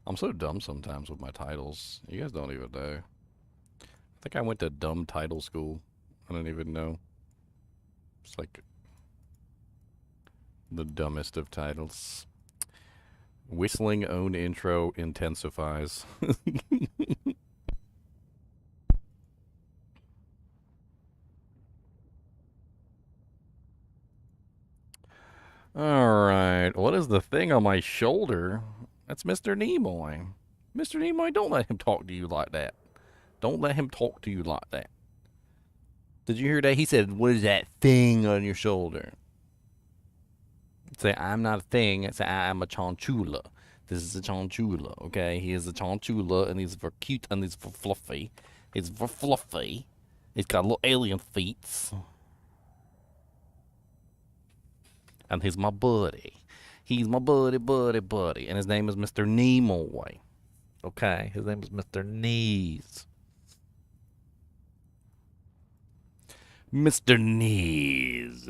I'm so dumb sometimes with my titles. You guys don't even know. I think I went to dumb title school. I don't even know. It's like the dumbest of titles. Whistling own intro intensifies. Alright, what is the thing on my shoulder? That's Mr. Nimoy. Mr. Nimoy, don't let him talk to you like that. Don't let him talk to you like that. Did you hear that? He said, what is that thing on your shoulder? Say, I'm not a thing. Say, I'm a Chinchilla. This is a Chinchilla, okay? He is a Chinchilla, and he's for cute, and he's for fluffy. He's for fluffy. He's got little alien feet. And he's my buddy. He's my buddy. And his name is Mr. Nimoy. Okay? His name is Mr. Knees. Mr. Knees.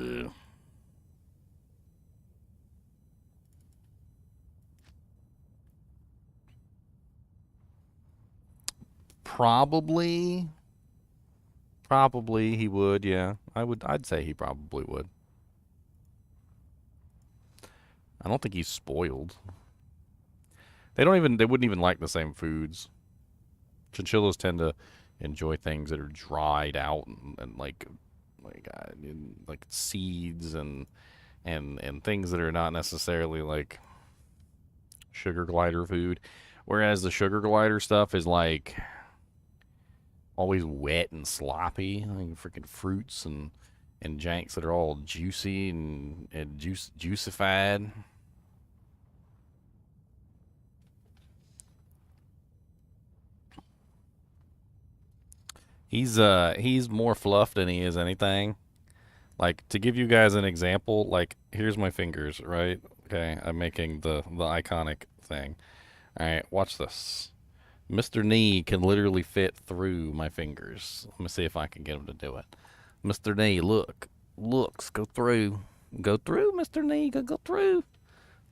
Probably he would, yeah. I'd say he probably would. I don't think he's spoiled. They wouldn't even like the same foods. Chinchillas tend to enjoy things that are dried out and like seeds and things that are not necessarily like sugar glider food. Whereas the sugar glider stuff is like always wet and sloppy, like freaking fruits and janks that are all juicy and juicified. He's more fluff than he is anything. Like, to give you guys an example, like, here's my fingers, right? Okay, I'm making the iconic thing. Alright, watch this. Mr. Knee can literally fit through my fingers. Let me see if I can get him to do it. Mr. Knee, look. Looks, go through. Go through, Mr. Knee, go through.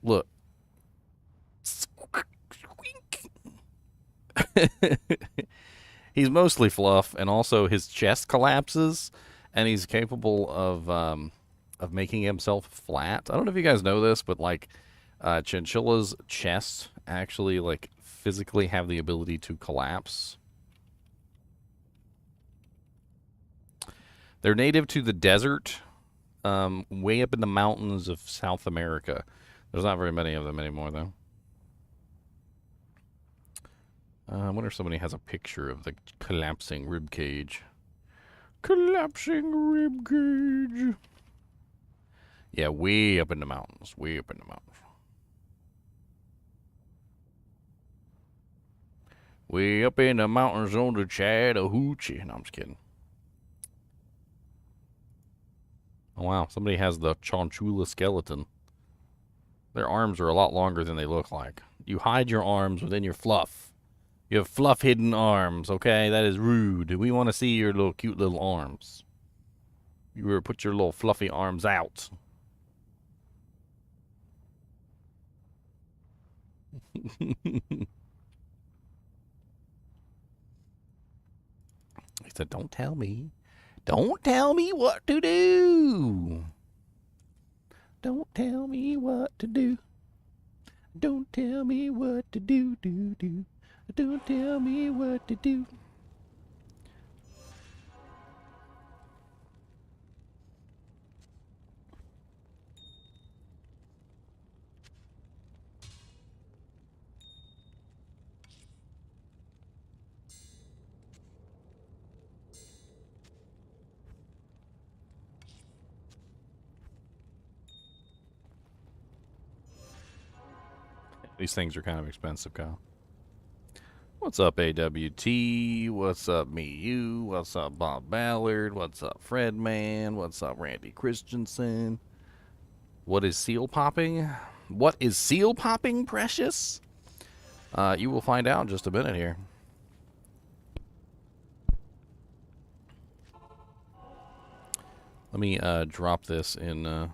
Look. He's mostly fluff, and also his chest collapses, and he's capable of making himself flat. I don't know if you guys know this, but like chinchillas' chests actually like physically have the ability to collapse. They're native to the desert, way up in the mountains of South America. There's not very many of them anymore, though. I wonder if somebody has a picture of the collapsing rib cage. Collapsing rib cage. Yeah, way up in the mountains. Way up in the mountains. Way up in the mountains on the Chattahoochee. No, I'm just kidding. Oh, wow. Somebody has the Chinchilla skeleton. Their arms are a lot longer than they look like. You hide your arms within your fluff. You have fluff hidden arms, okay? That is rude. We want to see your little cute little arms. You put your little fluffy arms out. He said, don't tell me. Don't tell me what to do. Don't tell me what to do. Don't tell me what to do, do. Don't tell me what to do. These things are kind of expensive, Kyle. What's up, AWT? What's up, me, you? What's up, Bob Ballard? What's up, Fred Man? What's up, Randy Christensen? What is seal popping? What is seal popping, Precious? You will find out in just a minute here. Let me drop this in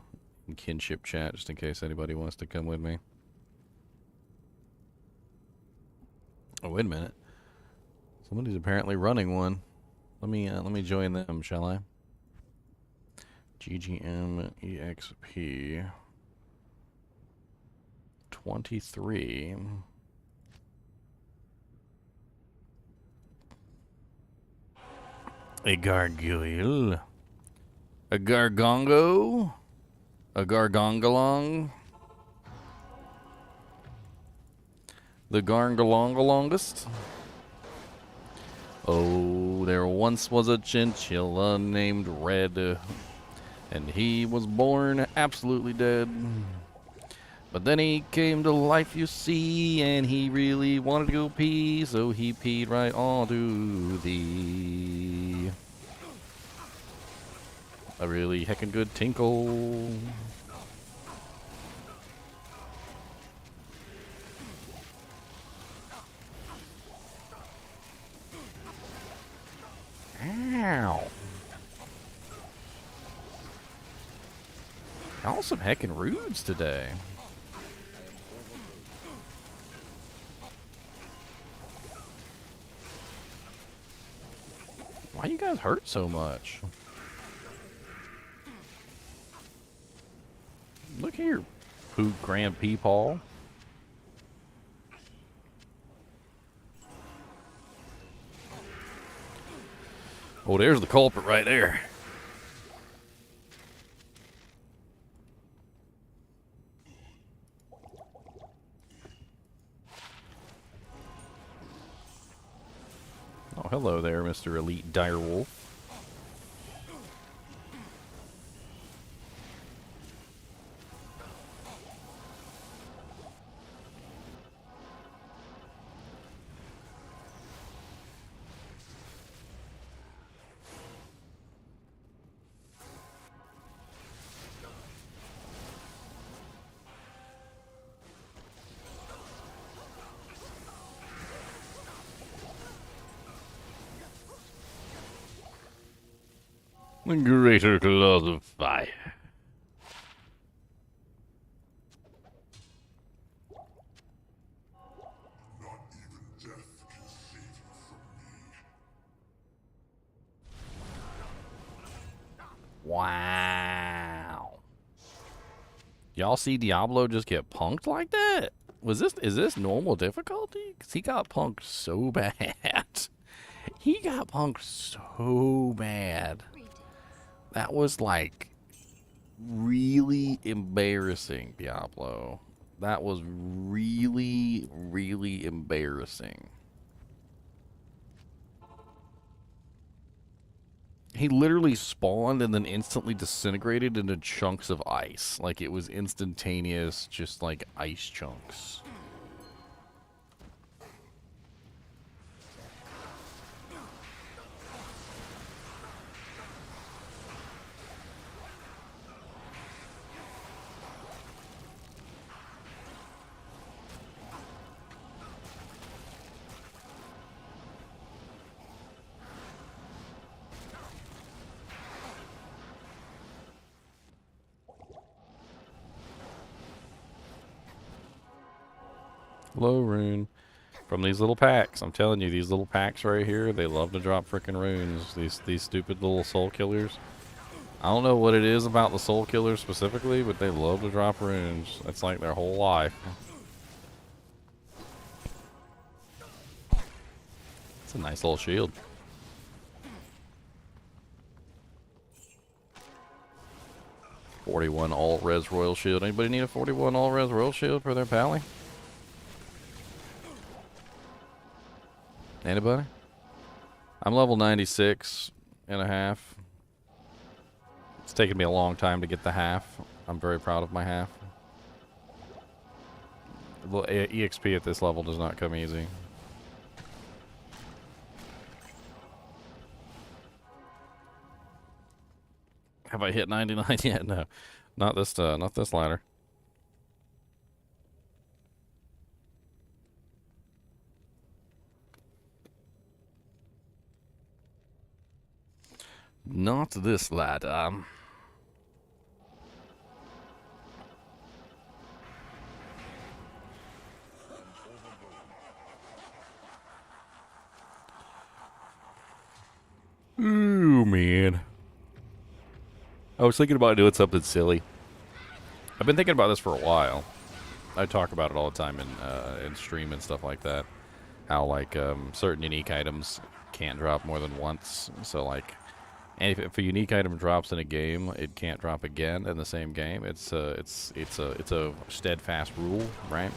kinship chat just in case anybody wants to come with me. Oh, wait a minute. Somebody's apparently running one. Let me join them, shall I? GGM EXP 23. A gargoyle. A gargongo. A gargongalong. The gargalongalongest. Oh, there once was a chinchilla named Red, and he was born absolutely dead. But then he came to life, you see, and he really wanted to go pee, so he peed right onto thee. A really heckin' good tinkle. Ow. Y'all some heckin' rudes today. Why you guys hurt so much? Look here, Poop Grand Peepaw. Oh, there's the culprit right there. Oh, hello there, Mr. Elite Direwolf. The greater claws of fire. Not even death can save you from me. Wow. Y'all see Diablo just get punked like that? Is this normal difficulty? 'Cause he got punked so bad. He got punked so bad. That was like really embarrassing, Diablo. That was really, really embarrassing. He literally spawned and then instantly disintegrated into chunks of ice. Like it was instantaneous, just like ice chunks. Hello, Rune. From these little packs. I'm telling you, these little packs right here, they love to drop frickin' runes. These stupid little soul killers. I don't know what it is about the soul killers specifically, but they love to drop runes. That's like their whole life. It's a nice little shield. .41 all-res royal shield. Anybody need a 41 all-res royal shield for their pally? Anybody? I'm level 96 and a half. It's taken me a long time to get the half. I'm very proud of my half. EXP at this level does not come easy. Have I hit 99 yet? No, not this ladder. Not this ladder. Ooh, man. I was thinking about doing something silly. I've been thinking about this for a while. I talk about it all the time in stream and stuff like that. How, like, certain unique items can't drop more than once. So, like, and if a unique item drops in a game, it can't drop again in the same game. It's a steadfast rule, right?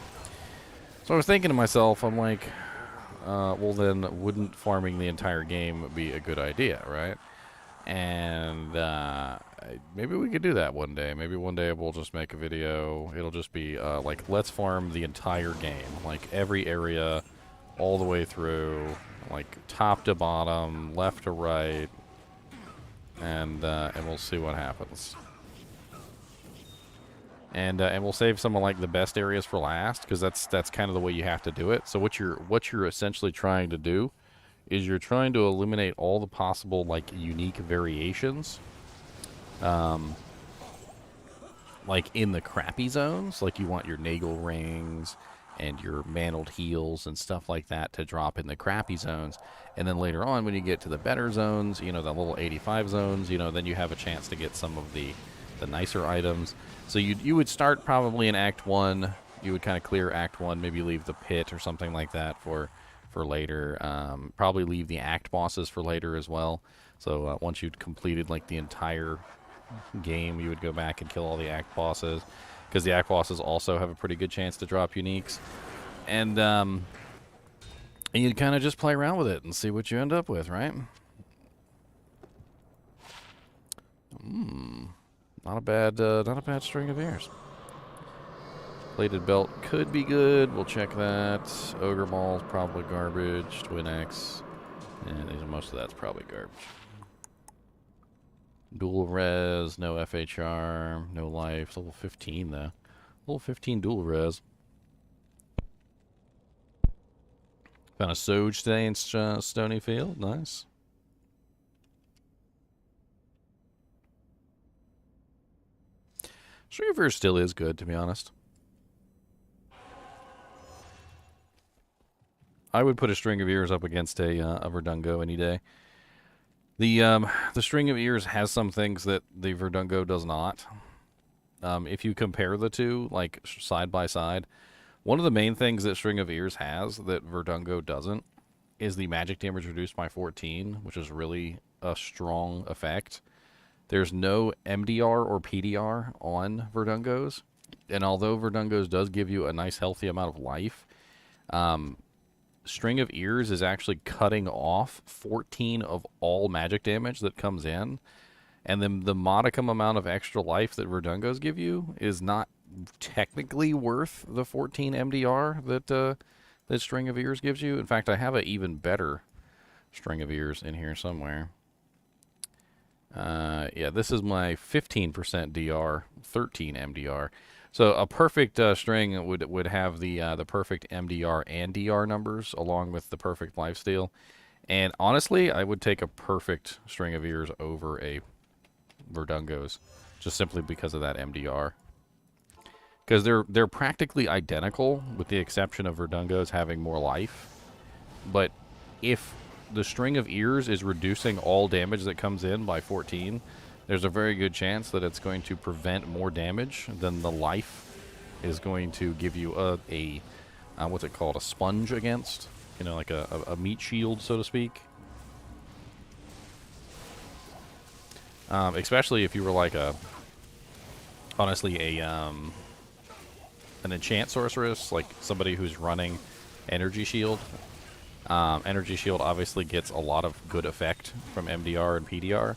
So I was thinking to myself, I'm like, well then, wouldn't farming the entire game be a good idea, right? And maybe we could do that one day. Maybe one day we'll just make a video. It'll just be like, let's farm the entire game, like every area, all the way through, like top to bottom, left to right, and we'll see what happens. And we'll save some of like the best areas for last, because that's kind of the way you have to do it. So what you're essentially trying to do is you're trying to eliminate all the possible like unique variations, like in the crappy zones. Like you want your Nagel rings and your mantled heels and stuff like that to drop in the crappy zones, and then later on when you get to the better zones, you know, the little 85 zones, you know, then you have a chance to get some of the nicer items. So you would start probably in Act 1. You would kind of clear Act 1, maybe leave the pit or something like that for later. Probably leave the Act bosses for later as well. So once you'd completed like the entire game, you would go back and kill all the Act bosses, because the Act bosses also have a pretty good chance to drop uniques. And you'd kind of just play around with it and see what you end up with, right? Not a bad string of ears. Plated belt could be good. We'll check that. Ogre Ball's probably garbage. Twin X. And most of that's probably garbage. Dual res, no FHR, no life. Level 15 though. Level 15 dual res. Found a Soj today in Stony Field. Nice. String of Ears still is good, to be honest. I would put a String of Ears up against a Verdungo any day. The String of Ears has some things that the Verdungo does not. If you compare the two, like side by side, one of the main things that String of Ears has that Verdungo doesn't is the magic damage reduced by 14, which is really a strong effect. There's no MDR or PDR on Verdungos, and although Verdungos does give you a nice healthy amount of life, String of Ears is actually cutting off 14 of all magic damage that comes in, and then the modicum amount of extra life that Verdungos give you is not technically worth the 14 MDR that String of Ears gives you. In fact, I have an even better String of Ears in here somewhere. Yeah, this is my 15% DR, 13 MDR. So a perfect string would have the perfect MDR and DR numbers along with the perfect lifesteal. And honestly, I would take a perfect String of Ears over a Verdungos, just simply because of that MDR. Because they're practically identical, with the exception of Verdungos having more life. But if the String of Ears is reducing all damage that comes in by 14, there's a very good chance that it's going to prevent more damage than the life is going to give you a what's it called, a sponge against, you know, like a meat shield, so to speak. Especially if you were like honestly an enchant sorceress, like somebody who's running energy shield. Energy shield obviously gets a lot of good effect from MDR and PDR.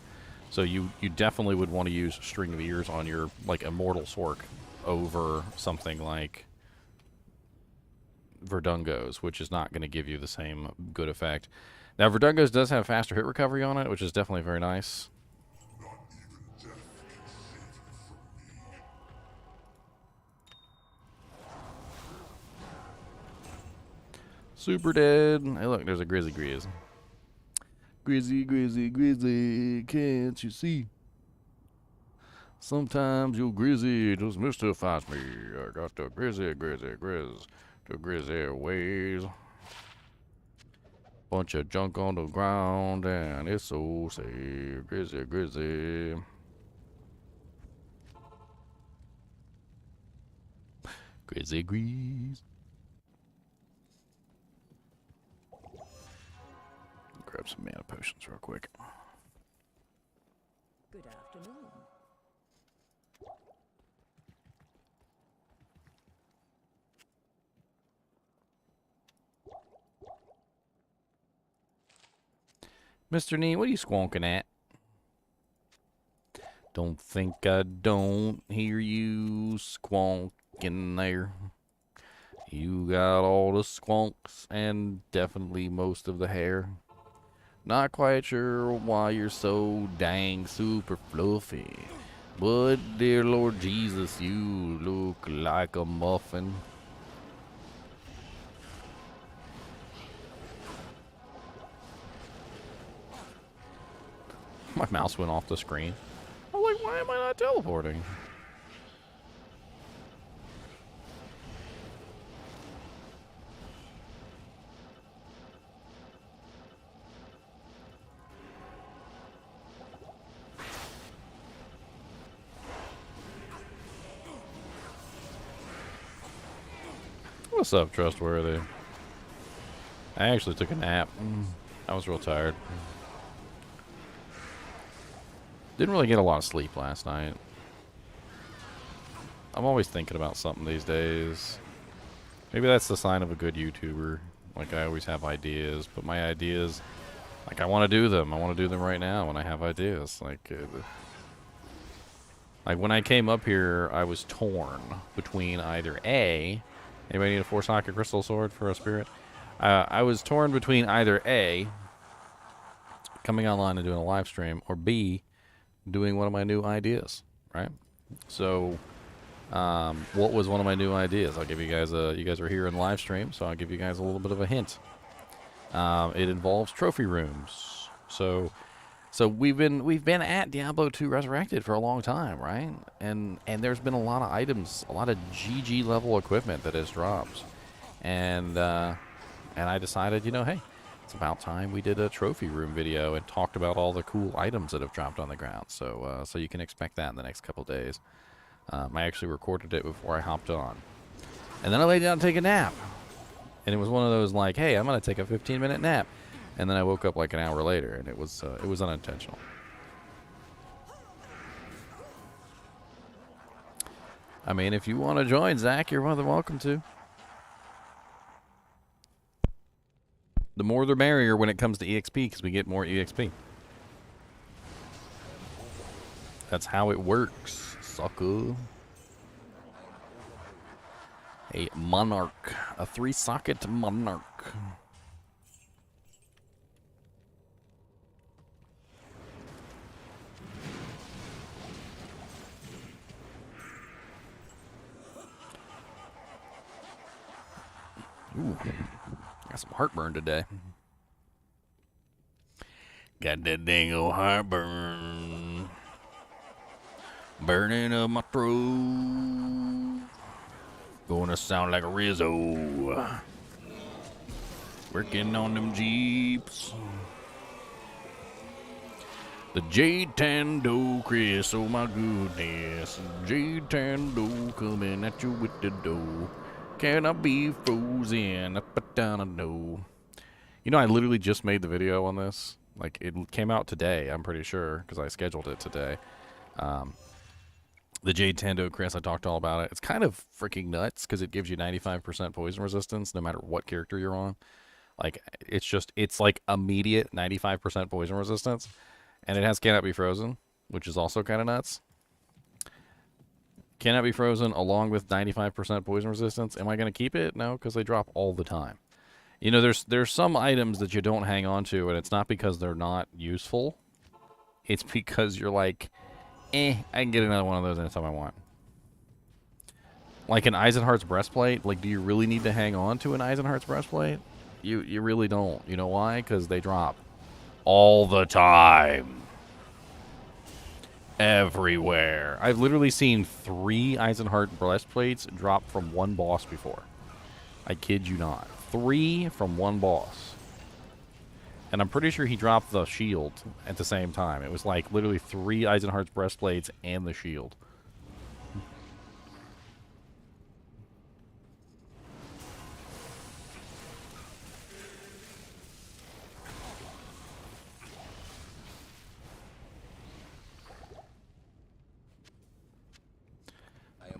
So you definitely would want to use String of Ears on your like Immortal Sorc over something like Verdungos, which is not going to give you the same good effect. Now, Verdungos does have faster hit recovery on it, which is definitely very nice. Not even death can save you from me. Super dead. Hey, look, there's a Grizzly Grizz. Grizzly, Grizzly, Grizzly, can't you see? Sometimes your Grizzly just mystifies me. I got the Grizzly, Grizzly, Grizz. The Grizzly ways. Bunch of junk on the ground, and it's so safe. Grizzly, Grizzly. Grizzly, Grizz. Grab some mana potions real quick. Good afternoon. Mr. Nee, what are you squonking at? Don't think I don't hear you squonking there. You got all the squonks and definitely most of the hair. Not quite sure why you're so dang super fluffy. But, dear Lord Jesus, you look like a muffin. My mouse went off the screen. I'm like, why am I not teleporting? What's up, Trustworthy? I actually took a nap. I was real tired. Didn't really get a lot of sleep last night. I'm always thinking about something these days. Maybe that's the sign of a good YouTuber. Like, I always have ideas, but my ideas, like, I want to do them. I want to do them right now when I have ideas. Like when I came up here, I was torn between either A, anybody need a 4-socket crystal sword for a spirit? I was torn between either A, coming online and doing a live stream, or B, doing one of my new ideas, right? So, what was one of my new ideas? I'll give you guys you guys are here in live stream, so I'll give you guys a little bit of a hint. It involves trophy rooms. So we've been at Diablo II Resurrected for a long time, right? And there's been a lot of items, a lot of GG level equipment that has dropped, and I decided, you know, hey, it's about time we did a trophy room video and talked about all the cool items that have dropped on the ground. So you can expect that in the next couple days. I actually recorded it before I hopped on, and then I laid down to take a nap, and it was one of those like, hey, I'm gonna take a 15-minute nap. And then I woke up like an hour later, and it was unintentional. I mean, if you want to join, Zach, you're more than welcome to. The more the merrier when it comes to EXP, because we get more EXP. That's how it works, sucker. A monarch, a 3-socket monarch. Ooh, got some heartburn today. Got that dang old heartburn. Burning up my throat. Gonna sound like a Rizzo. Working on them Jeeps. The Jade Tando Chris, oh my goodness. Jade Tando coming at you with the dough. Can I be frozen up and down a no? You know, I literally just made the video on this. Like, it came out today, I'm pretty sure, because I scheduled it today. The Jade Tando Chris, I talked all about it. It's kind of freaking nuts, because it gives you 95% poison resistance, no matter what character you're on. Like, it's like immediate 95% poison resistance. And it has cannot be frozen, which is also kind of nuts. Cannot be frozen along with 95% poison resistance. Am I going to keep it? No, because they drop all the time. You know, there's some items that you don't hang on to, and it's not because they're not useful. It's because you're like, I can get another one of those anytime I want. Like an Eisenhart's breastplate. Like, do you really need to hang on to an Eisenhart's breastplate? You really don't. You know why? Because they drop all the time. Everywhere. I've literally seen 3 Eisenhart breastplates drop from one boss before. I kid you not. 3 from one boss. And I'm pretty sure he dropped the shield at the same time. It was like literally 3 Eisenhart's breastplates and the shield.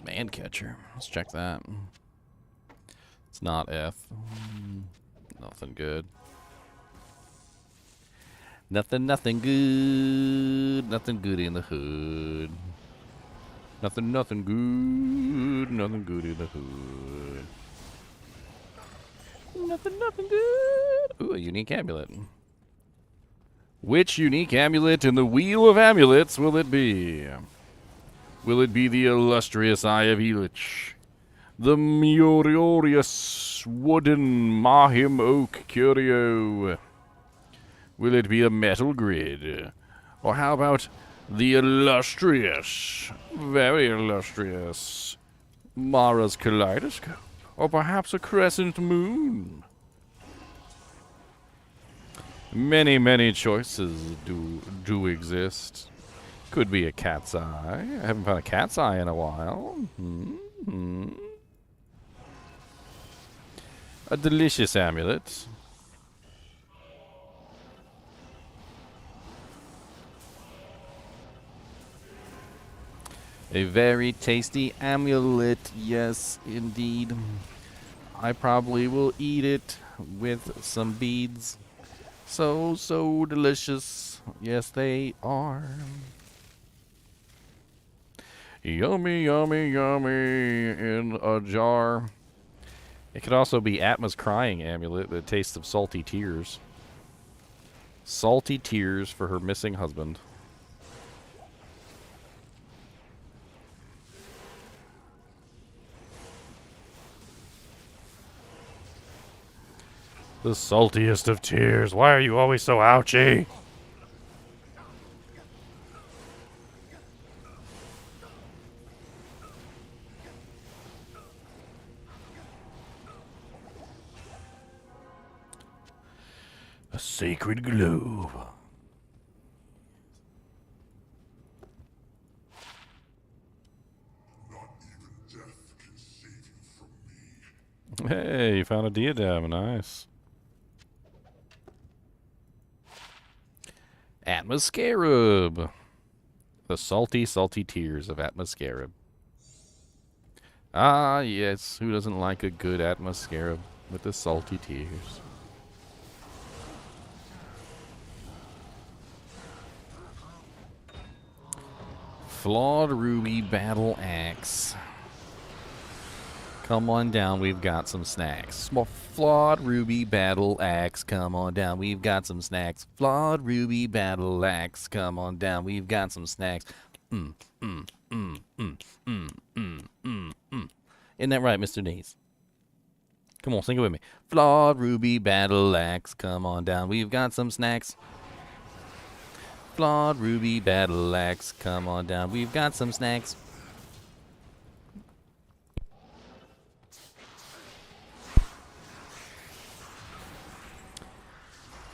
Man catcher. Let's check that. It's not F. Nothing good. Nothing good. Nothing good in the hood. Nothing good. Nothing good in the hood. Nothing good. Ooh, a unique amulet. Which unique amulet in the Wheel of Amulets will it be? Will it be the illustrious Eye of Elich? The Muriorious Wooden Mahim Oak Curio? Will it be a Metal Grid? Or how about the illustrious, very illustrious, Mara's Kaleidoscope? Or perhaps a Crescent Moon? Many choices do exist. Could be a cat's eye. I haven't found a cat's eye in a while. A delicious amulet. A very tasty amulet, yes, indeed. I probably will eat it with some beads. So delicious. Yes, they are. Yummy in a jar. It could also be Atma's crying amulet, the taste of salty tears. Salty tears for her missing husband. The saltiest of tears. Why are you always so ouchy? A sacred globe. Not even death can save you from me. Hey, you found a diadem. Nice. Atma's Scarab. The salty tears of Atma's Scarab. Ah, yes. Who doesn't like a good Atma's Scarab with the salty tears? Flawed Ruby Battle Axe. Come on down, we've got some snacks. Flawed Ruby Battle Axe, come on down, we've got some snacks. Flawed Ruby Battle Axe, come on down, we've got some snacks. Isn't that right, Mr. Knees? Come on, sing it with me. Flawed Ruby Battle Axe, come on down, we've got some snacks. Flawed Ruby Battle Axe, come on down, we've got some snacks.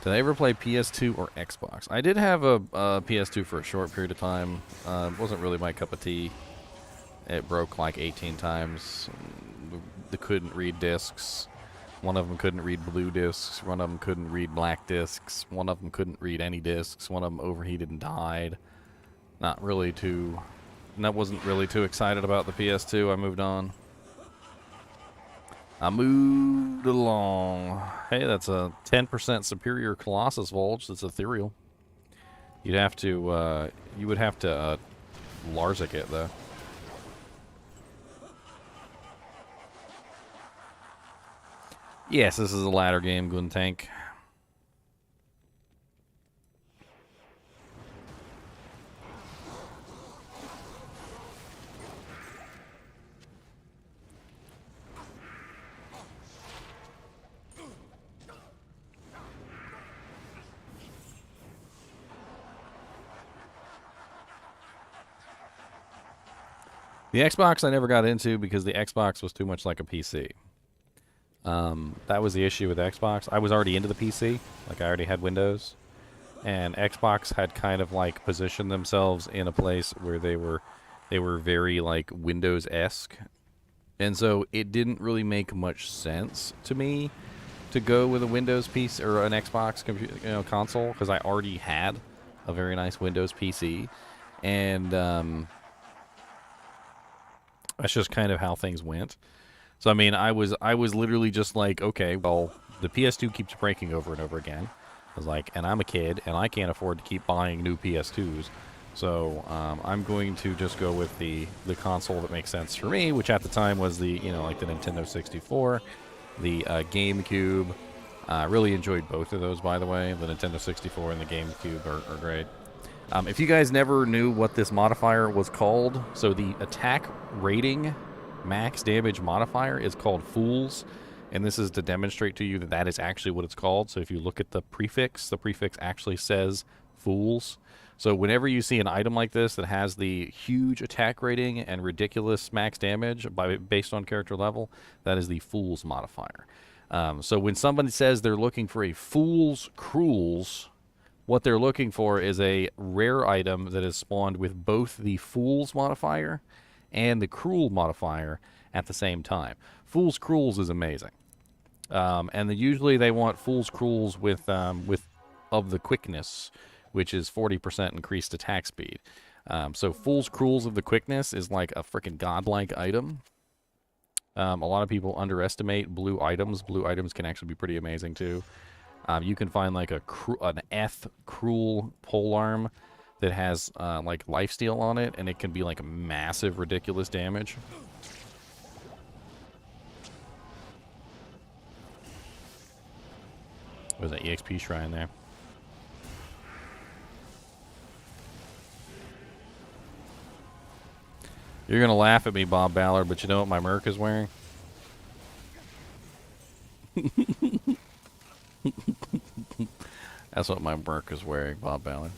Did I ever play PS2 or Xbox? I did have a PS2 for a short period of time. It wasn't really my cup of tea. It broke like 18 times. They couldn't read discs. One of them couldn't read blue discs. One of them couldn't read black discs. One of them couldn't read any discs. One of them overheated and died. Not really too... I wasn't really too excited about the PS2. I moved on. I moved along. Hey, that's a 10% superior Colossus Vulge. That's ethereal. You would have to Larzik it, though. Yes, this is a ladder game, Guntank. The Xbox I never got into because the Xbox was too much like a PC. That was the issue with Xbox. I was already into the PC. Like, I already had Windows. And Xbox had kind of, like, positioned themselves in a place where they were very, like, Windows-esque. And so it didn't really make much sense to me to go with a Windows PC or an Xbox console, because I already had a very nice Windows PC. And that's just kind of how things went. So I mean, I was literally just like, okay, well, the PS2 keeps breaking over and over again. I was like, and I'm a kid, and I can't afford to keep buying new PS2s. So I'm going to just go with the console that makes sense for me, which at the time was the like the Nintendo 64, the GameCube. I really enjoyed both of those, by the way. The Nintendo 64 and the GameCube are great. If you guys never knew what this modifier was called, so the attack rating max damage modifier is called Fools, and this is to demonstrate to you that that is actually what it's called. So if you look at the prefix actually says Fools. So whenever you see an item like this that has the huge attack rating and ridiculous max damage based on character level, that is the Fools modifier. So when somebody says they're looking for a Fool's Cruels, what they're looking for is a rare item that is spawned with both the Fool's modifier and the Cruel modifier at the same time. Fool's Cruels is amazing. And usually they want Fool's Cruels with of the quickness, which is 40% increased attack speed. So Fool's Cruels of the quickness is like a freaking godlike item. A lot of people underestimate blue items. Blue items can actually be pretty amazing too. You can find like an F Cruel polearm that has like lifesteal on it, and it can be like massive, ridiculous damage. There's an EXP shrine there. You're gonna laugh at me, Bob Ballard, but you know what my merc is wearing? That's what my merc is wearing, Bob Ballard.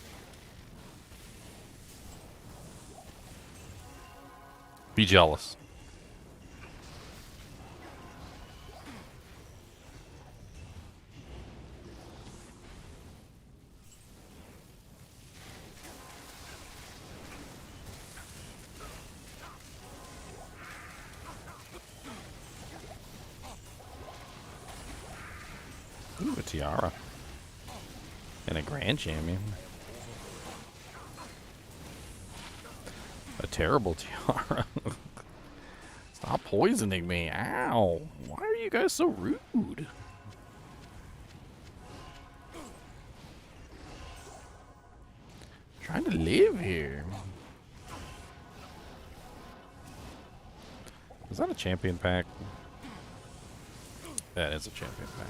Be jealous. Ooh, a tiara. And a grand champion. A terrible tiara. Stop poisoning me. Ow. Why are you guys so rude? I'm trying to live here. Is that a champion pack? That is a champion pack.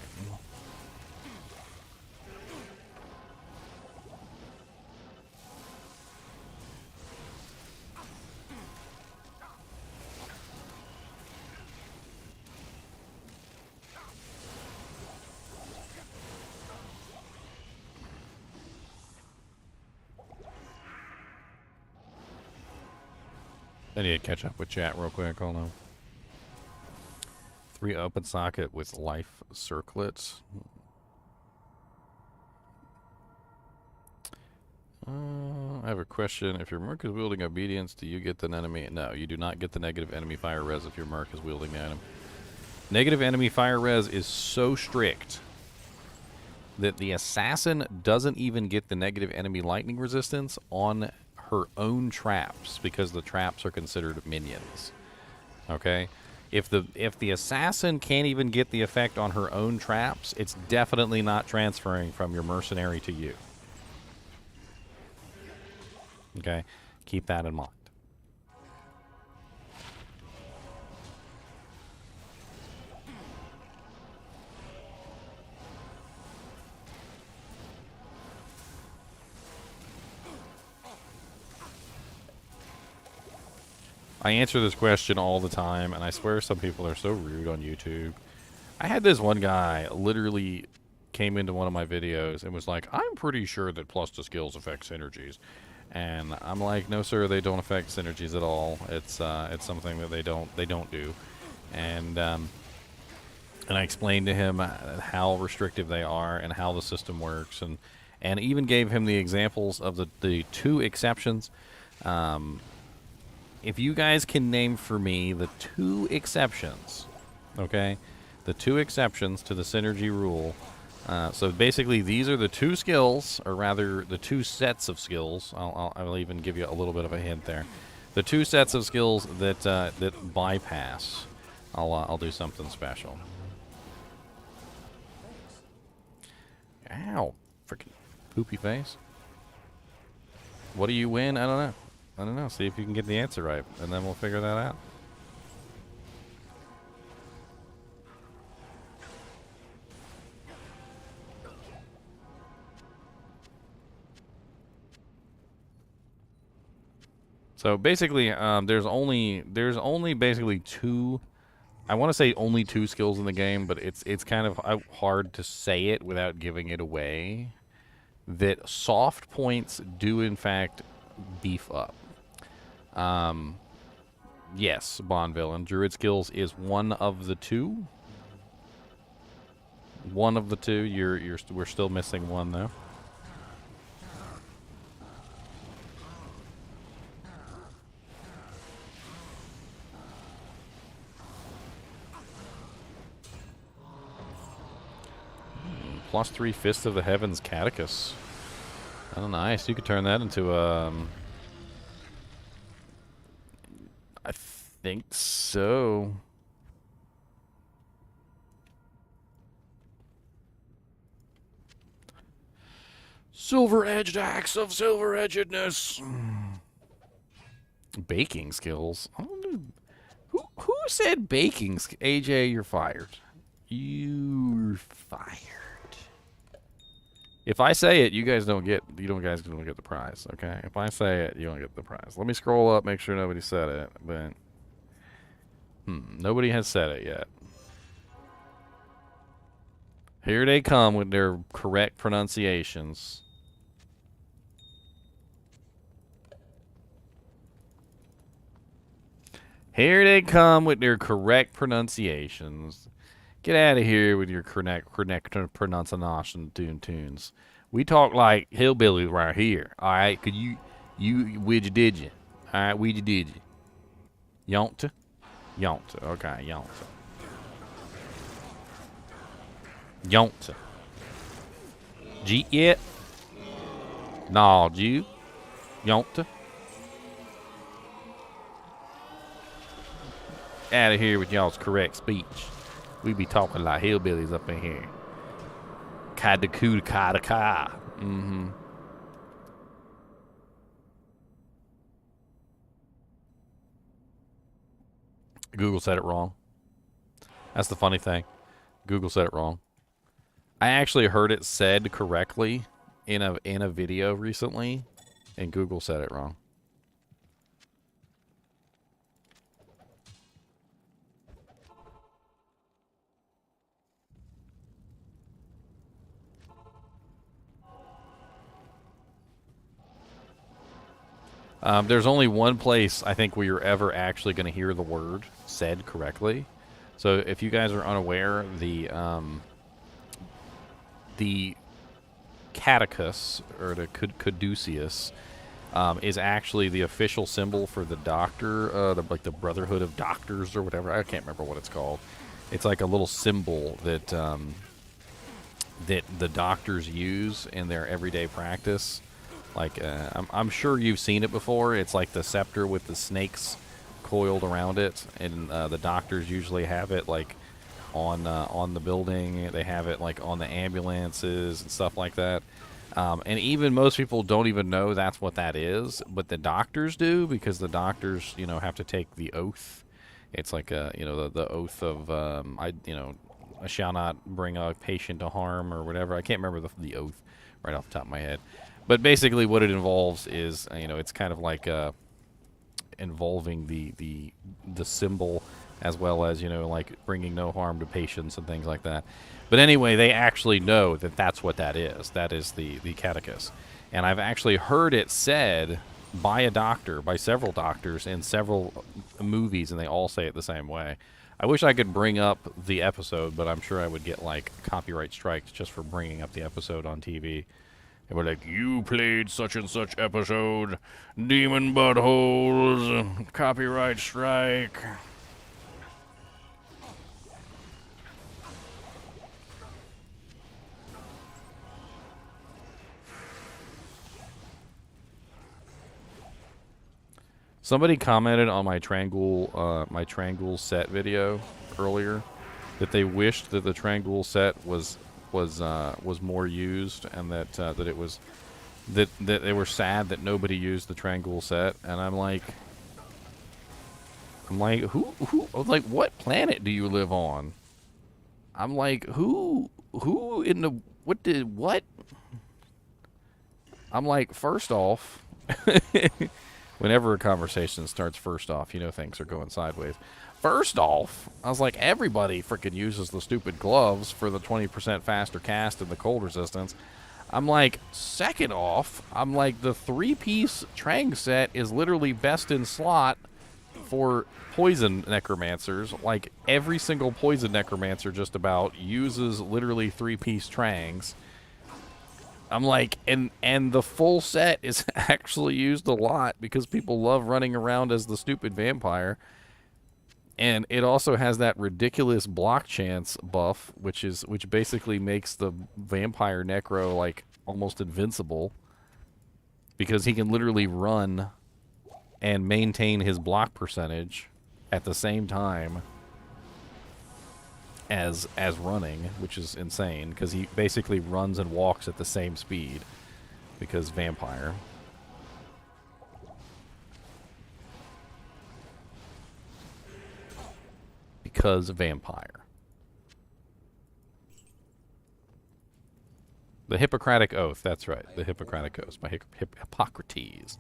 I need to catch up with chat real quick. Hold on. 3 open socket with life circlets. I have a question. If your merc is wielding obedience, do you get the enemy? No, you do not get the negative enemy fire res if your merc is wielding the item. Negative enemy fire res is so strict that the assassin doesn't even get the negative enemy lightning resistance on her own traps because the traps are considered minions. Okay? If the assassin can't even get the effect on her own traps, it's definitely not transferring from your mercenary to you. Okay? Keep that in mind. I answer this question all the time, and I swear some people are so rude on YouTube. I had this one guy literally came into one of my videos and was like, I'm pretty sure that plus to skills affect synergies. And I'm like, no sir, they don't affect synergies at all. It's something that they don't do. And I explained to him how restrictive they are and how the system works, and even gave him the examples of the two exceptions. If you guys can name for me the two exceptions, okay? The two exceptions to the synergy rule. So basically, these are the two skills, or rather, the two sets of skills. I'll even give you a little bit of a hint there. The two sets of skills that that bypass. I'll do something special. Ow, freaking poopy face. What do you win? I don't know. I don't know. See if you can get the answer right, and then we'll figure that out. So basically, there's only basically two. I want to say only two skills in the game, but it's kind of hard to say it without giving it away. That soft points do in fact beef up. Yes, Bond villain. Druid skills is one of the two. One of the two. We're still missing one though. +3 Fist of the Heavens Catechus. Oh, nice. You could turn that into I think so. Silver-edged axe of silver-edgedness. Baking skills. I don't know. Who said baking? AJ, you're fired. You're fired. If I say it, you guys don't get the prize, okay? If I say it, you don't get the prize. Let me scroll up, make sure nobody said it, but nobody has said it yet. Here they come with their correct pronunciations. Here they come with their correct pronunciations. Get out of here with your correct pronunciation tunes. We talk like hillbillies right here. All right, could you which did you? All right, which did you? Yonta? Yonta. Okay, Yonta. Yonta. Jeet yet? Nah, Jew. Yonta. Out of here with y'all's correct speech. We be talking like hillbillies up in here. Kadaku kadaka. Mm-hmm. Google said it wrong. That's the funny thing. Google said it wrong. I actually heard it said correctly in a video recently, and Google said it wrong. There's only one place I think where you're ever actually going to hear the word said correctly. So if you guys are unaware, the catechus, or the caduceus, is actually the official symbol for the doctor, like the Brotherhood of Doctors or whatever. I can't remember what it's called. It's like a little symbol that that the doctors use in their everyday practice. Like, I'm sure you've seen it before. It's like the scepter with the snakes coiled around it, and the doctors usually have it like on the building. They have it like on the ambulances and stuff like that. And even most people don't even know that's what that is, but the doctors do, because the doctors, have to take the oath. It's like the oath of I shall not bring a patient to harm or whatever. I can't remember the oath right off the top of my head. But basically what it involves is, it's kind of like involving the symbol, as well as, you know, like bringing no harm to patients and things like that. But anyway, they actually know that that's what that is. That is the catechus. And I've actually heard it said by a doctor, by several doctors in several movies, and they all say it the same way. I wish I could bring up the episode, but I'm sure I would get, like, copyright strikes just for bringing up the episode on TV. They were like, you played such and such episode, demon buttholes, copyright strike. Somebody commented on my Trangul set video earlier that they wished that the Trangul set was more used, and that that they were sad that nobody used the Trangul set. And I'm like, who like, what planet do you live on? I'm like, who in the what? I'm like, first off. Whenever a conversation starts first off, you know things are going sideways. First off, I was like, everybody freaking uses the stupid gloves for the 20% faster cast and the cold resistance. I'm like, second off, I'm like, the 3-piece Trang set is literally best in slot for poison necromancers. Like, every single poison necromancer just about uses literally 3-piece Trangs. I'm like, and the full set is actually used a lot because people love running around as the stupid vampire. And it also has that ridiculous block chance buff, which basically makes the vampire necro like almost invincible, because he can literally run and maintain his block percentage at the same time as running, which is insane, because he basically runs and walks at the same speed, because vampire. Because vampire. The Hippocratic Oath, that's right. The Hippocratic Oath by Hippocrates.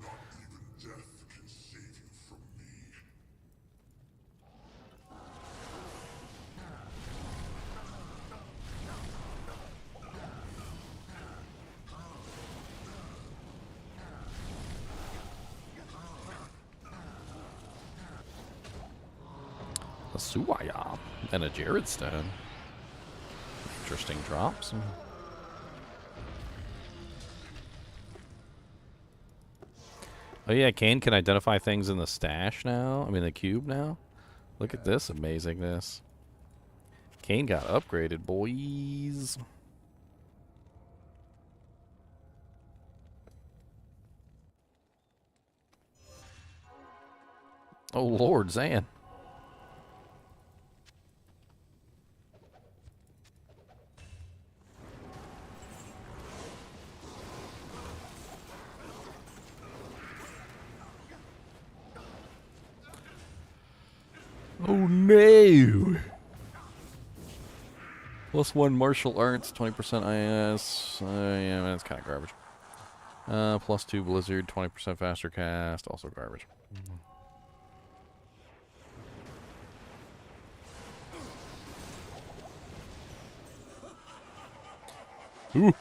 A Suwaya and a Jared Stone. Interesting drops. Oh yeah, Kane can identify things in the stash now. I mean the cube now. Look at this amazingness. Kane got upgraded, boys. Oh Lord, Zan. Oh no! +1 martial arts, 20% IS. Yeah, that's kind of garbage. +2 blizzard, 20% faster cast, also garbage. Ooh.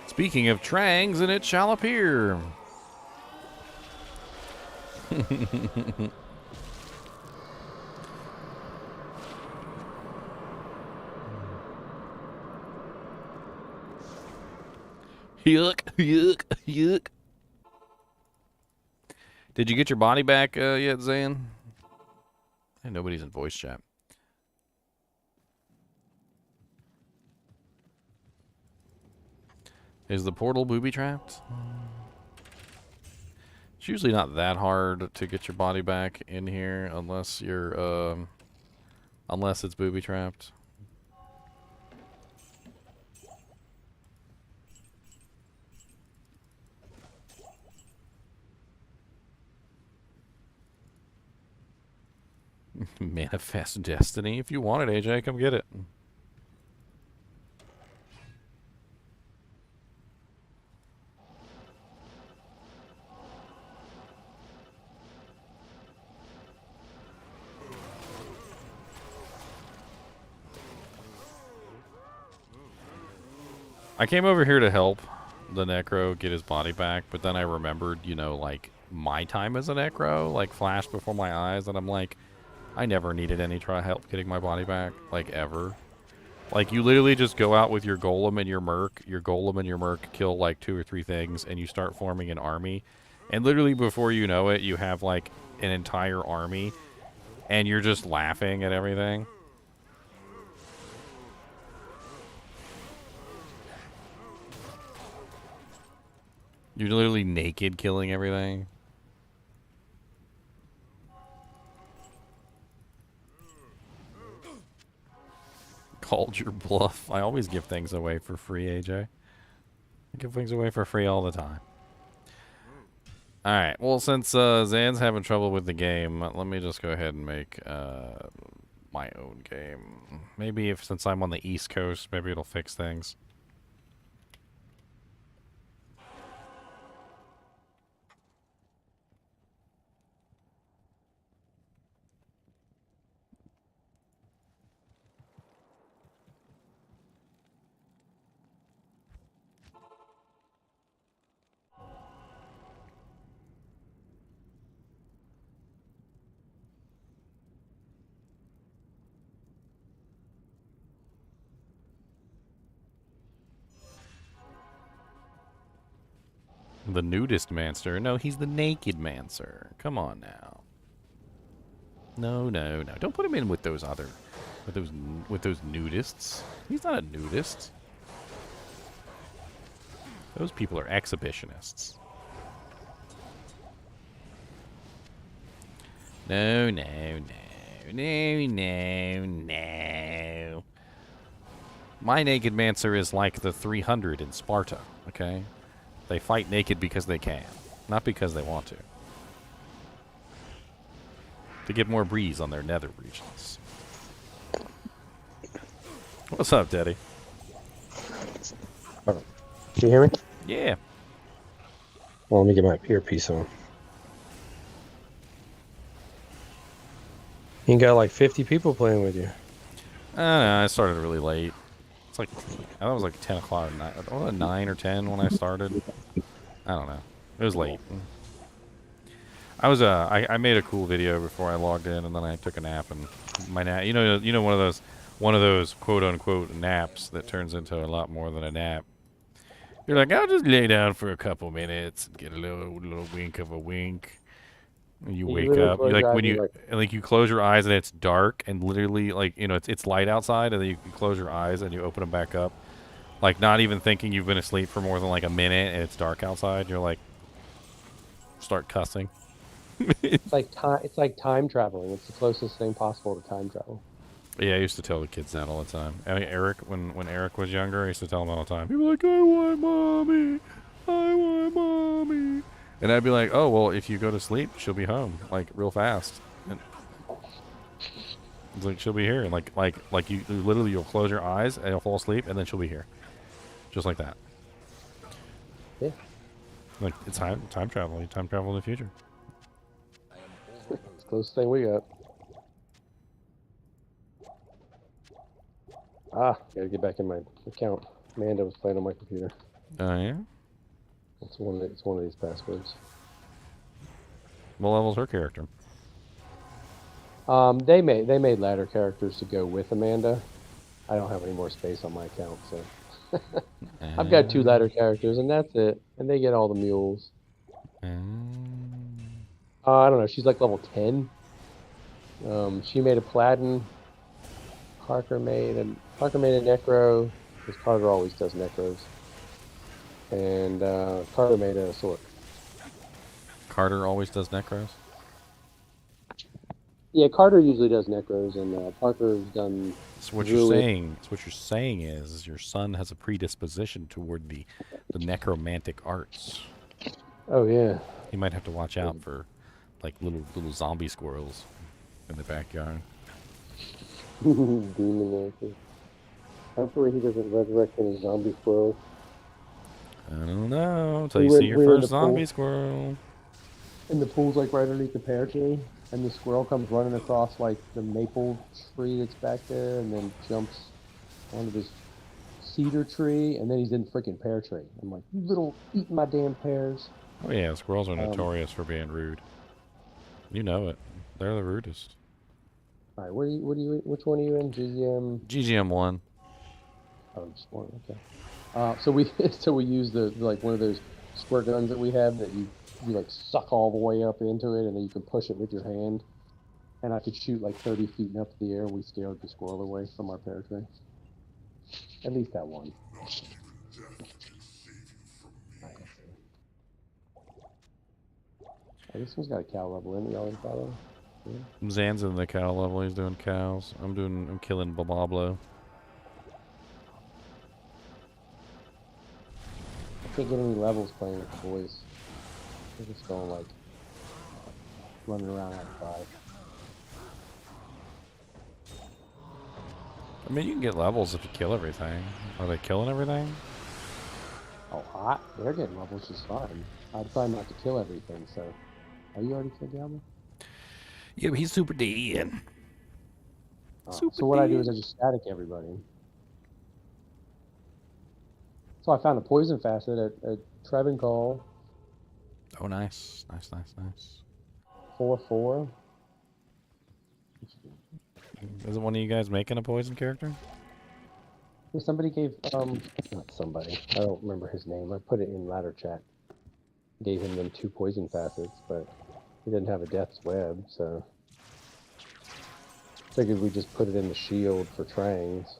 Speaking of Trangs, and it shall appear. Yuck, yuck, yuck. Did you get your body back yet, Zan? Hey, nobody's in voice chat. Is the portal booby trapped? It's usually not that hard to get your body back in here unless you're unless it's booby trapped. Manifest destiny. If you want it, AJ, come get it. I came over here to help the necro get his body back, but then I remembered, you know, like, my time as a necro, like, flashed before my eyes, and I'm like, I never needed any help getting my body back, like, ever. Like, you literally just go out with your golem and your merc. Your golem and your merc kill, like, 2 or 3 things, and you start forming an army. And literally before you know it, you have, like, an entire army, and you're just laughing at everything. You're literally naked killing everything. Called your bluff. I always give things away for free, AJ. I give things away for free all the time. Alright, well, since Zan's having trouble with the game, let me just go ahead and make my own game. Maybe since I'm on the East Coast, maybe it'll fix things. The nudist mancer? No, he's the naked mancer. Come on now. No, no, no. Don't put him in with those other, with those nudists. He's not a nudist. Those people are exhibitionists. No, no, no, no, no, no. My naked mancer is like the 300 in Sparta. Okay. They fight naked because they can, not because they want to. To get more breeze on their nether regions. What's up, Daddy? Can you hear me? Yeah. Well, let me get my earpiece on. You got like 50 people playing with you. I don't know, I started really late. It's like, I thought it was like 10 o'clock at night. Was it 9 or 10 when I started? I don't know. It was late. I was I made a cool video before I logged in, and then I took a nap, and my nap, you know one of those quote unquote naps that turns into a lot more than a nap. You're like, I'll just lay down for a couple minutes and get a little wink of a wink. You wake up. You like when you close your eyes and it's dark and literally like it's light outside, and then you close your eyes and you open them back up, like not even thinking you've been asleep for more than like a minute, and it's dark outside. You're like, start cussing. It's like time traveling. It's the closest thing possible to time travel. Yeah, I used to tell the kids that all the time. I mean, Eric, when Eric was younger, I used to tell him all the time. He'd be like, I want mommy. I want mommy. And I'd be like, oh, well, if you go to sleep, she'll be home, like, real fast. And it's like, she'll be here. And like you literally, you'll close your eyes, and you'll fall asleep, and then she'll be here. Just like that. Yeah. Like, it's time travel. You time travel in the future. It's the closest thing we got. Gotta get back in my account. Amanda was playing on my computer. Oh, yeah? It's one of these passwords. What level's her character? They made ladder characters to go with Amanda. I don't have any more space on my account, so I've got 2 ladder characters, and that's it. And they get all the mules. I don't know. She's like level 10. She made a Platin. Parker made a Necro, because Carter always does Necros. and Carter made a sword. Carter always does necros. Yeah, Carter usually does necros, and Parker's done. So what you're Druid. saying, so what you're saying is your son has a predisposition toward the necromantic arts. Oh yeah. He might have to watch out for like little zombie squirrels in the backyard. Demon Nancy. Hopefully he doesn't resurrect any zombie squirrels. I don't know. Until We you were- see your we were in first the pool. zombie squirrel. And the pool's like right underneath the pear tree, and the squirrel comes running across like the maple tree that's back there, and then jumps onto this cedar tree, and then he's in freaking pear tree. I'm like, you little eating my damn pears. Oh yeah, squirrels are notorious for being rude. You know it. They're the rudest. All right, which one are you in? GGM. GGM1. Oh, just one. Okay. So we use the like one of those squirt guns that we have that you like suck all the way up into it, and then you can push it with your hand. And I could shoot like 30 feet up in the air. We scared the squirrel away from our pear tree. At least that one. Not even death can save you from me. This one's got a cow level in it. Y'all in follow? Yeah. Zan's in the cow level. He's doing cows. I'm killing Babablo. I can't get any levels playing with the boys. They're just going like running around outside. I mean, you can get levels if you kill everything. Are they killing everything? Oh, they're getting levels just fine. I'd try not to kill everything, so. Are you already killed Diablo? Yeah, but he's super dead. So what I do is I just static everybody. So I found a poison facet at Trevin Call. Oh, nice. Nice. 4/4. Isn't one of you guys making a poison character? Somebody gave not somebody. I don't remember his name. I put it in ladder chat. Gave him them 2 poison facets, but he didn't have a death's web, so figured we just put it in the shield for Trangs.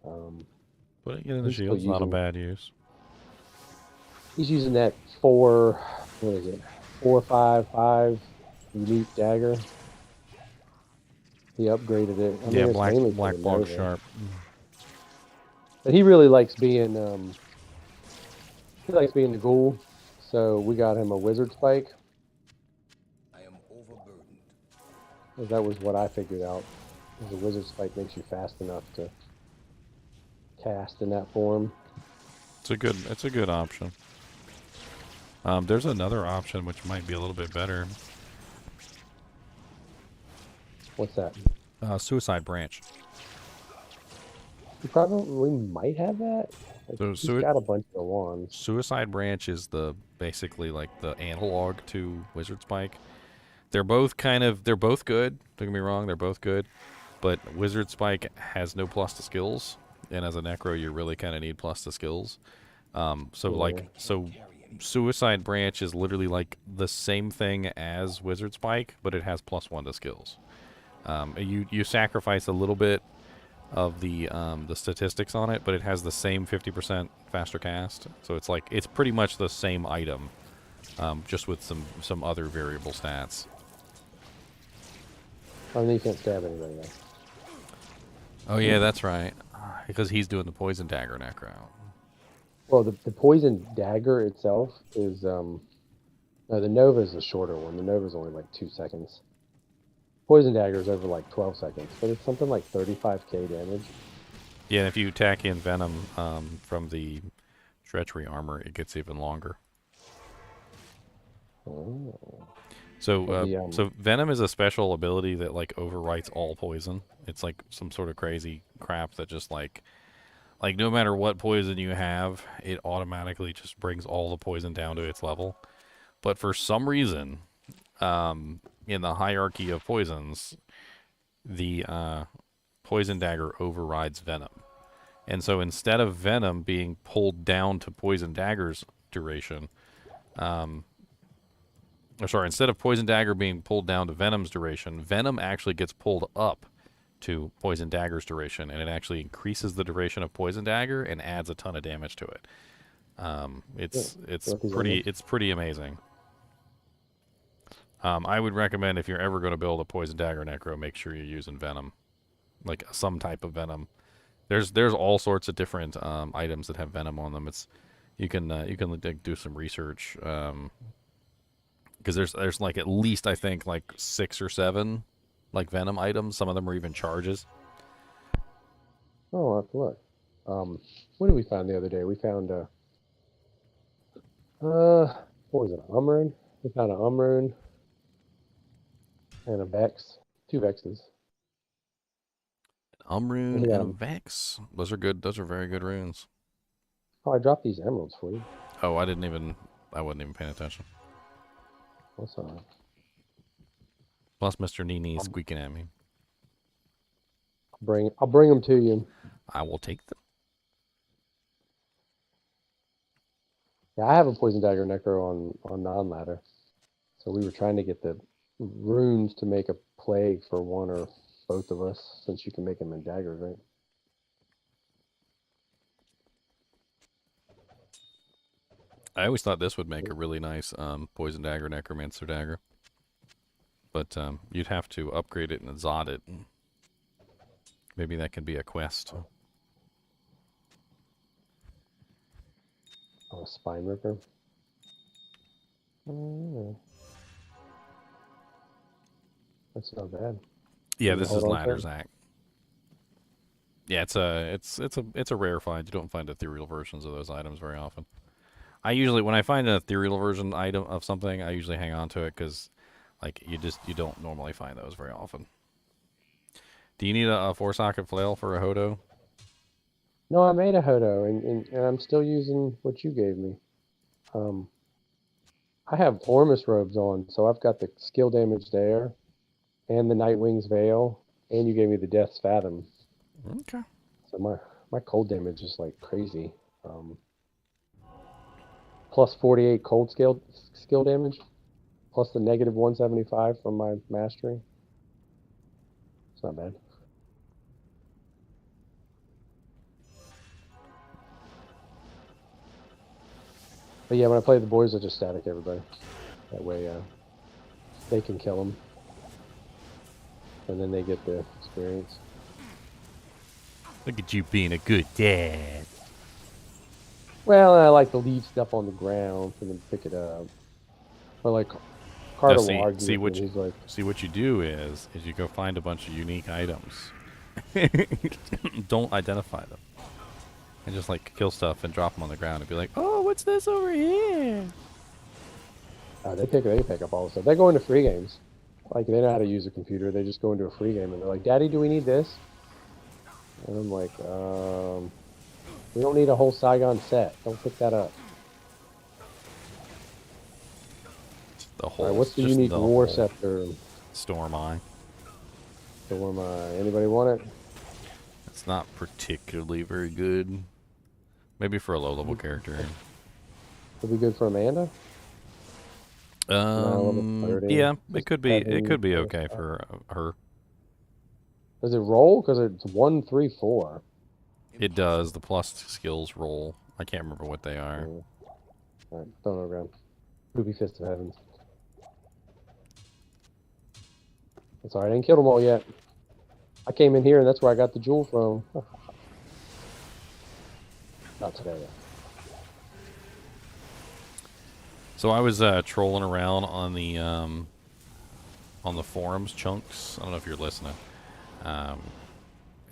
Putting it in the He's still shield's not a using- bad use. He's using that 4-5-5 unique dagger. He upgraded it. I mean, Yeah, it's mainly black for the block Nova. sharp. But he really likes being the ghoul, so we got him a wizard spike. I am overburdened. 'Cause that was what I figured out. The wizard spike makes you fast enough to cast in that form. It's a good option. There's another option which might be a little bit better. What's that? Suicide Branch. We might have that. Like, So he's got a bunch of wands. Suicide Branch is basically like the analog to Wizard Spike. They're both good. Don't get me wrong, they're both good. But Wizard Spike has no plus to skills, and as a necro, you really kind of need plus to skills. So Suicide Branch is literally like the same thing as Wizard Spike, but it has +1 to skills. You sacrifice a little bit of the statistics on it, but it has the same 50% faster cast. So it's pretty much the same item, just with some other variable stats. Oh, and you can't stab anybody though. Oh yeah, that's right. Because he's doing the poison dagger necro. Well, the poison dagger itself is no, the Nova is the shorter one. The Nova is only like 2 seconds. Poison dagger is over like 12 seconds, but it's something like 35k damage. Yeah, and if you tack in venom from the treachery armor, it gets even longer. Oh. So venom is a special ability that like overwrites all poison. It's like some sort of crazy crap that just like no matter what poison you have, it automatically just brings all the poison down to its level. But for some reason, in the hierarchy of poisons, the poison dagger overrides venom. And so instead of venom being pulled down to poison dagger's duration, instead of poison dagger being pulled down to venom's duration, venom actually gets pulled up to poison dagger's duration, and it actually increases the duration of poison dagger and adds a ton of damage to it. It's Got these pretty emeralds. amazing. I would recommend if you're ever going to build a poison dagger necro, make sure you're using venom, like some type of venom. There's all sorts of different items that have venom on them. You can like, do some research because there's like at least I think like 6 or 7 like venom items. Some of them are even charges. Oh, I'll have to look. What did we find the other day? We found what was it? Umrune. We found an Umrune and a Vex. 2 Vexes. Umrune We got and a 'em. Vex. Those are good. Those are very good runes. Oh, I dropped these emeralds for you. Oh, I wasn't even paying attention. What's up? Plus, Mr. NiNi I'll squeaking at me. I'll bring them to you. I will take them. Yeah, I have a poison dagger necro on non-ladder. So we were trying to get the runes to make a plague for one or both of us, since you can make them in daggers, right? I always thought this would make a really nice poison dagger, necromancer dagger. But you'd have to upgrade it and Zod it. Maybe that could be a quest. Oh, a spine ripper. Oh, that's not bad. Yeah, Can you this is hold on to ladder it? Zach. Yeah, it's a rare find. You don't find ethereal versions of those items very often. I usually when I find an ethereal version item of something, I usually hang on to it because like you don't normally find those very often. Do you need a 4-socket flail for a hodo? No, I made a Hodo, and I'm still using what you gave me. Um, I have Ormus robes on, so I've got the skill damage there, and the Nightwing's Veil, and you gave me the Death's Fathom. Okay. So my cold damage is like crazy. Plus 48 cold skill damage, plus the negative 175 from my mastery. It's not bad. But yeah, when I play the boys, I just static everybody. That way, they can kill them, and then they get the experience. Look at you being a good dad. Well, I like to leave stuff on the ground for them to pick it up. But like Now Carter will argue see with what me. He's like, what you do is you go find a bunch of unique items. Don't identify them. And just like kill stuff and drop them on the ground and be like, "Oh, what's this over here?" they pick up all the stuff. They go into free games. Like they know how to use a computer. They just go into a free game and they're like, "Daddy, do we need this?" And I'm like, "We don't need a whole Saigon set. Don't pick that up." The All whole right, what's the just unique the war whole scepter? storm eye. Storm anybody want it? It's not particularly very good. Maybe for a low level character. It'll be good for Amanda. Level 30. Yeah, Just it could be 7, okay for her. Does it roll? Because it's 1, 3, 4. It does. The plus skills roll. I can't remember what they are. All right, throw it on the ground. Ruby Fist of Heavens. That's all right. I didn't kill them all yet. I came in here and that's where I got the jewel from. Not today. So I was trolling around on the forums, chunks. I don't know if you're listening.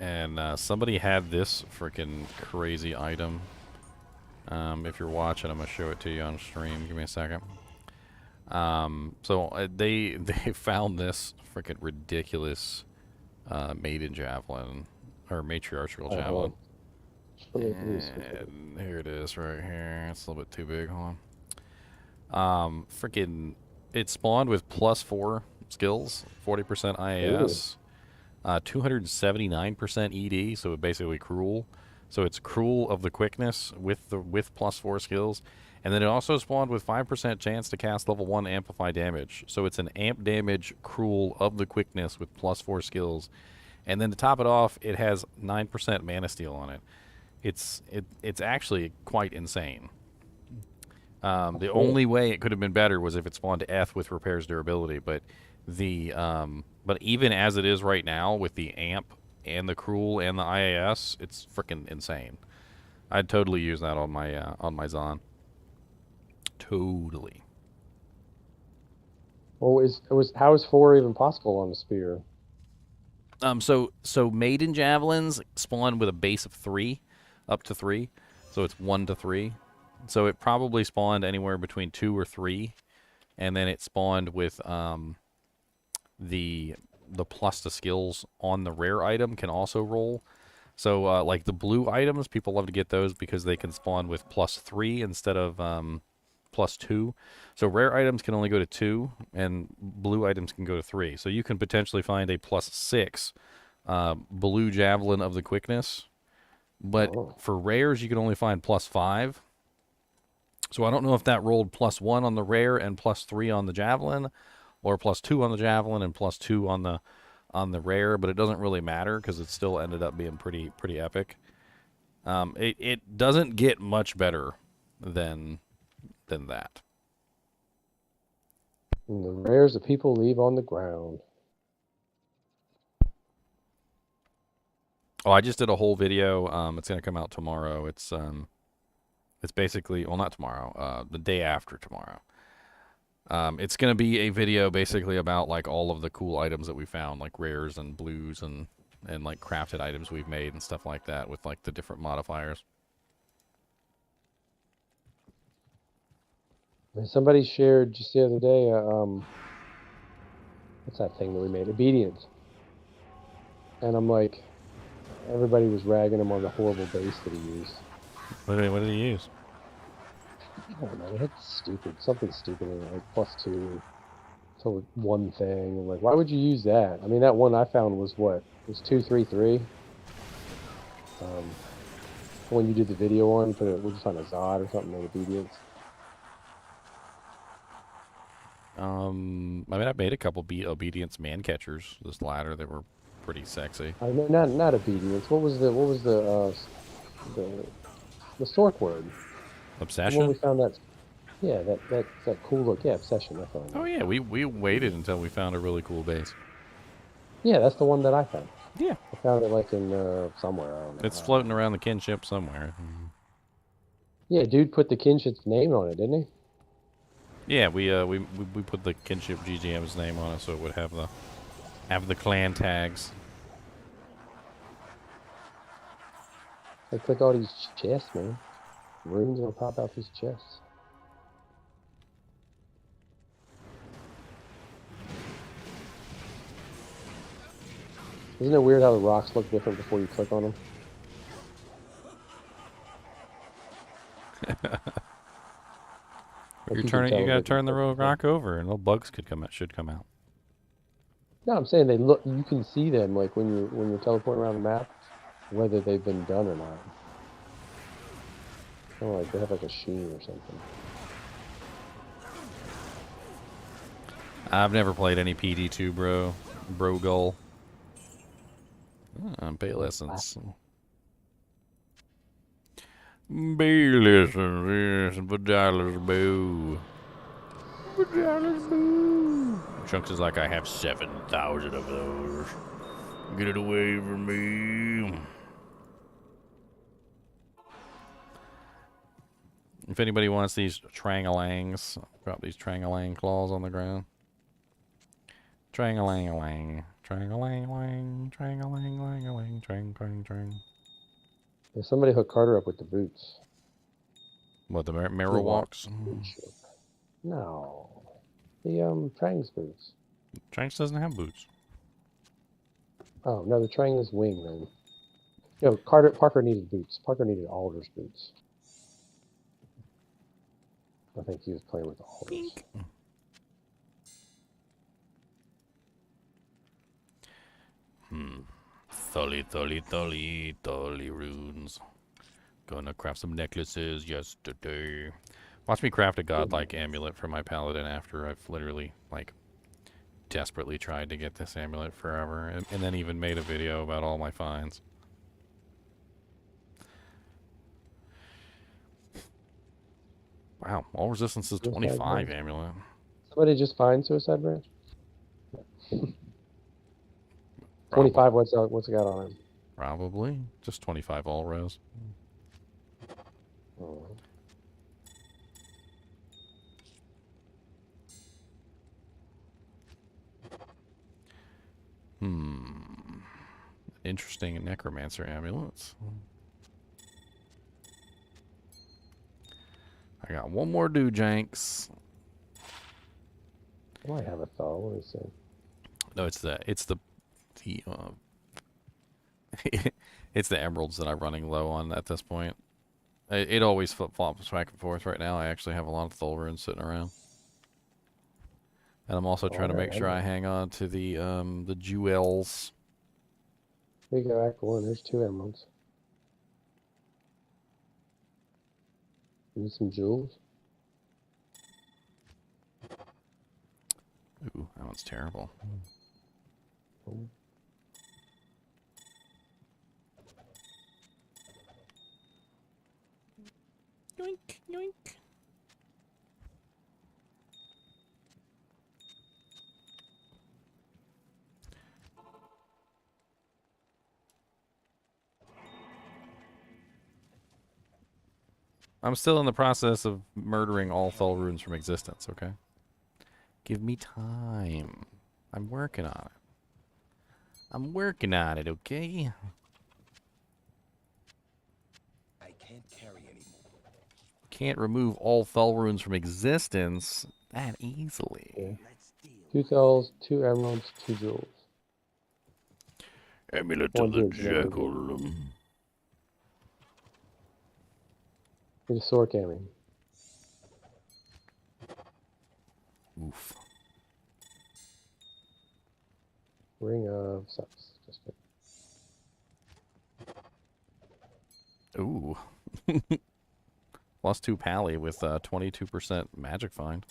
And somebody had this freaking crazy item. If you're watching, I'm gonna show it to you on stream. Give me a second. So they found this freaking ridiculous maiden javelin or matriarchal javelin. And here it is, right here. It's a little bit too big. Hold on. Freaking, it spawned with +4 skills, 40% IAS, 279% ED. So basically cruel. So it's cruel of the quickness with +4 skills. And then it also spawned with 5% chance to cast level 1 amplify damage. So it's an amp damage cruel of the quickness with +4 skills. And then to top it off, it has 9% mana steal on it. It's actually quite insane. The only way it could have been better was if it spawned to F with repairs durability, but but even as it is right now with the amp and the cruel and the IAS, it's freaking insane. I'd totally use that on my Zon. Totally. Well, how is 4 even possible on the spear? So maiden javelins spawn with a base of 3, up to 3, so it's 1 to 3. So it probably spawned anywhere between 2 or 3, and then it spawned with the plus to skills on the rare item can also roll. So like the blue items, people love to get those because they can spawn with +3 instead of +2. So rare items can only go to 2, and blue items can go to 3. So you can potentially find a +6 blue javelin of the quickness, but for rares you can only find +5. So I don't know if that rolled +1 on the rare and +3 on the javelin, or +2 on the javelin and +2 on the rare, but it doesn't really matter because it still ended up being pretty epic. It doesn't get much better than that. And the rares that people leave on the ground. Oh, I just did a whole video. It's gonna come out tomorrow. It's basically, well, not tomorrow. The day after tomorrow. It's gonna be a video basically about like all of the cool items that we found, like rares and blues and like crafted items we've made and stuff like that with like the different modifiers. Somebody shared just the other day, what's that thing that we made? Obedience. And I'm like, everybody was ragging him on the horrible base that he used. What did he use? I don't know, it's stupid. Something stupid in it, like +2 to one thing. I'm like, why would you use that? I mean, that one I found was what? It was 233. When you did the video on, would you find a Zod or something in Obedience? I mean, I made a couple obedience man catchers this ladder that were pretty sexy. I mean, not Obedience. What was the stork word? Obsession? When we found that, yeah, that cool look, yeah, Obsession. That's what I meant. Oh yeah, we waited until we found a really cool base. Yeah, that's the one that I found. Yeah, I found it like in somewhere. I don't know. it's floating around the kinship somewhere. Yeah, dude put the kinship's name on it, didn't he? Yeah, we put the kinship GGM's name on it so it would have the clan tags. Hey, click all these chests, man. Runes will pop out these chests. Isn't it weird how the rocks look different before you click on them? You gotta turn the rock over, and little bugs should come out. No, I'm saying they look. You can see them like when you're teleporting around the map, whether they've been done or not. Oh, like they have like a sheen or something. I've never played any PD2, bro goal. Pay lessons. Pay lessons, yes, $5 boo. $5 boo. Chunks is like, I have 7,000 of those. Get it away from me. If anybody wants these trangalangs, drop these trangalang claws on the ground. Trangalang-a-lang. Trangalang-a-lang. Trangalang-lang-a-lang. Trang. Yeah, somebody hooked Carter up with the boots. What, the mirror walks? No. The Trang's boots. Trangs doesn't have boots. Oh no, the Trang is wing then. No, Parker needed boots. Parker needed Alder's boots. I think he was playing with the Alders. Thully runes. Gonna craft some necklaces yesterday. Watch me craft a godlike amulet for my paladin after I've literally, like, desperately tried to get this amulet forever, and then even made a video about all my finds. Wow, all resistance is 25 amulet. Somebody just find Suicide Branch? Probably. 25, what's it got on him? Probably. Just 25 all res. Oh. Interesting necromancer amulets. I got one more Janks. I might have a thought. What do you say? No, it's the it's the emeralds that I'm running low on at this point. It always flip-flops back and forth. Right now, I actually have a lot of Thul runes sitting around. And I'm also trying to make sure I hang on to the jewels. Here you go, Act 1. There's 2 emeralds. Need some jewels? Ooh, that one's terrible. Yoink, yoink. I'm still in the process of murdering all Thul runes from existence, okay? Give me time. I'm working on it. I'm working on it, okay? I can't carry anymore. Can't remove all Thul runes from existence that easily. Yeah. 2 Thuls, 2 emeralds, 2 jewels. Amulet to the jackal. Need a sword cami. Oof. Ring of sucks. Just kidding. Ooh. Plus 2 pally with 22% magic find.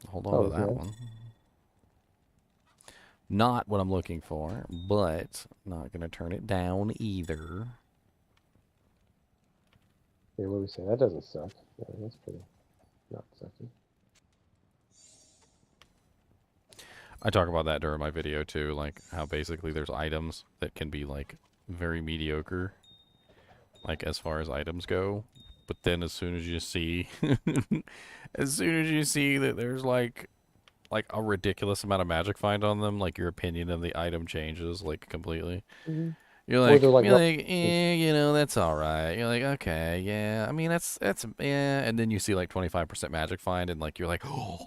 Hold on to that one. Not what I'm looking for, but not going to turn it down either. Yeah, what do we say? That doesn't suck. Yeah, that's pretty not sucky. I talk about that during my video too, like how basically there's items that can be like very mediocre, like as far as items go, but then as soon as you see, as soon as you see that there's like a ridiculous amount of magic find on them, like your opinion of the item changes like completely. Mm-hmm. You're like, you know, that's all right. You're like, okay, yeah. I mean, that's yeah. And then you see like 25% magic find, and like you're like, oh.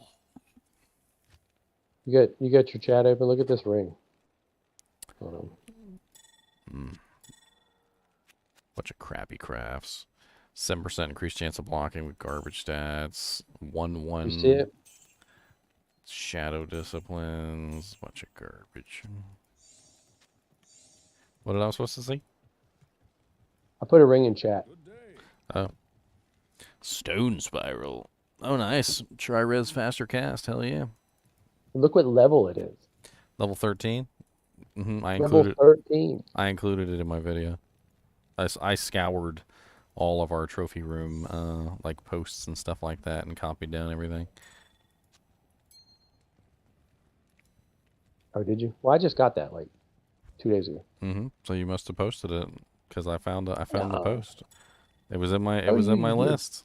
You got your chat open. Look at this ring. Hold on. Bunch of crappy crafts. 7% increased chance of blocking with garbage stats. 1/1. You see it? Shadow disciplines. Bunch of garbage. What did I was supposed to see? I put a ring in chat. Oh. Stone spiral. Oh, nice. Try res faster cast. Hell yeah. Look what level it is. Level 13? Level 13. I included it in my video. I scoured all of our trophy room like posts and stuff like that and copied down everything. Oh, did you? Well, I just got that like 2 days ago. So you must have posted it because I found the post. It was in my list.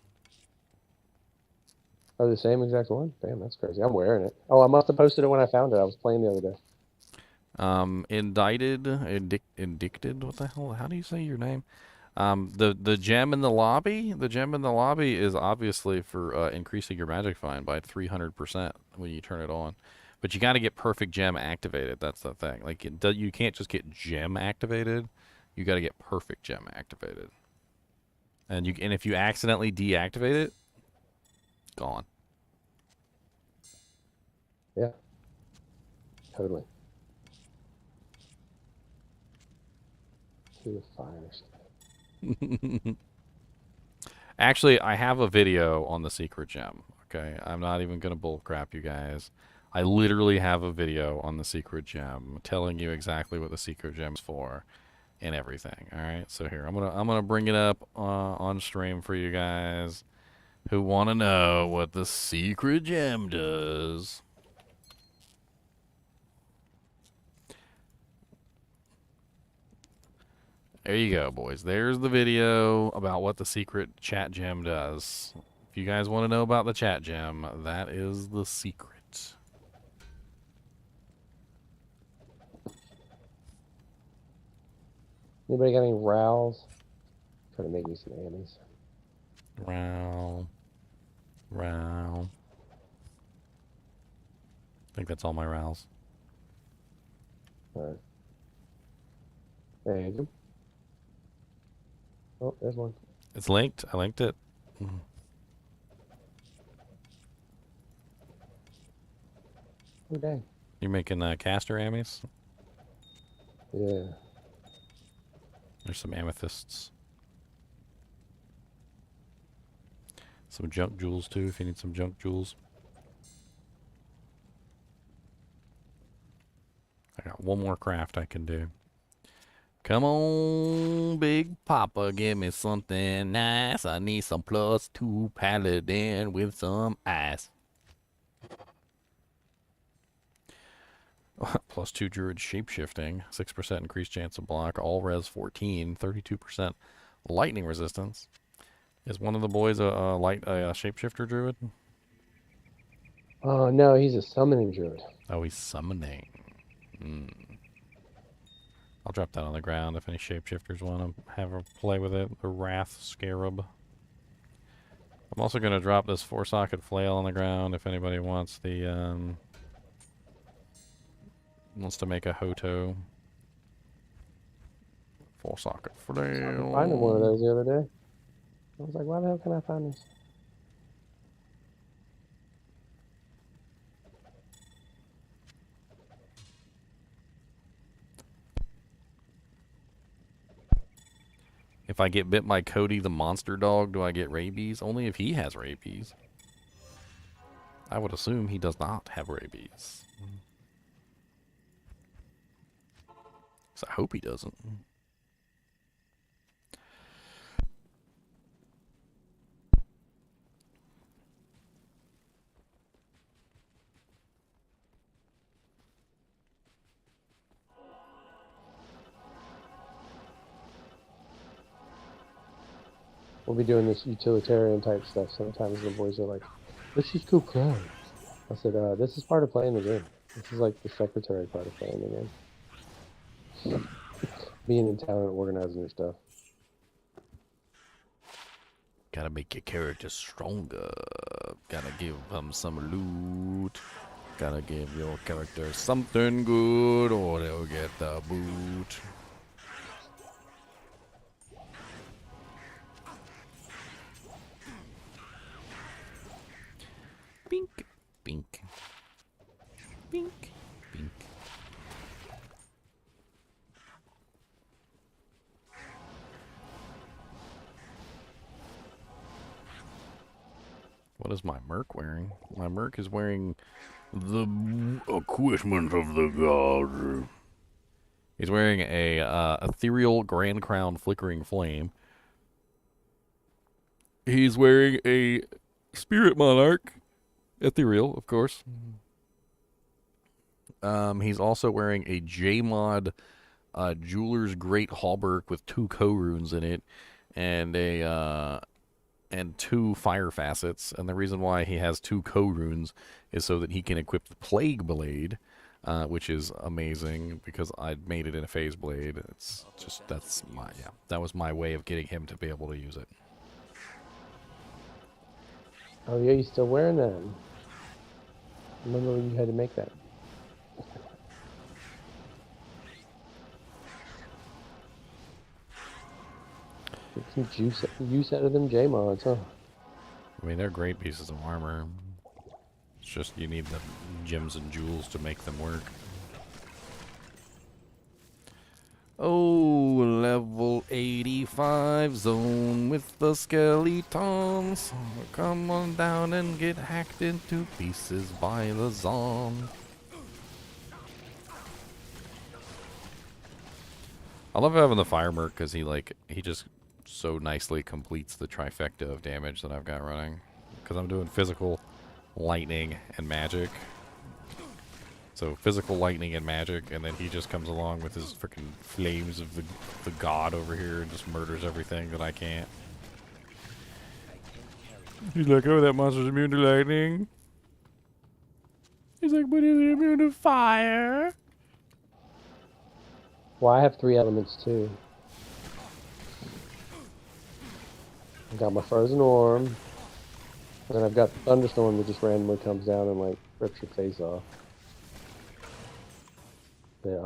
Oh, the same exact one? Damn, that's crazy. I'm wearing it. Oh, I must have posted it when I found it. I was playing the other day. Indicted. What the hell? How do you say your name? The gem in the lobby. The gem in the lobby is obviously for increasing your magic find by 300% when you turn it on. But you got to get perfect gem activated. That's the thing. Like you can't just get gem activated. You got to get perfect gem activated. And if you accidentally deactivate it, gone. Yeah. Totally. To the fire. Actually, I have a video on the secret gem. Okay, I'm not even gonna bullcrap you guys. I literally have a video on the secret gem telling you exactly what the secret gem's for and everything. All right, so here I'm gonna bring it up on stream for you guys who want to know what the secret gem does. There you go, boys. There's the video about what the secret chat gem does. If you guys want to know about the chat gem, that is the secret. Anybody got any rows? Try to make me some ammies. Row. Row. I think that's all my rows. Alright. There you go. Oh, there's one. It's linked. I linked it. Oh, dang. You making caster ammies? Yeah. There's some amethysts. Some junk jewels too, if you need some junk jewels. I got one more craft I can do. Come on, Big Papa, give me something nice. I need some +2 paladin with some ice. +2 druid shapeshifting, 6% increased chance of block, all res 14, 32% lightning resistance. Is one of the boys a shapeshifter druid? No, he's a summoning druid. Oh, he's summoning. I'll drop that on the ground if any shapeshifters want to have a play with it. The Wrath Scarab. I'm also going to drop this 4-socket flail on the ground if anybody wants the wants to make a Hoto. 4-socket flail. I found one of those the other day. I was like, why the hell can I find this? If I get bit by Cody the monster dog, do I get rabies? Only if he has rabies. I would assume he does not have rabies. So I hope he doesn't. We'll be doing this utilitarian type stuff. Sometimes the boys are like, let's just go play. I said, this is part of playing the game. This is like the secretary part of playing the game. Being in town and organizing your stuff. Gotta make your character stronger. Gotta give them some loot. Gotta give your character something good or they'll get the boot. Bink, bink. Bink, bink. What is my merc wearing? My merc is wearing the equipment of the god. He's wearing a ethereal Grand Crown flickering flame. He's wearing a spirit monarch, ethereal, of course. He's also wearing a J-mod jeweler's great hauberk with 2 co-runes in it, and and 2 fire facets. And the reason why he has 2 co-runes is so that he can equip the plague blade, which is amazing because I made it in a phase blade. It's just that was my way of getting him to be able to use it. Oh yeah, you still wearing that? Remember when you had to make that? Get some use out of them J-mods, huh? I mean, they're great pieces of armor. It's just you need the gems and jewels to make them work. Oh, level 85 zone with the skeletons. Come on down and get hacked into pieces by the zon. I love having the fire merc because he just so nicely completes the trifecta of damage that I've got running. Because I'm doing physical, lightning, and magic. So physical, lightning, and magic, and then he just comes along with his freaking flames of the god over here and just murders everything that I can't. He's like, oh, that monster's immune to lightning. He's like, but is it immune to fire? Well, I have 3 elements too. I got my frozen orb, and then I've got the thunderstorm that just randomly comes down and like rips your face off. The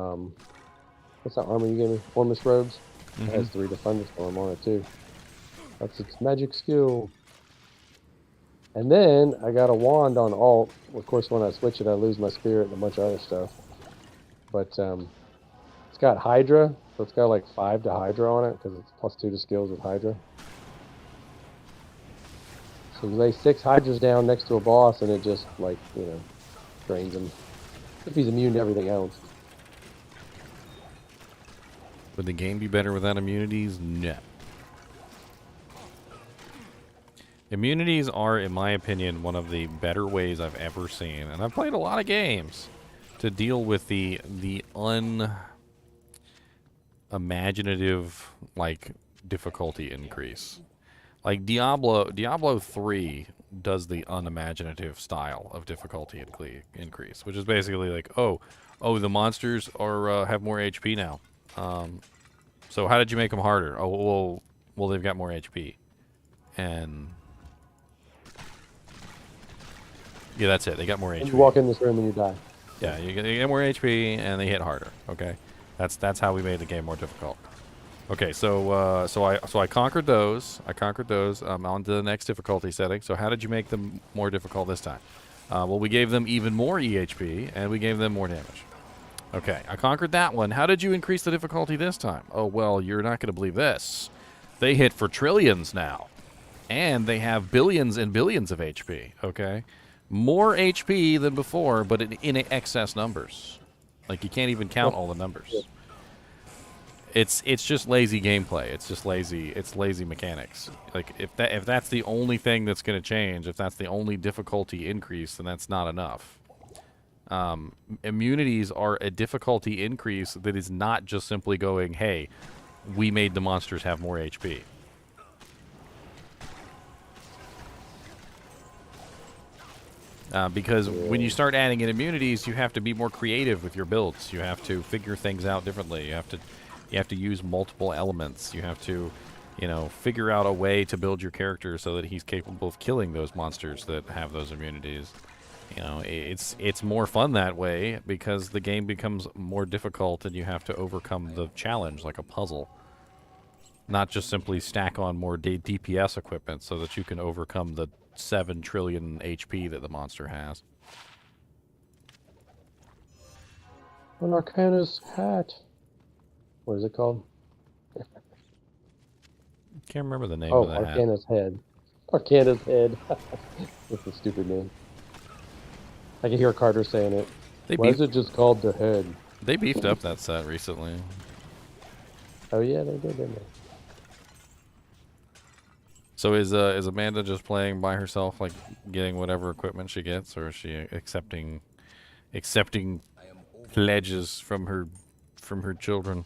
what's that armor you gave me? Formless robes. It has 3 to thunderstorm on it too. That's its magic skill. And then I got a wand on alt. Of course, when I switch it, I lose my spirit and a bunch of other stuff. But it's got Hydra, so it's got like 5 to Hydra on it because it's +2 to skills with Hydra. So you lay 6 Hydras down next to a boss, and it just like drains him. If he's immune to everything else. Would the game be better without immunities? No. Immunities are, in my opinion, one of the better ways I've ever seen, and I've played a lot of games to deal with the unimaginative difficulty increase. Like Diablo 3 does the unimaginative style of difficulty increase, which is basically like, oh, the monsters are have more HP now. So how did you make them harder? Oh, well, they've got more HP, and yeah, that's it. They got more HP. You walk in this room and you die. Yeah, you get more HP and they hit harder. Okay, that's how we made the game more difficult. Okay, so I conquered those. On to the next difficulty setting. So how did you make them more difficult this time? Well, we gave them even more EHP and we gave them more damage. Okay, I conquered that one. How did you increase the difficulty this time? Oh, well, you're not going to believe this. They hit for trillions now. And they have billions and billions of HP, okay? More HP than before, but in excess numbers. Like, you can't even count all the numbers. It's just lazy gameplay. It's just lazy mechanics. Like, if that's the only thing that's going to change, if that's the only difficulty increase, then that's not enough. Immunities are a difficulty increase that is not just simply going, hey, we made the monsters have more HP. Because when you start adding in immunities, you have to be more creative with your builds. You have to figure things out differently. You have to use multiple elements. You have to, figure out a way to build your character so that he's capable of killing those monsters that have those immunities. It's more fun that way because the game becomes more difficult and you have to overcome the challenge like a puzzle. Not just simply stack on more DPS equipment so that you can overcome the 7 trillion HP that the monster has. An Arcana's hat. What is it called? Can't remember the name of the hat. Arcana's head. Arcana's head. That's a stupid name. I can hear Carter saying it. Why is it just called the head? They beefed up that set recently. Oh yeah, they did, didn't they? So is Amanda just playing by herself, like getting whatever equipment she gets, or is she accepting pledges from her children?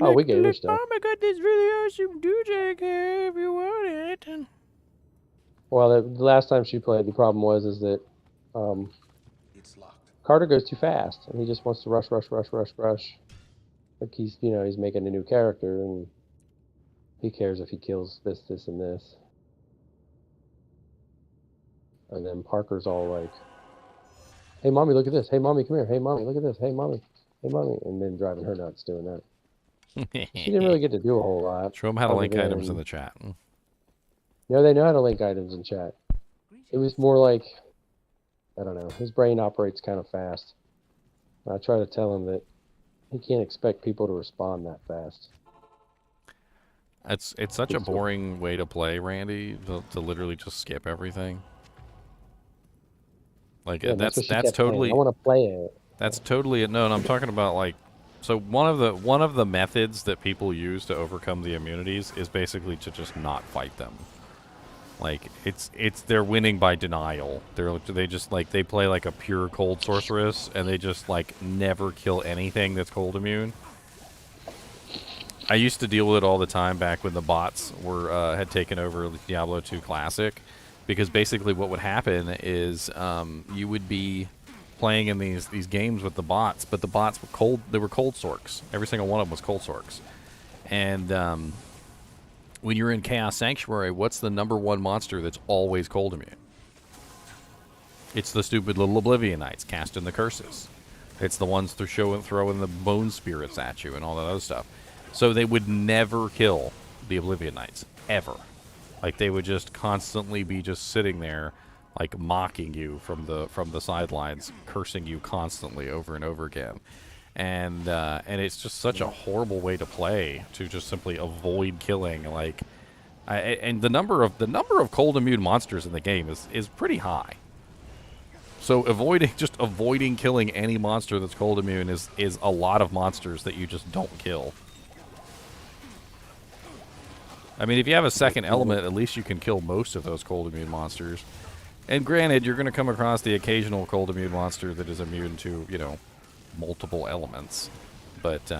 Oh, we gave her stuff. Mom, I got this really awesome doodack here if you want it. Well, the last time she played, the problem was that It's locked. Carter goes too fast, and he just wants to rush. Like he's making a new character, and he cares if he kills this, and this. And then Parker's all like, "Hey, mommy, look at this. Hey, mommy, come here. Hey, mommy, look at this. Hey, mommy. Hey, mommy," and then driving her nuts doing that. She didn't really get to do a whole lot. Show them how to link items in the chat. No, they know how to link items in chat. It was more like, I don't know, his brain operates kind of fast. I try to tell him that He can't expect people to respond that fast. It's such a boring way to play, Randy, to literally just skip everything. Like Yeah, that's what she kept saying. totally I want to play it. that's totally no. And I'm talking about like, so one of the methods that people use to overcome the immunities is basically to just not fight them. Like it's they're winning by denial. They just like they play like a pure cold sorceress and they just like never kill anything that's cold immune. I used to deal with it all the time back when the bots were had taken over Diablo II Classic, because basically what would happen is you would be playing in these games with the bots, but the bots were cold. They were cold sorks. Every single one of them was cold sorks, and when you're in Chaos Sanctuary, what's the #1 monster that's always cold immune? It's the stupid little Oblivion Knights casting the curses. It's the ones throwing the bone spirits at you and all that other stuff. So they would never kill the Oblivion Knights, ever. Like they would just constantly be just sitting there, like mocking you from the sidelines, cursing you constantly over and over again. And it's just such a horrible way to play, to just simply avoid killing. Like, and the number of cold immune monsters in the game is pretty high. So avoiding killing any monster that's cold immune is a lot of monsters that you just don't kill. I mean, if you have a second element, at least you can kill most of those cold immune monsters. And granted, you're going to come across the occasional cold immune monster that is immune to, multiple elements. But,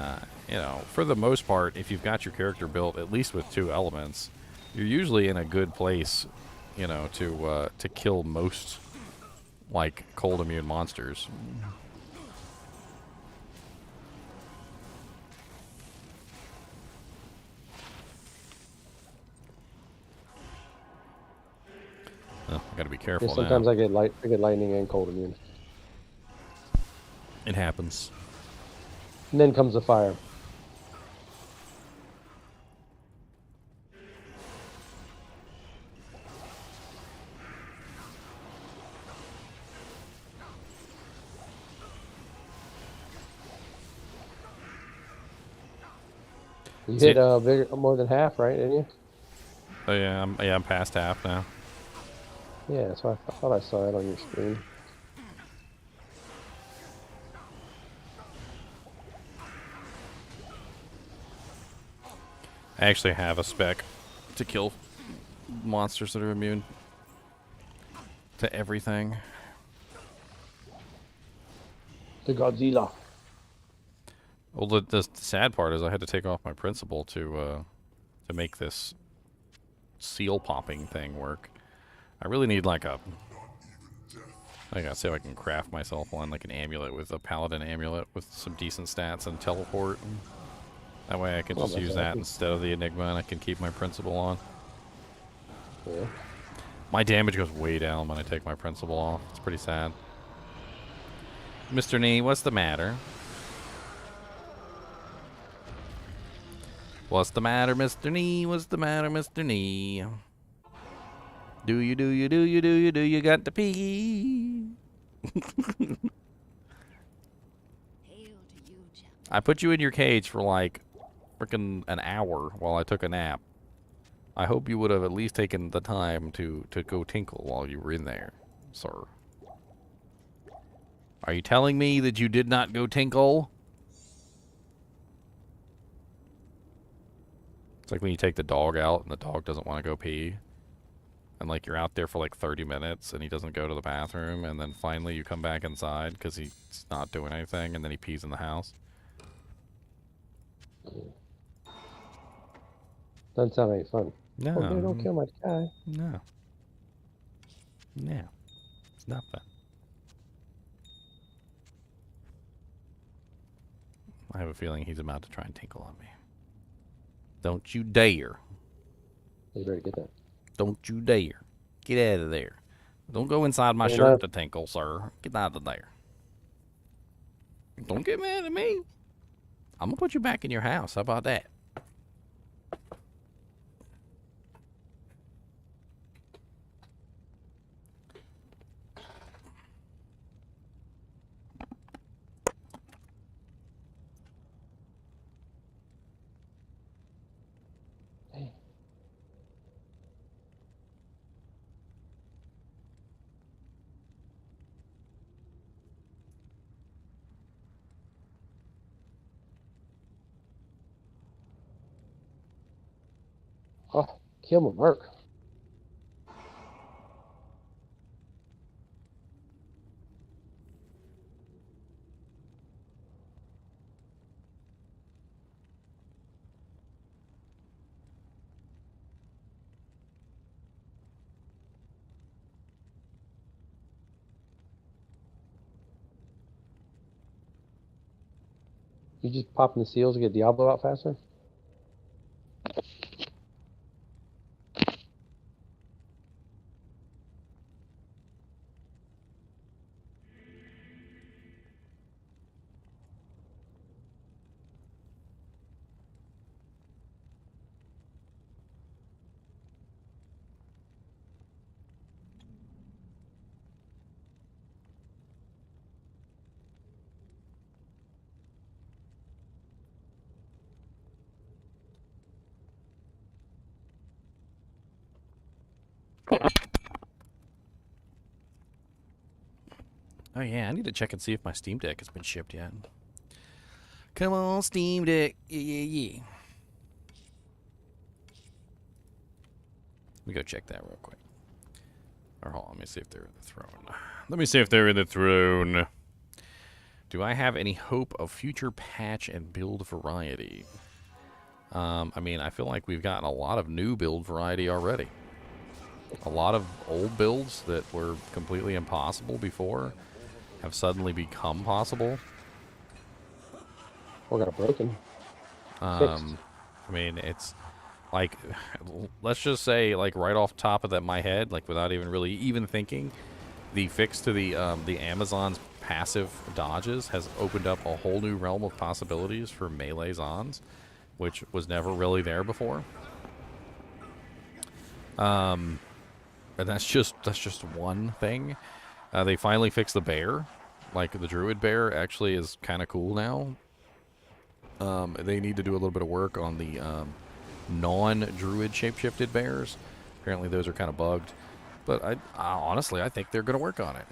for the most part, if you've got your character built at least with 2 elements, you're usually in a good place, to kill most, like, cold immune monsters. Oh, I gotta be careful now. Sometimes I get lightning and cold immune. It happens. And then comes the fire. You hit more than half, right? Didn't you? Oh yeah, I'm past half now. Yeah, so I thought I saw it on your screen. I actually have a spec to kill monsters that are immune to everything. To Godzilla. Well, the sad part is I had to take off my principal to make this seal popping thing work. I really need like I gotta see if I can craft myself one, like an amulet with a paladin amulet with some decent stats and teleport. That way I can just use that instead of the Enigma, and I can keep my principal on. Yeah. My damage goes way down when I take my principal off. It's pretty sad. Mr. Nee, what's the matter? What's the matter, Mr. Nee? What's the matter, Mr. Nee? Do you got the pee? I put you in your cage for like freaking an hour while I took a nap. I hope you would have at least taken the time to go tinkle while you were in there, sir. Are you telling me that you did not go tinkle? It's like when you take the dog out and the dog doesn't want to go pee. And like you're out there for like 30 minutes and he doesn't go to the bathroom, and then finally you come back inside because he's not doing anything, and then he pees in the house. Doesn't sound any fun. No. Oh, dude, don't kill my guy. No. No. It's not fun. I have a feeling he's about to try and tinkle on me. Don't you dare. You better get that. Don't you dare. Get out of there. Don't go inside my shirt to tinkle, sir. Get out of there. Don't get mad at me. I'm going to put you back in your house. How about that? Oh, kill my merc. You just popping the seals to get Diablo out faster? Oh yeah, I need to check and see if my Steam Deck has been shipped yet. Come on, Steam Deck. Yeah. Let me go check that real quick. Or hold on, let me see if they're in the throne. Let me see if they're in the throne. Do I have any hope of future patch and build variety? I mean, I feel like we've gotten a lot of new build variety already. A lot of old builds that were completely impossible before have suddenly become possible. Or got broken. I mean, it's like, let's just say, like right off the top of my head, like without even really even thinking, the fix to the Amazon's passive dodges has opened up a whole new realm of possibilities for melee Zons, which was never really there before. And that's just one thing. They finally fixed the bear. Like, the druid bear actually is kind of cool now. They need to do a little bit of work on the non-druid shapeshifted bears. Apparently those are kind of bugged. But I honestly, I think they're going to work on it.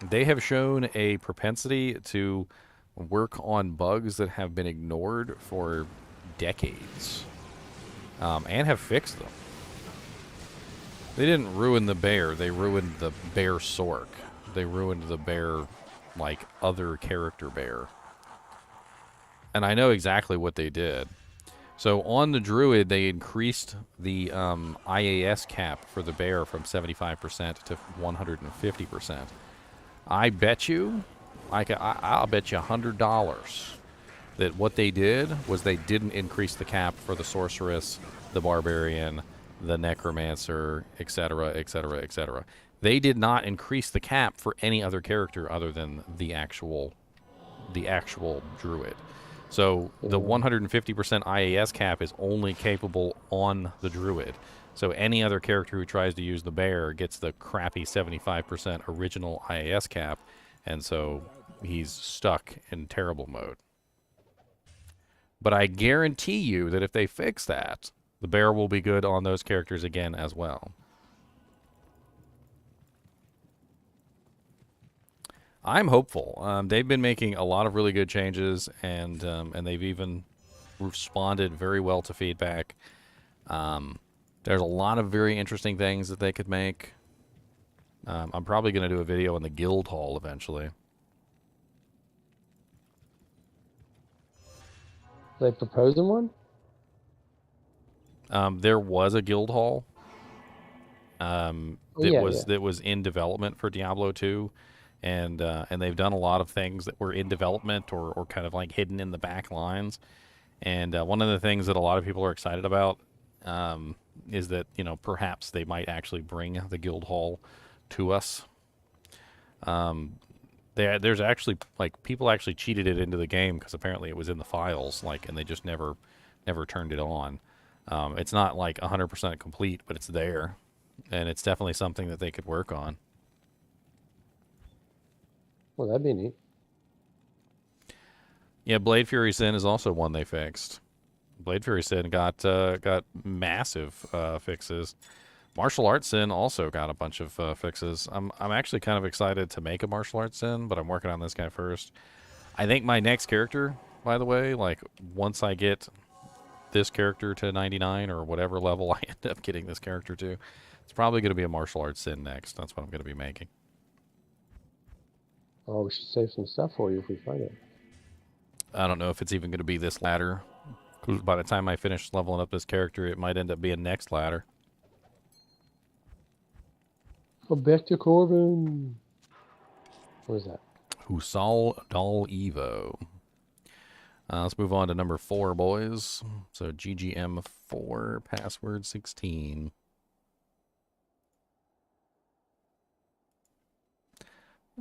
They have shown a propensity to work on bugs that have been ignored for decades. And have fixed them. They didn't ruin the bear. They ruined the bear sork. They ruined the bear, like, other character bear. And I know exactly what they did. So on the druid, they increased the IAS cap for the bear from 75% to 150%. I bet you, I'll bet you $100 that what they did was they didn't increase the cap for the sorceress, the barbarian, the necromancer, etc., etc., etc. They did not increase the cap for any other character other than the actual druid. So the 150% IAS cap is only capable on the druid. So any other character who tries to use the bear gets the crappy 75% original IAS cap, and so he's stuck in terrible mode. But I guarantee you that if they fix that, the bear will be good on those characters again as well. I'm hopeful. They've been making a lot of really good changes, and they've even responded very well to feedback. There's a lot of very interesting things that they could make. I'm probably going to do a video on the guild hall eventually. Are they proposing one? There was a guild hall that was in development for Diablo 2. And they've done a lot of things that were in development or kind of like hidden in the back lines. And one of the things that a lot of people are excited about is that, you know, perhaps they might actually bring the guild hall to us. There's actually, like, people actually cheated it into the game because apparently it was in the files, like, and they just never turned it on. It's not like 100% complete, but it's there, and it's definitely something that they could work on. Well, that'd be neat. Yeah, Blade Fury Sin is also one they fixed. Blade Fury Sin got massive fixes. Martial Arts Sin also got a bunch of fixes. I'm actually kind of excited to make a Martial Arts Sin, but I'm working on this guy first. I think my next character, by the way, like once I get this character to 99 or whatever level I end up getting this character to, it's probably going to be a martial arts sin next. That's what I'm going to be making. Oh, we should save some stuff for you if we find it. I don't know if it's even going to be this ladder. 'Cause by the time I finish leveling up this character, it might end up being next ladder. Oh, back to Corbin. What is that? Husal Dal Evo. Let's move on to number 4, boys. So GGM4, password 16.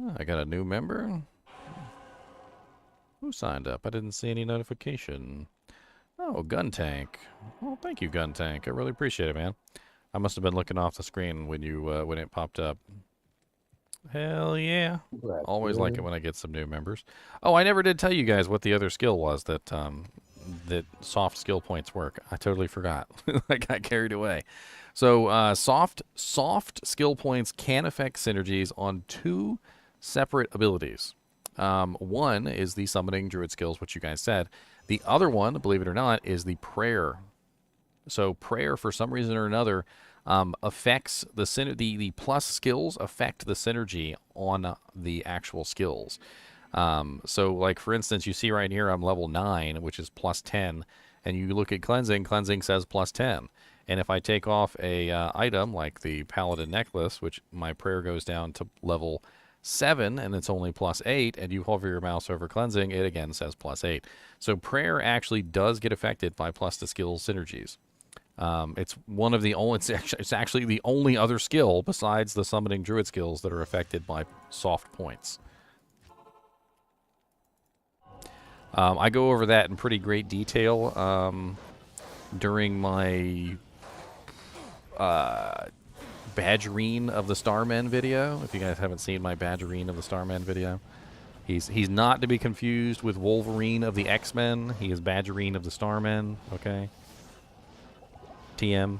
Oh, I got a new member. Who signed up? I didn't see any notification. Oh, Gun Tank. Well, thank you, Gun Tank. I really appreciate it, man. I must have been looking off the screen when you when it popped up. Hell yeah. Always like it when I get some new members. Oh, I never did tell you guys what the other skill was that that soft skill points work. I totally forgot. I got carried away. So soft skill points can affect synergies on 2 separate abilities. One is the summoning druid skills, which you guys said. The other one, believe it or not, is the prayer. So prayer, for some reason or another, affects the plus skills affect the synergy on the actual skills. So, like for instance, you see right here I'm level 9, which is plus 10, and you look at cleansing. Cleansing says plus 10, and if I take off a item like the paladin necklace, which my prayer goes down to level 7 and it's only plus 8, and you hover your mouse over cleansing, it again says plus 8. So prayer actually does get affected by plus the skills synergies. It's one of the only. It's actually the only other skill besides the summoning druid skills that are affected by soft points. I go over that in pretty great detail during my Badgerine of the Starmen video. If you guys haven't seen my Badgerine of the Starmen video, he's not to be confused with Wolverine of the X-Men. He is Badgerine of the Starmen. Okay. TM.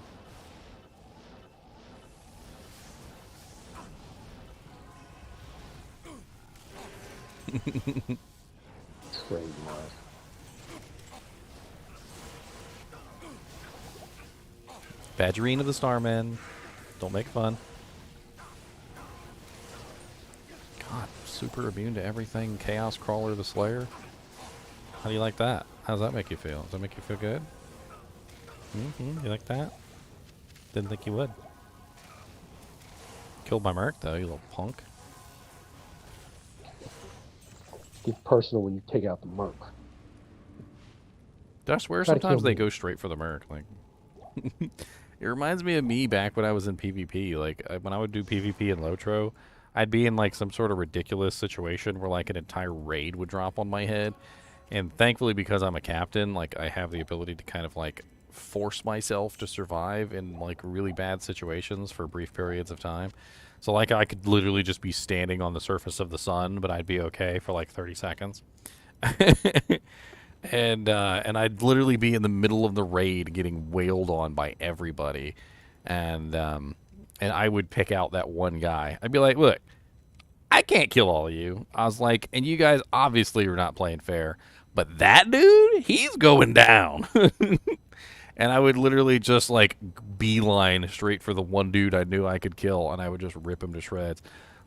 Trademark. Badgerine of the Starmen. Don't make fun. God, super immune to everything. Chaos Crawler the Slayer. How do you like that? How does that make you feel? Does that make you feel good? You like that? Didn't think you would. Killed my Merc, though, you little punk. Get personal when you take out the merc. I swear Try to sometimes kill they me. go straight for the Merc. Like, it reminds me of me back when I was in PvP. Like, when I would do PvP in Lotro, I'd be in, like, some sort of ridiculous situation where, like, an entire raid would drop on my head. And thankfully, because I'm a captain, like, I have the ability to kind of, like, force myself to survive in like really bad situations for brief periods of time. So like I could literally just be standing on the surface of the sun, but I'd be okay for like 30 seconds. and I'd literally be in the middle of the raid getting wailed on by everybody. And I would pick out that one guy. I'd be like, "Look, I can't kill all of you." I was like, "And you guys obviously are not playing fair, but that dude, he's going down." And I would literally just, like, beeline straight for the one dude I knew I could kill, and I would just rip him to shreds.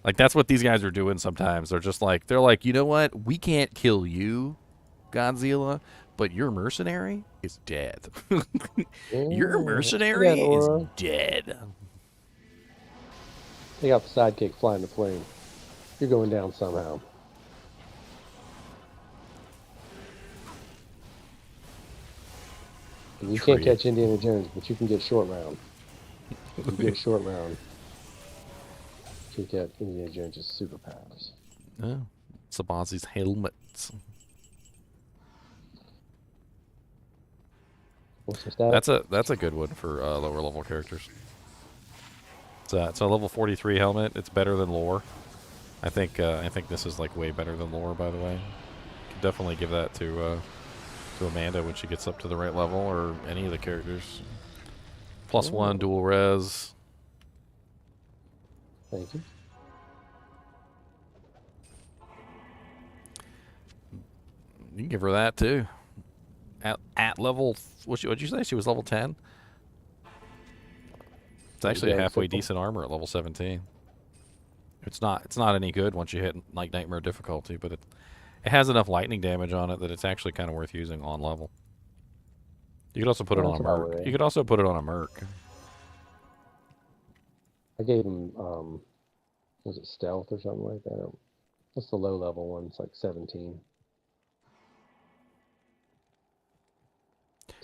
Like, that's what these guys are doing sometimes. They're just like, you know what? We can't kill you, Godzilla, but your mercenary is dead. Your mercenary Yeah, is Aura. dead. Take out the sidekick, fly in the flame. You're going down somehow. And you can't catch Indiana Jones, but you can get short round. If you get short round, you can get Indiana Jones' superpowers. Oh, Sabazi's helmets. What's the stat? That's a good one for lower level characters. It's a level 43 helmet. It's better than lore. I think this is like way better than lore. By the way, could definitely give that to Amanda when she gets up to the right level, or any of the characters. +1 dual res. Thank you. You can give her that too. At level, what'd you say? She was level 10. It's actually Yeah, halfway so far. decent armor at level 17. It's not any good once you hit like nightmare difficulty, but it has enough lightning damage on it that it's actually kind of worth using on level. You could also put it Well, on a that's about merc. right. You could also put it on a merc. I gave him, was it stealth or something like that? What's the low level one? It's like 17.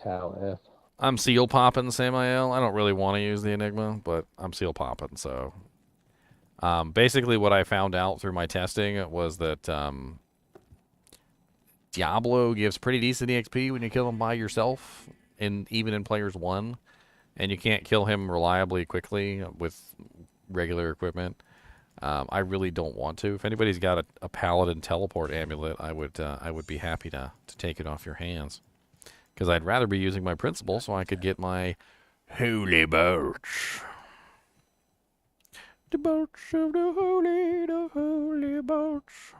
Tau F. I'm seal popping, Samael. I don't really want to use the Enigma, but I'm seal popping. So, basically, what I found out through my testing was that Diablo gives pretty decent EXP when you kill him by yourself, even in players 1, and you can't kill him reliably quickly with regular equipment. I really don't want to. If anybody's got a paladin teleport amulet, I would be happy to take it off your hands. Because I'd rather be using my principal so I could get my holy birch. The birch of the holy birch.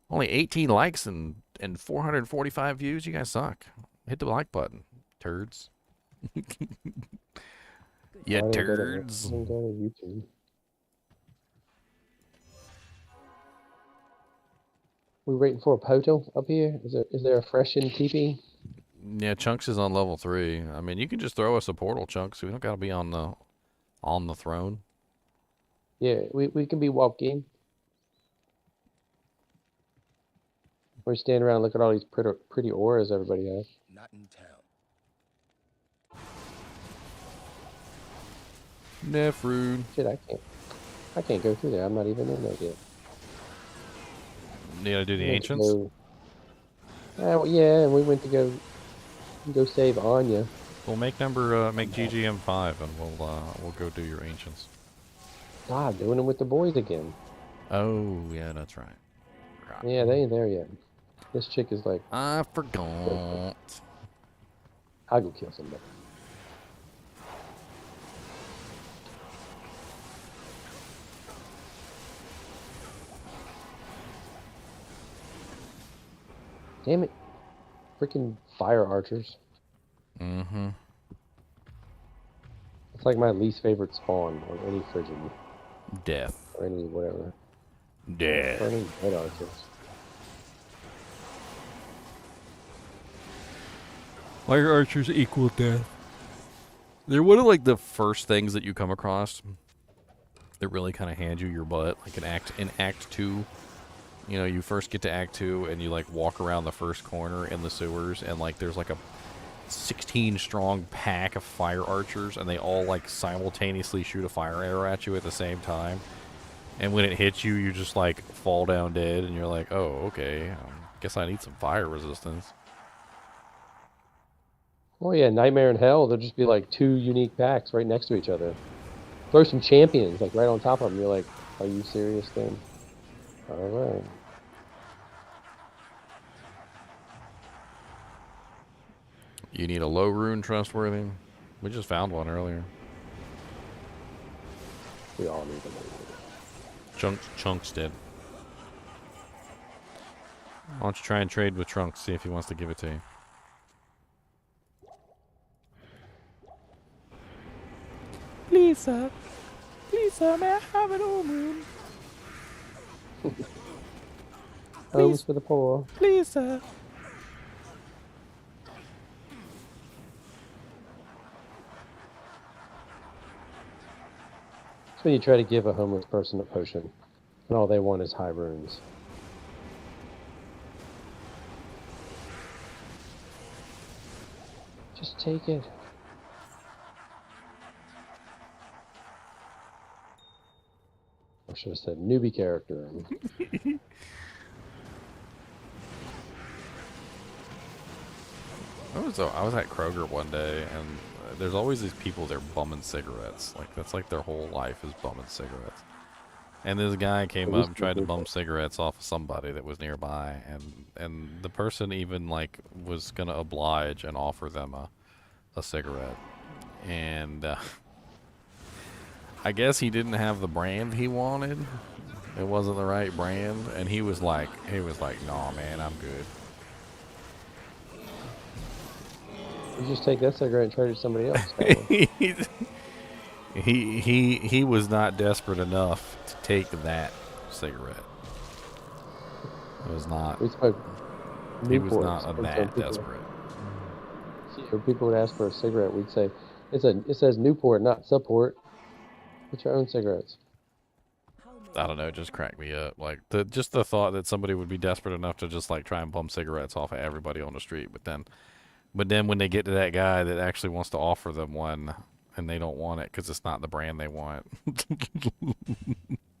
Only 18 likes and 445 views. You guys suck. Hit the like button, turds. Yeah, I didn't turds. go to YouTube. We waiting for a Poto up here? Is there a fresh in TP? Yeah, Chunks is on level 3. I mean, you can just throw us a portal, Chunks. We don't gotta be on the throne. Yeah, we can be walking. We're standing around and look at all these pretty auras everybody has. Not in town. Nefrune. Shit, I can't go through there. I'm not even in there yet. You gotta do the We went to ancients. go- well, yeah, and we went to go save Anya. We'll make GGM5 and we'll go do your ancients. God, doing it with the boys again. Oh yeah, that's right. Yeah, they ain't there yet. This chick is like, I forgot. I'll go kill somebody. Damn it. Freaking fire archers. Mm-hmm. It's like my least favorite spawn on any frigid Death. or any whatever. Or Death. any red archers. Fire archers equal death. They're one of like the first things that you come across that really kind of hand you your butt. Like in Act 2, you know, you first get to Act 2 and you like walk around the first corner in the sewers and like there's like a 16 strong pack of fire archers and they all like simultaneously shoot a fire arrow at you at the same time. And when it hits you, you just like fall down dead and you're like, oh, okay, guess I need some fire resistance. Oh yeah, Nightmare in Hell, there'll just be like 2 unique packs right next to each other. Throw some champions like right on top of them. You're like, are you serious then? Alright. You need a low rune trustworthy. We just found one earlier. We all need them. Chunks did. Why don't you try and trade with Trunks, see if he wants to give it to you. Please, sir. Please, sir, may I have an old rune? Homes for the poor. Please, sir. It's when you try to give a homeless person a potion, and all they want is high runes. Just take it. I should have said newbie character. I was at Kroger one day, and there's always these people there bumming cigarettes. Like that's like their whole life is bumming cigarettes. And this guy came up and tried to bum cigarettes off of somebody that was nearby, and the person even like was gonna oblige and offer them a cigarette, and I guess he didn't have the brand he wanted, It wasn't the right brand, and he was like, "Nah, man, I'm good." You just take that cigarette and trade it to somebody else, Scotland. He was not desperate enough to take that cigarette. It was not. We smoked He was Newports, not and so when that desperate. people would ask for a cigarette, we'd say, it says Newport, not support. Get your own cigarettes. I don't know. It just cracked me up. Like just the thought that somebody would be desperate enough to just like try and bum cigarettes off of everybody on the street, but then when they get to that guy that actually wants to offer them one, and they don't want it because it's not the brand they want.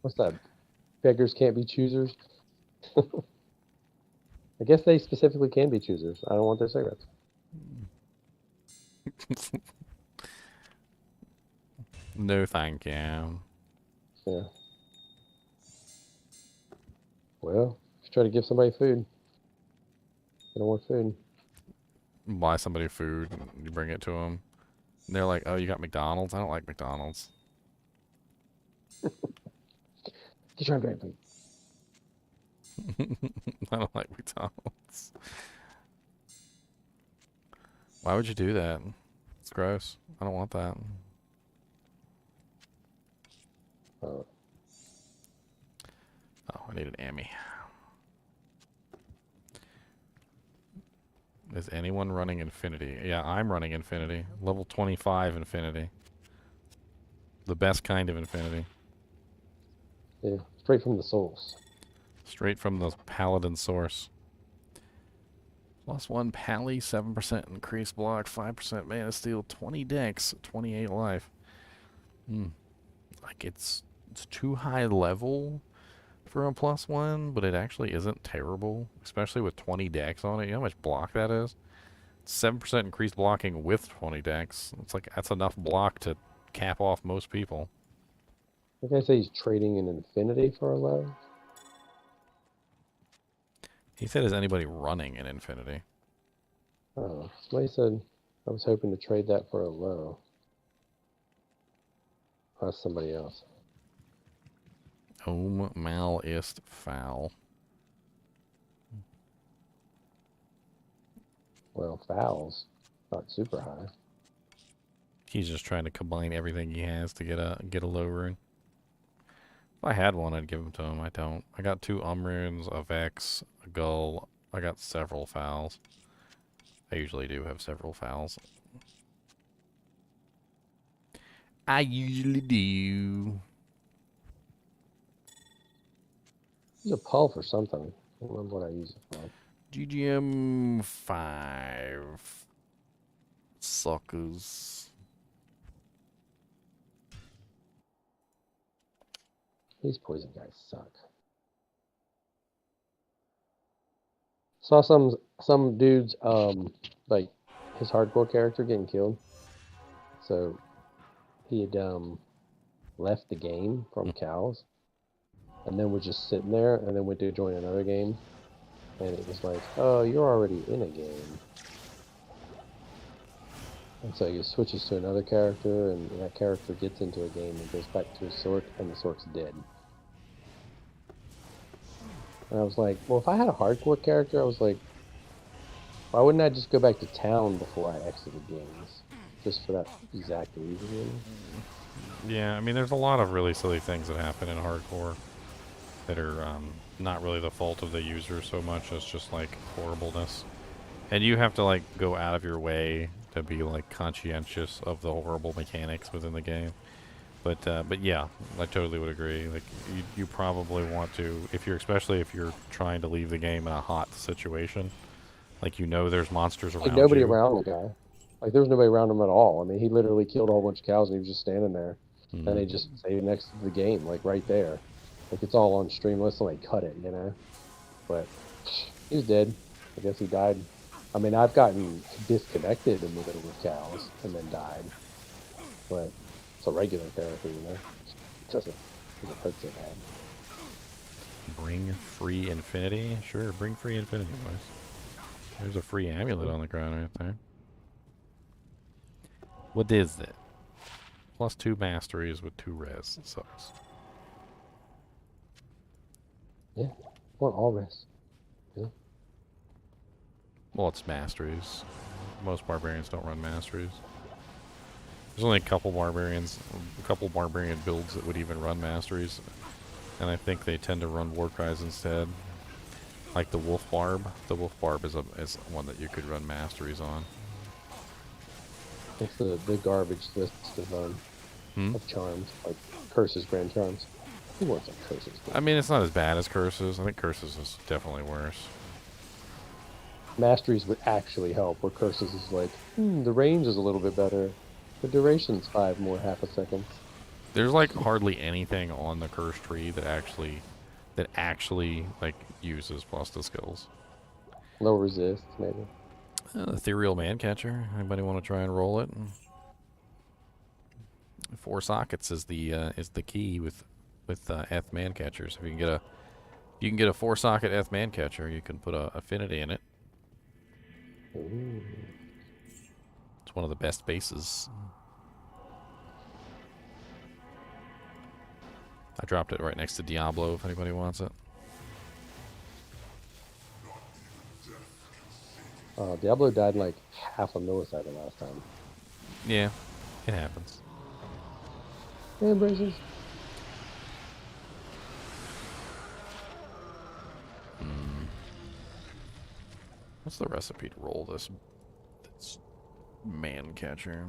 What's that? Beggars can't be choosers. I guess they specifically can be choosers. I don't want their cigarettes. No, thank you. Yeah. Well, if you try to give somebody food, they don't want food. Buy somebody food, you bring it to them. And they're like, "Oh, you got McDonald's? I don't like McDonald's." Get your own damn food. I don't like McDonald's. Why would you do that? It's gross. I don't want that. Oh, Oh, I need an Ammy. Is anyone running Infinity? Yeah, I'm running Infinity. Level 25 Infinity. The best kind of Infinity. yeah, straight from the source. Straight from the Paladin source. +1 Pally, 7% increased block, 5% mana steal, 20 dex, 28 life. Like it's too high level for a +1, but it actually isn't terrible, especially with 20 dex on it. You know how much block that is? 7% increased blocking with 20 dex. It's like that's enough block to cap off most people. Like I say, he's trading in Infinity for a low. He said, "Is anybody running in Infinity?" Oh, somebody said I was hoping to trade that for a low. That's somebody else. Mal ist foul. Well, fouls, not super high. He's just trying to combine everything he has to get a low rune. If I had one, I'd give them to him. I don't. I got 2 runes, a Vex, a Gull. I got several fouls. I usually do have several fouls. I usually do. Use a pull for something. I don't remember what I use it for. GGM 5. Suckers. These poison guys suck. Saw some dudes like his hardcore character getting killed. So he had left the game from cows and then was just sitting there and then went to join another game and it was like, oh, you're already in a game. And so he switches to another character and that character gets into a game and goes back to his sork and the sork's dead. And I was like, well, if I had a hardcore character, I was like, why wouldn't I just go back to town before I exited games? Just for that exact reason. Yeah, I mean, there's a lot of really silly things that happen in hardcore that are not really the fault of the user so much as just like horribleness. And you have to like go out of your way to be like conscientious of the horrible mechanics within the game. But yeah, I totally would agree. Like you probably want to, especially if you're trying to leave the game in a hot situation, like there's monsters around Like nobody you. around the guy. Like there was nobody around him at all. I mean, he literally killed a whole bunch of cows and he was just standing there. Mm-hmm. And they just stayed next to the game, like right there. Like it's all on Streamless and they cut it, you know. But he was dead. I guess he died. I mean, I've gotten disconnected in the middle of cows and then died. But it's a regular therapy, you know. It doesn't hurt so bad. Bring free infinity? Sure, bring free infinity, boys. There's a free amulet on the ground right there. What is it? +2 masteries with 2 res. It sucks. Yeah. I want all rest. Yeah. Well, it's masteries. Most barbarians don't run masteries. There's only a couple barbarian builds that would even run masteries, and I think they tend to run war cries instead. Like the wolf barb. The wolf barb is one that you could run masteries on. What's the garbage list of charms? Like curses, grand charms. Who wants like curses? I mean, it's not as bad as curses. I think curses is definitely worse. Masteries would actually help, where curses is like, the range is a little bit better. The duration's 5 more half a second. There's like hardly anything on the curse tree that actually like uses plus the skills. Low resist, maybe. Ethereal man catcher. Anybody want to try and roll it? 4 sockets is the key with Eth man catchers. If you can get a 4 socket Eth man catcher, you can put a affinity in it. Ooh. It's one of the best bases. I dropped it right next to Diablo if anybody wants it. Diablo died in like half a millisecond last time. Yeah, it happens. Hand braces. What's the recipe to roll this man catcher?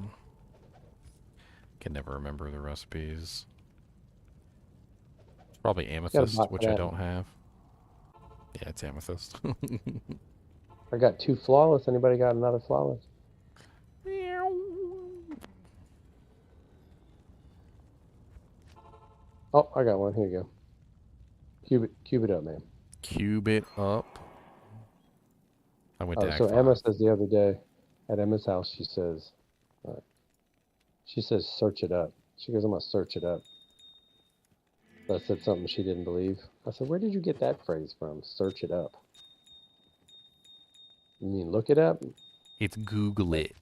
Can never remember the recipes. It's probably amethyst, which I don't have. Yeah, it's amethyst. I got 2 flawless. Anybody got another flawless? Oh, I got one. Here you go. Cube it up, man. Cube it up. I went to Act So 5. Emma says the other day at Emma's house, she says, search it up. She goes, I'm gonna search it up. I said something she didn't believe. I said, where did you get that phrase from? Search it up. You mean look it up? It's Google it.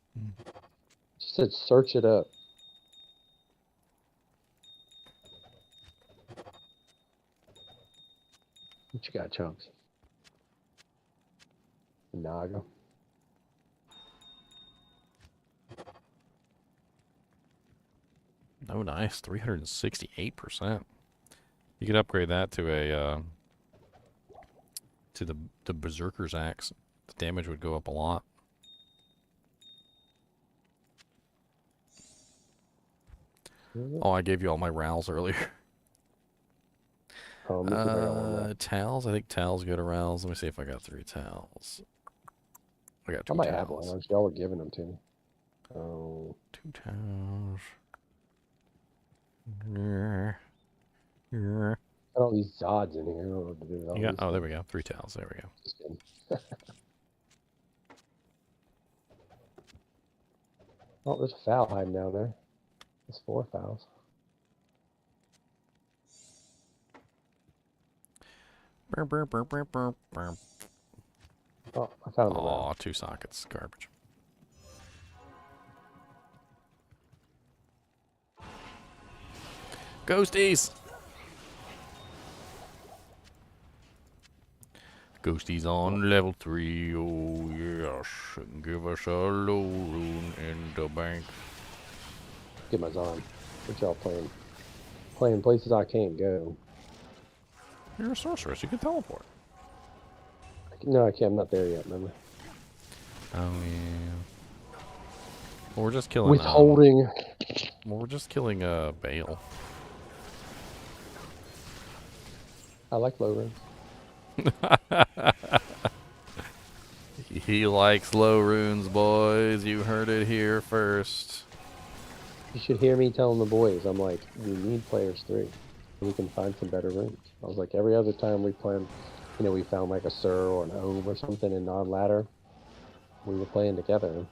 She said, search it up. What you got, Chunks? Naga. Oh, nice. 368%. You could upgrade that to a to the Berserker's Axe. The damage would go up a lot. Oh, I gave you all my rowels earlier. Oh, towels? I think towels go to rowels. Let me see if I got 3 towels. I got 2 I might have towels. one. Y'all were giving them to me. Oh. 2 towels. Yeah. Yeah. Got all these Zods in here. I don't know what to do with all these. Oh, there we go. 3 towels. There we go. Just kidding. Oh, there's a foul hiding down there. There's 4 fouls. Burr, burr, burr, burr, burr, burr. Oh, I found the Aw, 2 sockets. Garbage. Ghosties! Ghosties on level 3, oh yes. Give us a low rune in the bank. Get my Zon. What y'all playing? Playing places I can't go. You're a sorceress, you can teleport. No, I can't. I'm not there yet, remember? Oh yeah. Well, we're just killing Withholding. we're just killing Bale. I like low runes. He likes low runes, boys. You heard it here first. You should hear me telling the boys, I'm like, we need players 3. So we can find some better runes. I was like, every other time we planned, we found like a Sur or an Ove or something in non-ladder, we were playing together.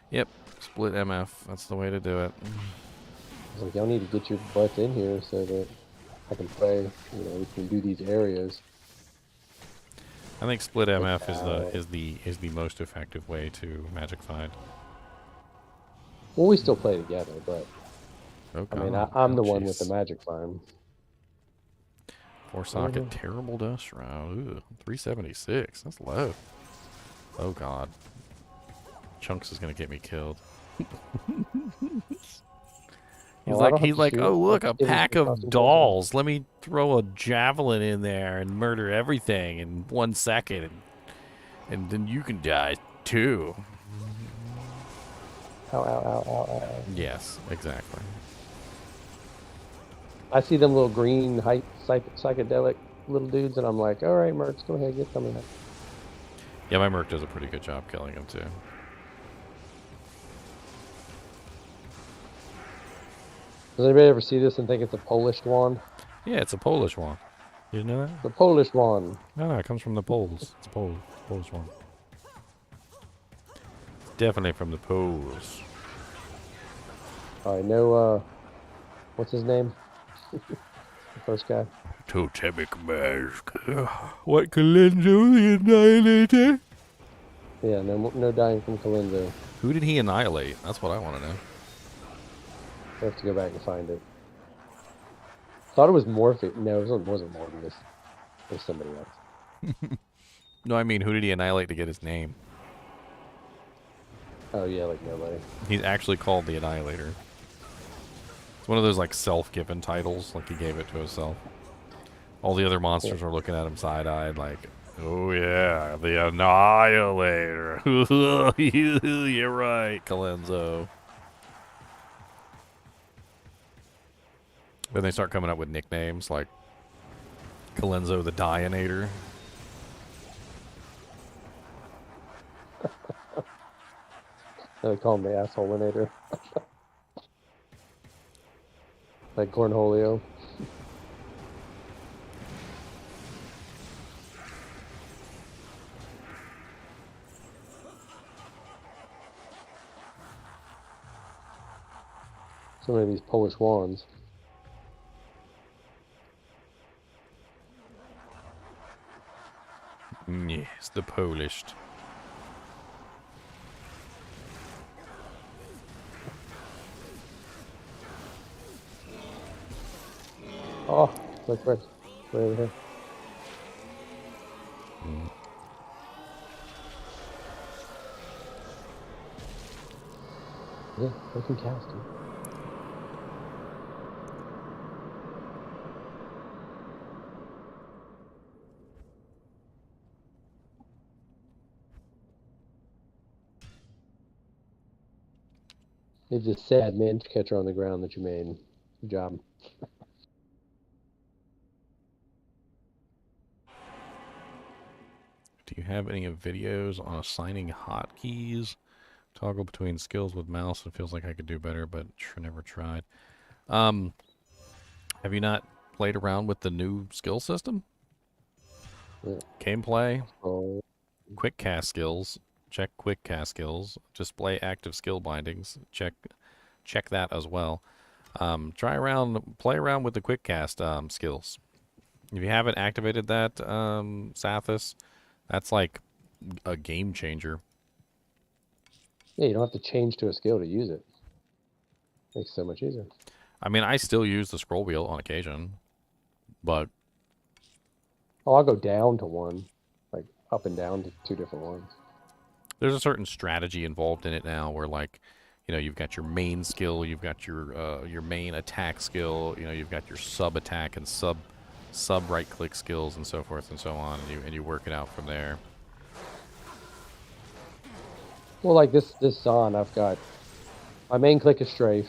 Yep, split MF. That's the way to do it. I was like, y'all need to get your butts in here so that I can play, we can do these areas. I think split MF is the most effective way to magic find. Well, we still play together, but Oh, I mean, I'm the one with the magic find. 4-socket terrible dust round. Ooh, 376. That's low. Oh god. Chunks is gonna get me killed. Oh, I don't have he's to like, shoot. oh I look, can a give him pack some of concentration. dolls. Let me throw a javelin in there and murder everything in 1 second, and then you can die too. Ow, ow, ow, ow, ow, ow. Yes, exactly. I see them little green psychedelic little dudes, and I'm like, all right, Mercs, go ahead, get some of that. Yeah, my merc does a pretty good job killing him too. Does anybody ever see this and think it's a Polish wand? Yeah, it's a Polish one. You know that? The Polish wand. No, it comes from the Poles. It's a Polish one. Definitely from the Poles. I know, what's his name? The first guy. Totemic mask. What, Calenzo the Annihilator? Yeah, no dying from Calenzo. Who did he annihilate? That's what I want to know. I have to go back and find it. Thought it was Morpheus. No, it wasn't Morpheus. It was somebody else. No, I mean, who did he annihilate to get his name? Oh, yeah, like nobody. He's actually called the Annihilator. It's one of those, like, self-given titles. Like, he gave it to himself. All the other monsters are looking at him side-eyed like, oh, yeah, the Annihilator. You're right, Calenzo. Then they start coming up with nicknames like Calenzo the Dionator. They call him the assholeinator. Like Cornholio. So many of these Polish wands. Yes, the Polished. Oh, look right over here. Yeah, they can cast it. It's a sad man catcher on the ground that you made. Good job. Do you have any videos on assigning hotkeys? Toggle between skills with mouse. It feels like I could do better, but never tried. Have you not played around with the new skill system? Yeah. Gameplay, Oh, quick cast skills. Check quick cast skills. Display active skill bindings. Check that as well. Play around with the quick cast skills. If you haven't activated that, Sathis, that's like a game changer. yeah, you don't have to change to a skill to use it. Makes it so much easier. I mean, I still use the scroll wheel on occasion, but Oh, I'll go down to one, like up and down to 2 different ones. there's a certain strategy involved in it now where, like, you know, you've got your main skill, you've got your main attack skill, you know, you've got your sub attack and sub right click skills and so forth and so on, and you work it out from there. Well, like this Zon, I've got my main click is strafe,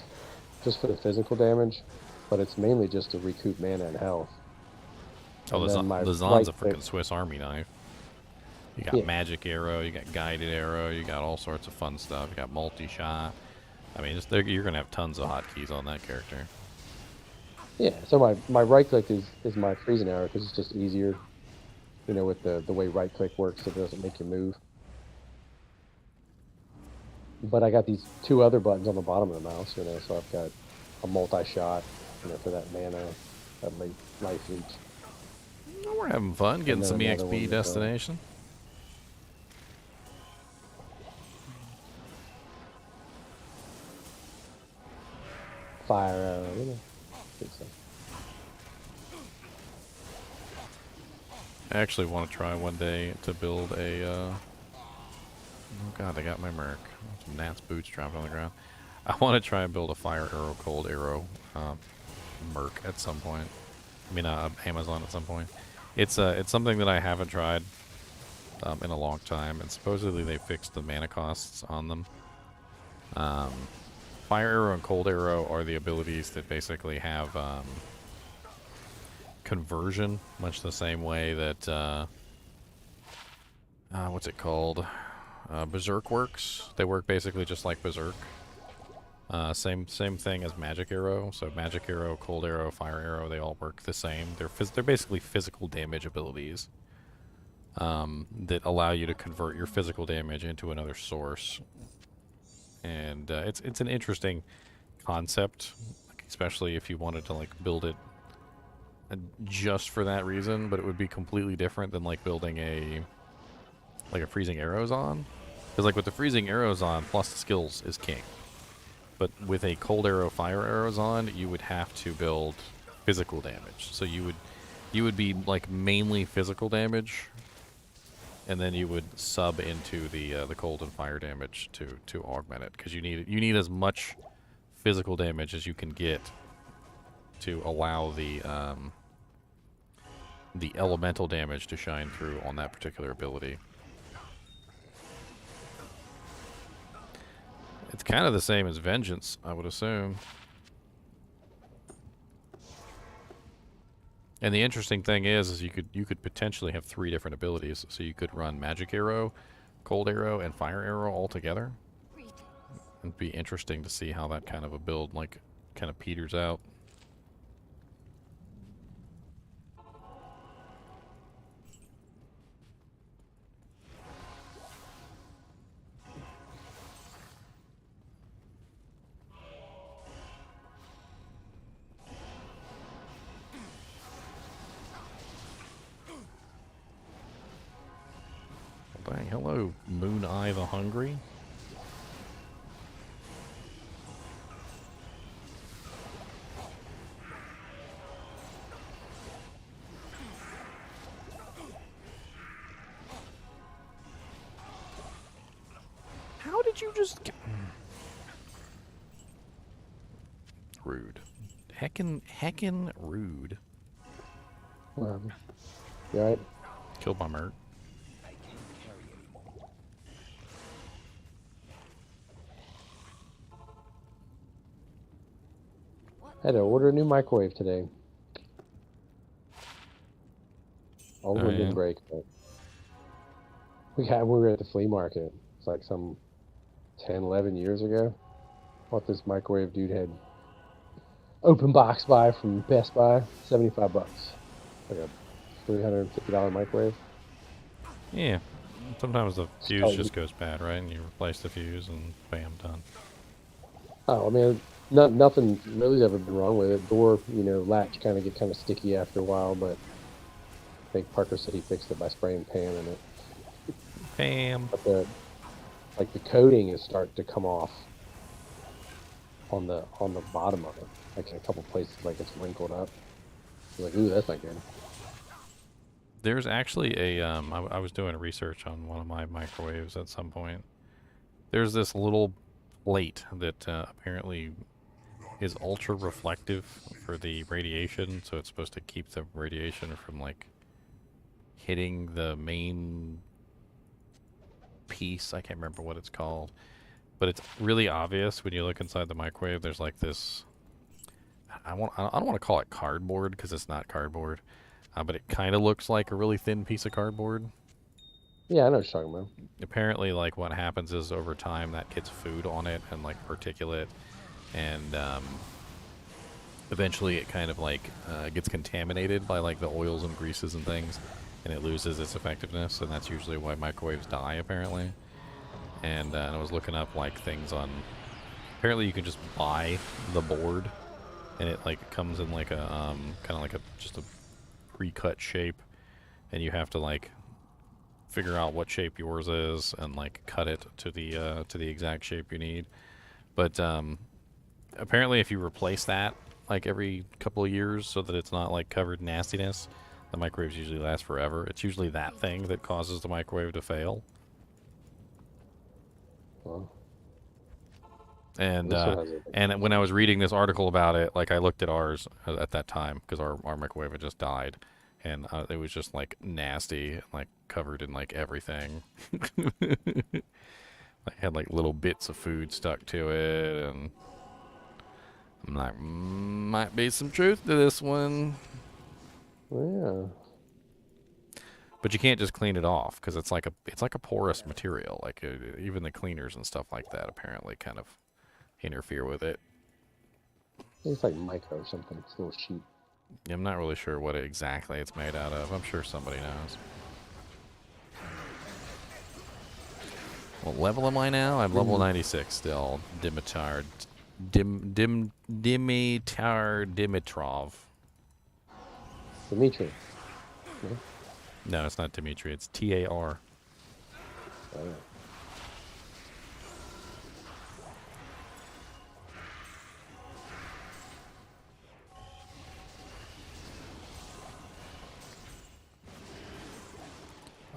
just for the physical damage, but it's mainly just to recoup mana and health. Oh, And the then my Zon's a right click- freaking Swiss Army knife. You got Yeah. magic arrow, you got guided arrow, you got all sorts of fun stuff. You got multi-shot. I mean, you're gonna have tons of hotkeys on that character. Yeah, so my right click is my freezing arrow because it's just easier, you know, with the way right click works, it doesn't make you move. But I got these 2 other buttons on the bottom of the mouse, you know, so I've got a multi-shot, you know, for that mana, that late life reach. Well, we're having fun getting then some another EXP one, destination. Fire arrow, you know, good stuff. I actually want to try one day to build a, oh god, they got my merc. Some Nat's boots dropped on the ground. I want to try and build a fire arrow, cold arrow, merc at some point. I mean, Amazon at some point. It's something that I haven't tried in a long time, and supposedly they fixed the mana costs on them. Fire arrow and cold arrow are the abilities that basically have conversion, much the same way that what's it called? Berserk works. They work basically just like Berserk. Same thing as magic arrow. So magic arrow, cold arrow, fire arrow, they all work the same. They're basically physical damage abilities that allow you to convert your physical damage into another source. And it's an interesting concept, especially if you wanted to like build it just for that reason. But it would be completely different than like building a freezing arrows on, because like with the freezing arrows on, plus the skills is king. But with a cold arrow, fire arrows on, you would have to build physical damage. So you would be like mainly physical damage, and then you would sub into the cold and fire damage to augment it, because you need as much physical damage as you can get to allow the elemental damage to shine through on that particular ability. It's kind of the same as Vengeance, I would assume. And the interesting thing is you could potentially have 3 different abilities. So you could run Magic Arrow, Cold Arrow, and Fire Arrow all together. It'd be interesting to see how that kind of a build like kind of peters out. Dang, hello, Moon Eye the Hungry. How did you just get... Rude. Heckin' rude. You alright? Killed my merc. Had to order a new microwave today. Old one didn't break, but we were at the flea market. It's like some 10, 11 years ago. Bought this microwave dude had open box buy from Best Buy, $75. Like a $350 microwave. Yeah. Sometimes the fuse just goes bad, right? And you replace the fuse and bam, done. Oh, I mean, nothing really's ever been wrong with it. Door, latch get kind of sticky after a while, but I think Parker said he fixed it by spraying Pam in it. Pam. But the coating is starting to come off on the bottom of it. Like in a couple places, like it's wrinkled up. You're like, ooh, that's not good. There's actually a I was doing research on one of my microwaves at some point. There's this little plate that apparently is ultra reflective for the radiation, so it's supposed to keep the radiation from like hitting the main piece. I can't remember what it's called, but it's really obvious when you look inside the microwave. There's like this. I don't want to call it cardboard because it's not cardboard, but it kind of looks like a really thin piece of cardboard. Yeah, I know what you're talking about. Apparently, like what happens is over time that gets food on it and like particulate, and eventually it kind of like gets contaminated by like the oils and greases and things, and it loses its effectiveness, and that's usually why microwaves die apparently. And I was looking up like things on. Apparently, you can just buy the board, and it like comes in like a kind of like just a pre-cut shape, and you have to like figure out what shape yours is and like cut it to the exact shape you need. But apparently, if you replace that like every couple of years so that it's not like covered in nastiness, The microwaves usually last forever. It's usually that thing that causes the microwave to fail. Well, And this one has a and when I was reading this article about it, like I looked at ours at that time because our microwave had just died, and it was just like nasty, like covered in like everything. I had like little bits of food stuck to it, and I'm like, might be some truth to this one. yeah. But you can't just clean it off because it's like a porous material. Like even the cleaners and stuff like that apparently kind of interfere with it. It's like micro or something. It's a little sheet. I'm not really sure what exactly it's made out of. I'm sure somebody knows. What level am I now? I'm level 96 still. Dimitar Dimitrov. Dimitri. Yeah. No, it's not Dimitri. It's TAR. Oh, yeah.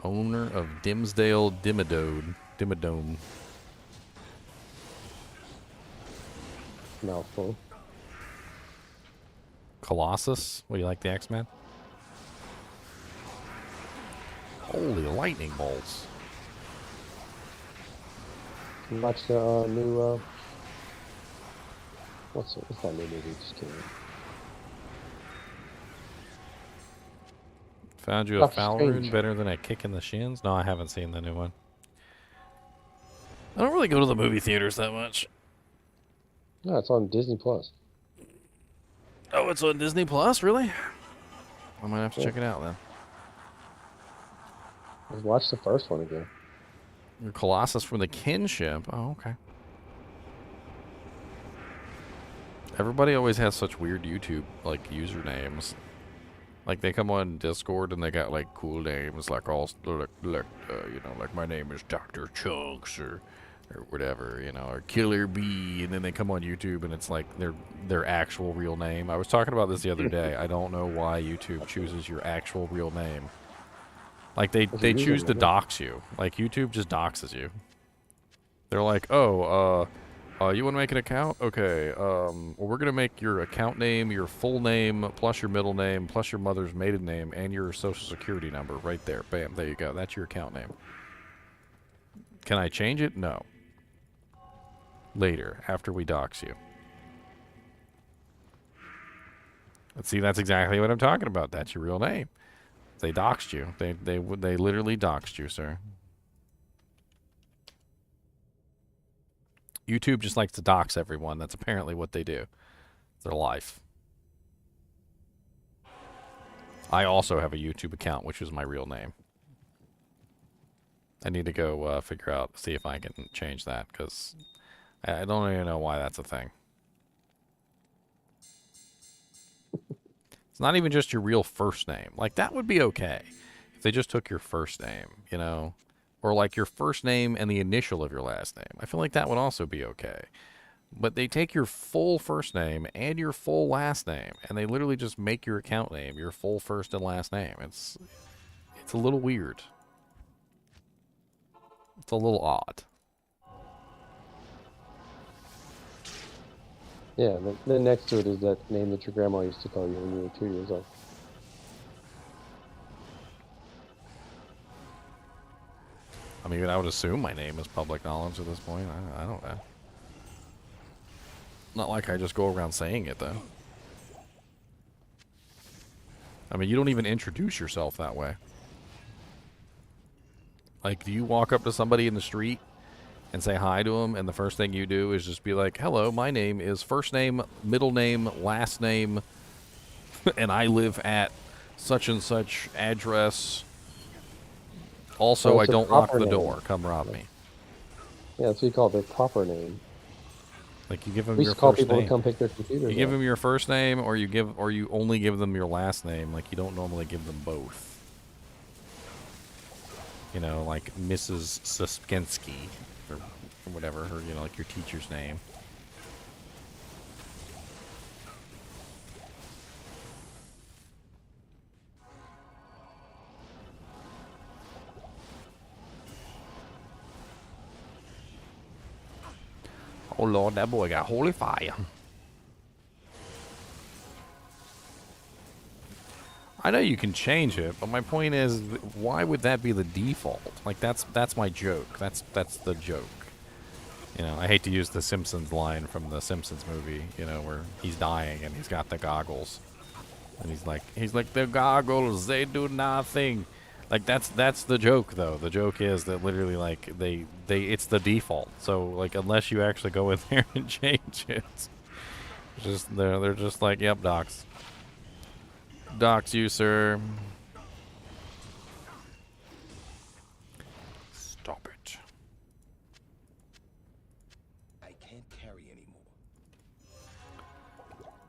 Owner of Dimsdale Dimmadome. Mouthful. Colossus? What do you like, the X-Men? Holy lightning bolts. You watch the new what's that new movie just came out? Found you a Doctor foul Strange. rune better than a kick in the shins? No, I haven't seen the new one. I don't really go to the movie theaters that much. No, it's on Disney Plus. Oh, it's on Disney Plus, really? I might have to Yeah. check it out then. Let's watch the first one again. Your Colossus from the Kinship. Oh, okay. Everybody always has such weird YouTube like usernames. Like they come on Discord and they got like cool names, like all like my name is Dr. Chunks or whatever, or Killer Bee, and then they come on YouTube and it's like their actual real name. I was talking about this the other day. I don't know why YouTube chooses your actual real name. Like they choose to dox you. Like YouTube just doxes you. They're like, oh, you want to make an account? Okay, well, we're going to make your account name, your full name, plus your middle name, plus your mother's maiden name, and your social security number right there. Bam, there you go. That's your account name. Can I change it? No. Later, after we dox you. And see, that's exactly what I'm talking about. That's your real name. They doxed you. They literally doxed you, sir. YouTube just likes to dox everyone. That's apparently what they do. It's their life. I also have a YouTube account, which is my real name. I need to go figure out, see if I can change that, because I don't even know why that's a thing. It's not even just your real first name. Like, that would be okay if they just took your first name, or like your first name and the initial of your last name. I feel like that would also be okay. But they take your full first name and your full last name, and they literally just make your account name your full first and last name. It's a little weird. It's a little odd. Yeah, then next to it is that name that your grandma used to call you when you were 2 years old. I mean, I would assume my name is public knowledge at this point. I don't know. Not like I just go around saying it, though. I mean, you don't even introduce yourself that way. Like, do you walk up to somebody in the street and say hi to them, and the first thing you do is just be like, hello, my name is first name, middle name, last name, and I live at such and such address. Also, Oh, I it's a don't lock proper the name. door. Come rob me. Yeah, that's what you call their proper name. Like, you give them We your used to call first people name. to come pick their computers You give up. them your first name, or you only give them your last name. Like, you don't normally give them both. Like Mrs. Suskensky, or whatever, or like your teacher's name. Oh lord, that boy got holy fire. I know you can change it, but my point is, why would that be the default? Like that's my joke. That's the joke. You know, I hate to use the Simpsons line from the Simpsons movie, you know, where he's dying and he's got the goggles. And he's like, the goggles, they do nothing. Like, that's the joke, though. The joke is that literally, like, it's the default. So, like, unless you actually go in there and change it, just they're just like, yep, docs. Docs you, sir. Stop it. I can't carry anymore.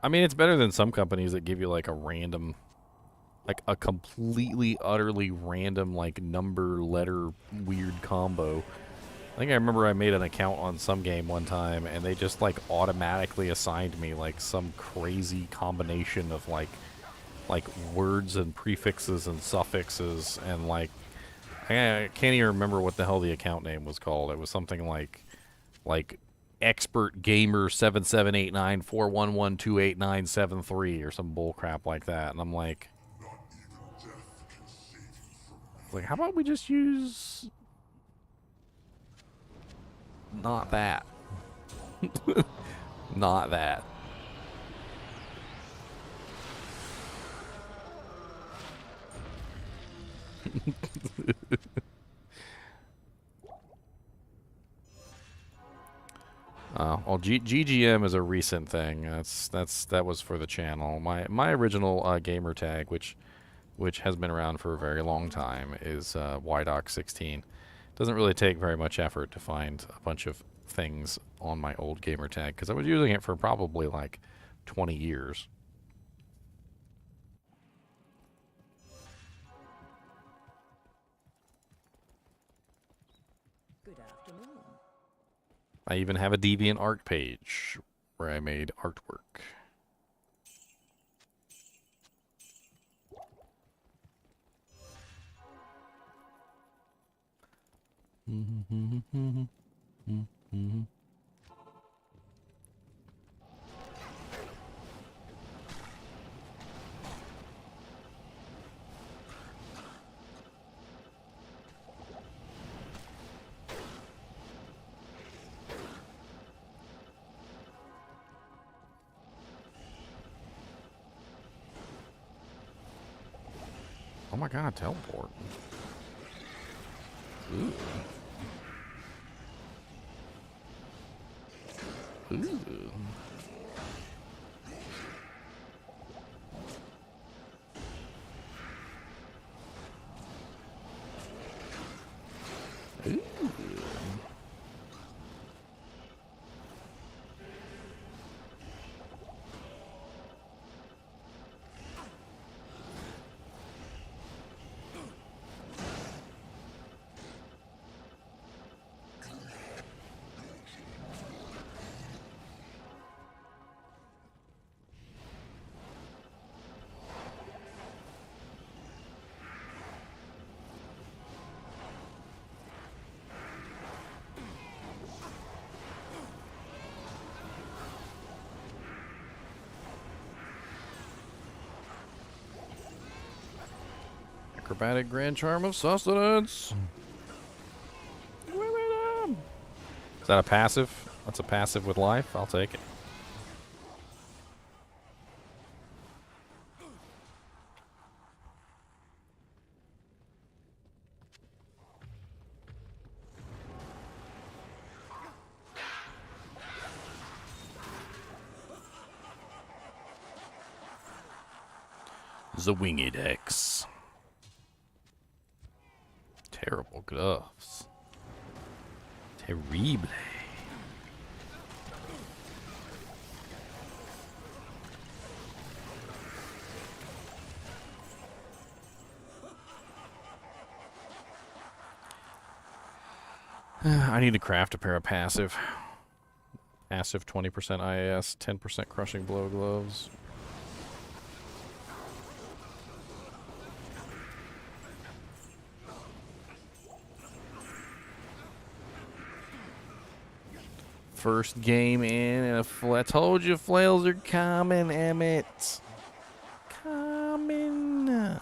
I mean, it's better than some companies that give you, like, a random, like, a completely, utterly random, like, number, letter, weird combo. I think I remember I made an account on some game one time, and they just, like, automatically assigned me, like, some crazy combination of, like words and prefixes and suffixes, and, like, I can't even remember what the hell the account name was called. It was something like expert gamer 778941128973 or some bullcrap like that. And I'm like, how about we just use not that? Not that. Well, GGM is a recent thing. That was for the channel. My original gamer tag, which has been around for a very long time, is YDoc16. Doesn't really take very much effort to find a bunch of things on my old gamer tag, because I was using it for probably like 20 years. Good afternoon. I even have a DeviantArt page where I made artwork. Oh my god, teleport. Ooh. Ooh. Ooh. Acrobatic Grand Charm of Sustenance. Is that a passive? That's a passive with life? I'll take it. The Winged X. Terrible gloves. Terrible. I need to craft a pair of passive. Passive 20% IAS, 10% crushing blow gloves. First game in, and I told you flails are coming, Emmett. Coming.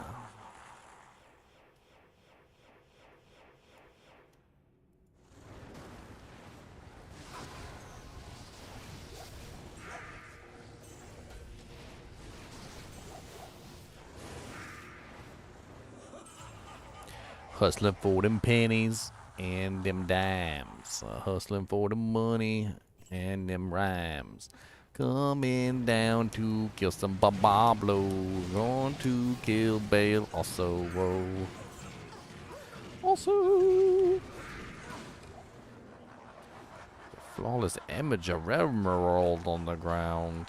Hustling for them pennies and them dimes. Hustling for the money and them rhymes. Coming down to kill some Babablos. Going to kill Bale also. Whoa. Also. Flawless image of emerald on the ground.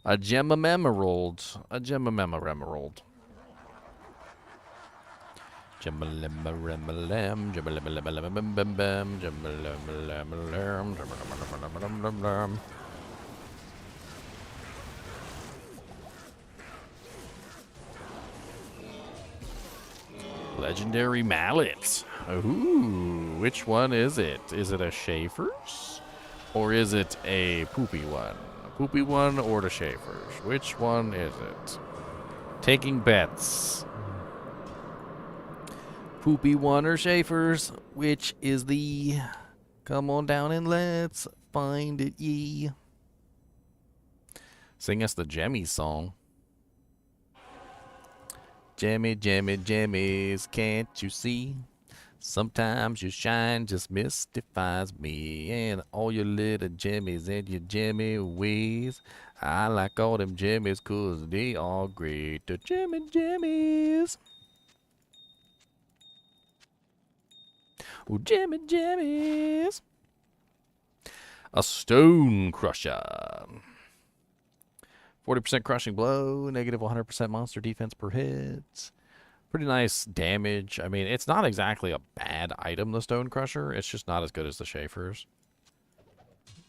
A gem of emerald. A gem of emerald. Jim-a-lim-a-rim-a-lim, jim-a-lim-a-lim-a-lim-bim-bim, jim-a-lim-a-lim-a-lim, jim-a-lim-a-lim-a-lim. Legendary mallet. Ooh, which one is it? Is it a Schaefer's? Or is it a poopy one? A poopy one or the Schaefer's? Which one is it? Taking bets. Poopy one or Schaefer's? Which is the... Come on down and let's find it, ye. Sing us the Jemmy song. Jemmy, Jemmy, Jemmies, can't you see? Sometimes your shine just mystifies me. And all your little Jemmies and your Jemmy ways. I like all them Jemmies 'cause they are great. The Jemmy Jemmies. Oh, Jemmy Jemmies. A stone crusher. 40% crushing blow, negative 100% monster defense per hit. Pretty nice damage. I mean, it's not exactly a bad item, the stone crusher. It's just not as good as the Schaefer's.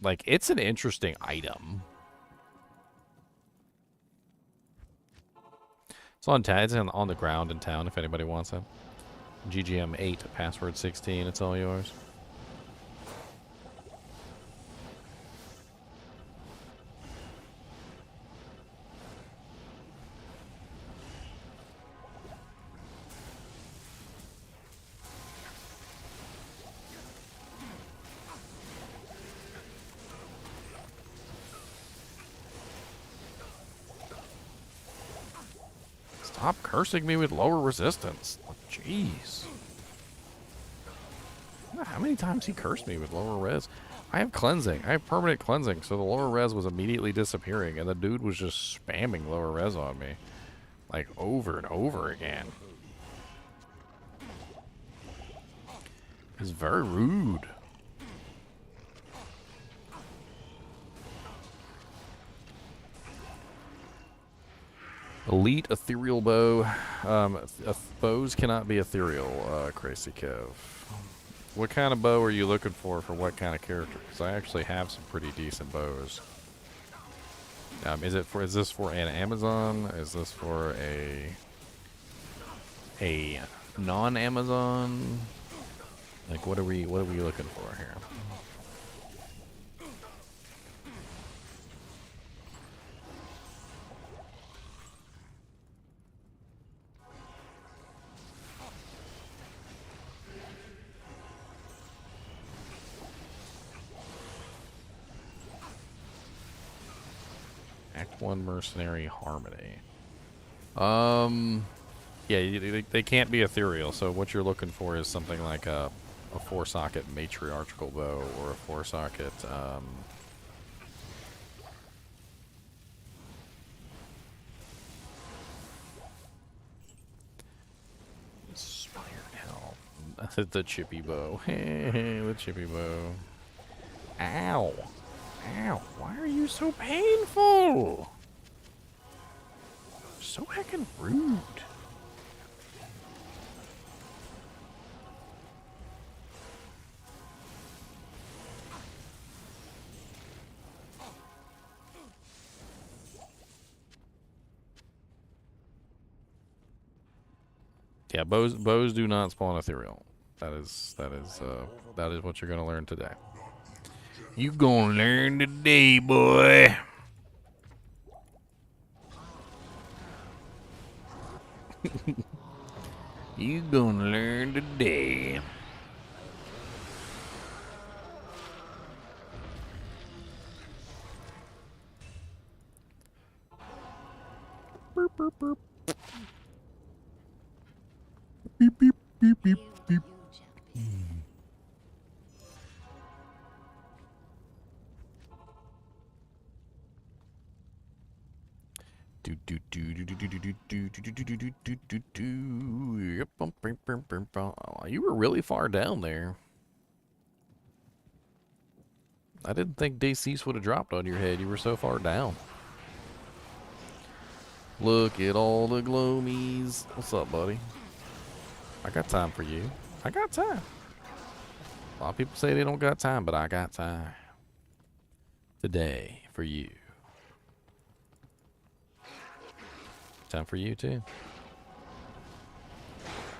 Like, it's an interesting item. It's on the ground in town if anybody wants it. GGM 8, password 16, it's all yours. Stop cursing me with lower resistance. Jeez. How many times he cursed me with lower res? I have cleansing. I have permanent cleansing, so the lower res was immediately disappearing, and the dude was just spamming lower res on me. Like, over and over again. It's very rude. Elite ethereal bow. Bows cannot be ethereal, Crazy Kev. What kind of bow are you looking for what kind of character? Because I actually have some pretty decent bows. Is this for an Amazon? Is this for a non-Amazon? Like, what are we looking for here? Act 1 Mercenary Harmony. Yeah, they can't be ethereal, so what you're looking for is something like a 4-socket matriarchal bow or a 4-socket, Inspired Helm. The chippy bow. The chippy bow. Ow. Ow, why are you so painful? So heckin' rude. Yeah, bows do not spawn ethereal. That is what you're gonna learn today. You gonna learn today, boy. You gonna learn today. Burp, burp, burp. Beep, beep, beep, beep, beep. Do do do do do do do do do do do do do do do. Yep. Oh, you were really far down there. I didn't think Decease would have dropped on your head. You were so far down. Look at all the glomies. What's up, buddy? I got time for you. I got time. A lot of people say they don't got time, but I got time. Today for you. Time for you too.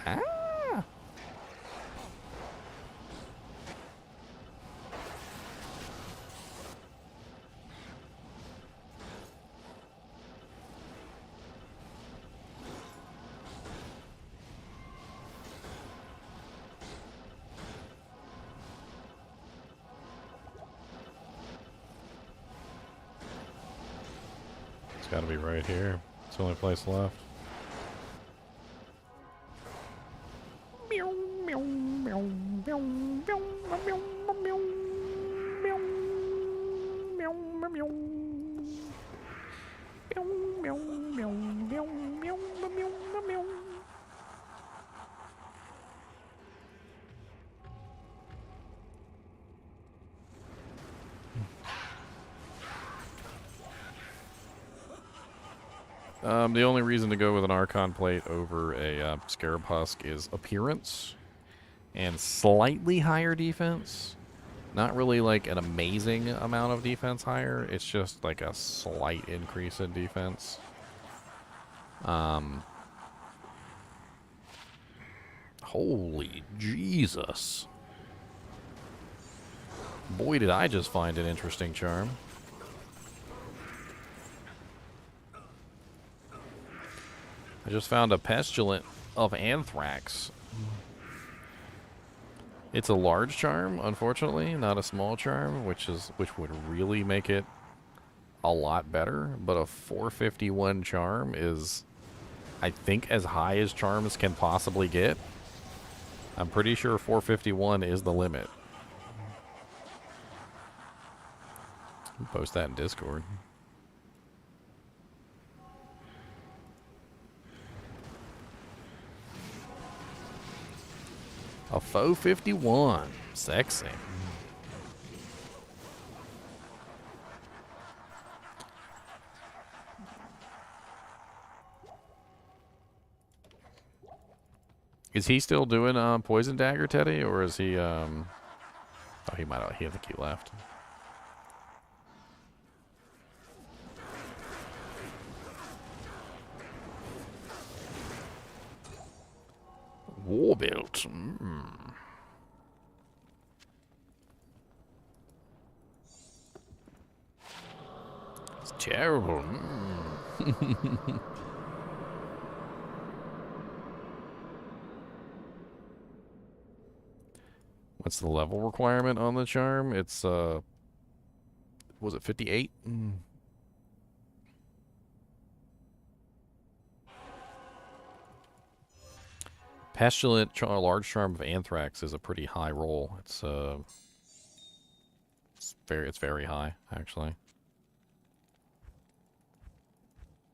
Ah! It's got to be right here. It's the only place left. The only reason to go with an Archon plate over a Scarab Husk is appearance and slightly higher defense. Not really like an amazing amount of defense higher. It's just like a slight increase in defense. Holy Jesus. Boy, did I just find an interesting charm. I just found a Pestilent of Anthrax. It's a large charm, unfortunately, not a small charm, which would really make it a lot better. But a 451 charm is, I think, as high as charms can possibly get. I'm pretty sure 451 is the limit. Post that in Discord. A 451. Sexy. Is he still doing Poison Dagger, Teddy? Or is he, oh, he might have, I think he left. Warbelt. It's terrible. What's the level requirement on the charm? It's, was it 58? Pestilent, large charm of Anthrax is a pretty high roll. It's very high, actually.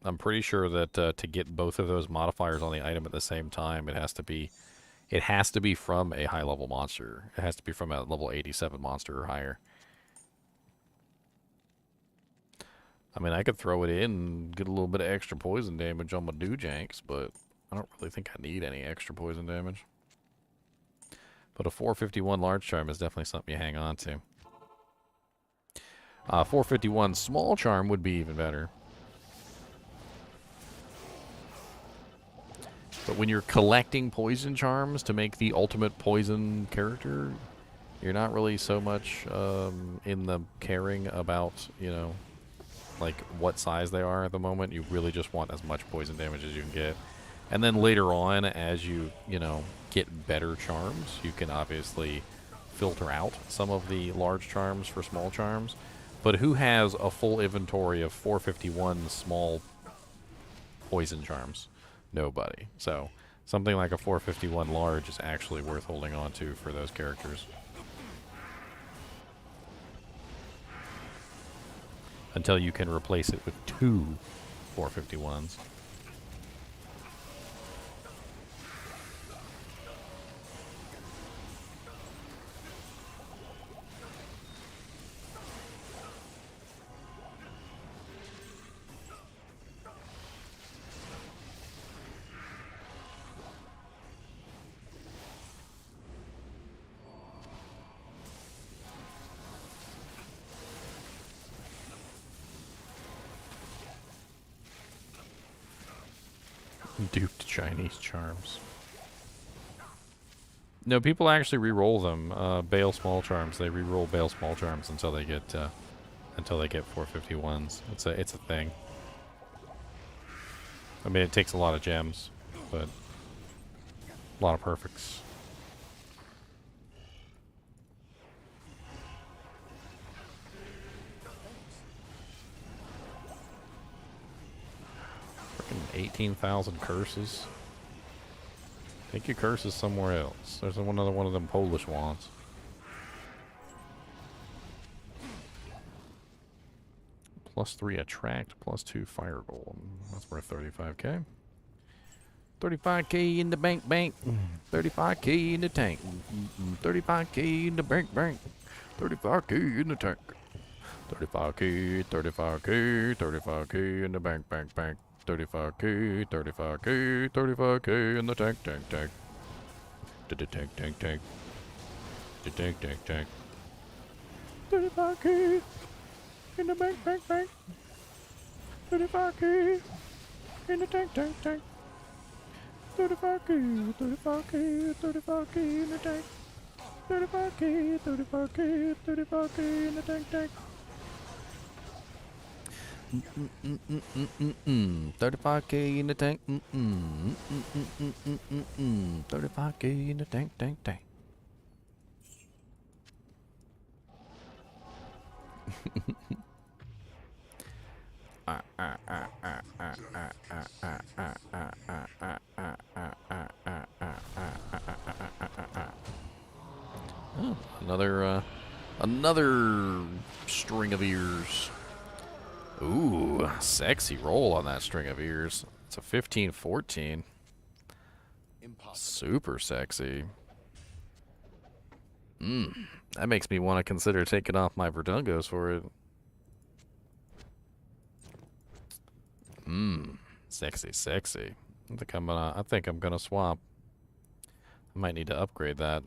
I'm pretty sure that to get both of those modifiers on the item at the same time, it has to be from a high level monster. It has to be from a level 87 monster or higher. I mean, I could throw it in and get a little bit of extra poison damage on my Doojanks, but I don't really think I need any extra poison damage. But a 451 large charm is definitely something you hang on to. 451 small charm would be even better. But when you're collecting poison charms to make the ultimate poison character, you're not really so much in the caring about, you know, like what size they are at the moment. You really just want as much poison damage as you can get. And then later on, as you know, get better charms, you can obviously filter out some of the large charms for small charms. But who has a full inventory of 451 small poison charms? Nobody. So something like a 451 large is actually worth holding on to for those characters. Until you can replace it with 2 451s. Duped Chinese charms. No, people actually re-roll them. Bale small charms. They re-roll Bale small charms until they get 451s. It's a thing. I mean, it takes a lot of gems, but a lot of perfects. Freaking 18,000 curses. Take your curses somewhere else. There's another one of them Polish ones. +3 attract, +2 fire golem. That's worth 35k. 35k in the bank. 35k in the tank. 35k in the bank. 35k in the tank. 35k, 35k, 35k in the bank. 35k, 35k, 35k in the tank. The tank. The tank. 35k in the bank. 35k in the tank. 35k in the tank. 35k in the tank. 35k in the tank. 35k in the tank. Oh, another string of ears. Ooh, sexy roll on that string of ears. It's a 15-14. Super sexy. That makes me want to consider taking off my Verdungos for it. Sexy. I think I'm gonna swap. I might need to upgrade that.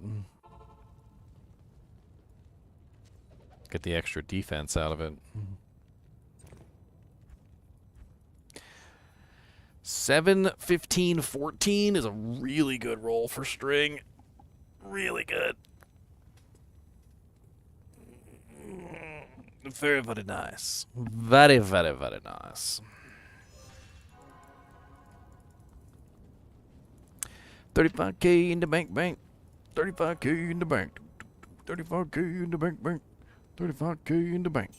Get the extra defense out of it. 7, 15, 14 is a really good roll for string. Really good. Very, very nice. Very, very, very nice. 35k in the bank. 35k in the bank. 35k in the bank. 35k in the bank.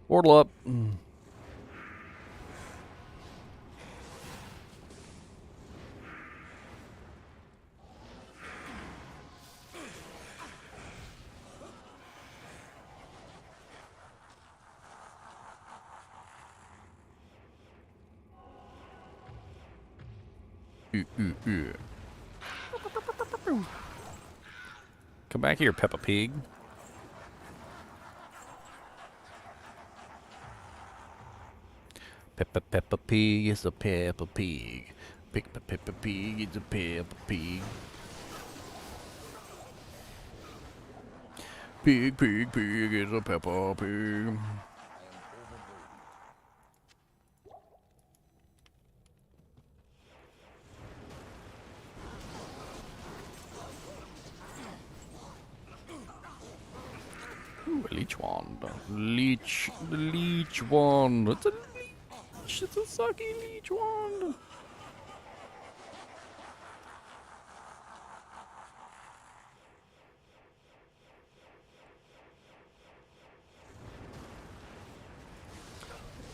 Wardle up. Come back here, Peppa Pig. Peppa Pig is a Peppa Pig. Peppa Pig is a Peppa Pig. Pig is a Peppa Pig. Ooh, a leech wand. Leech. The leech wand. It's a leech. It's a sucky leech wand.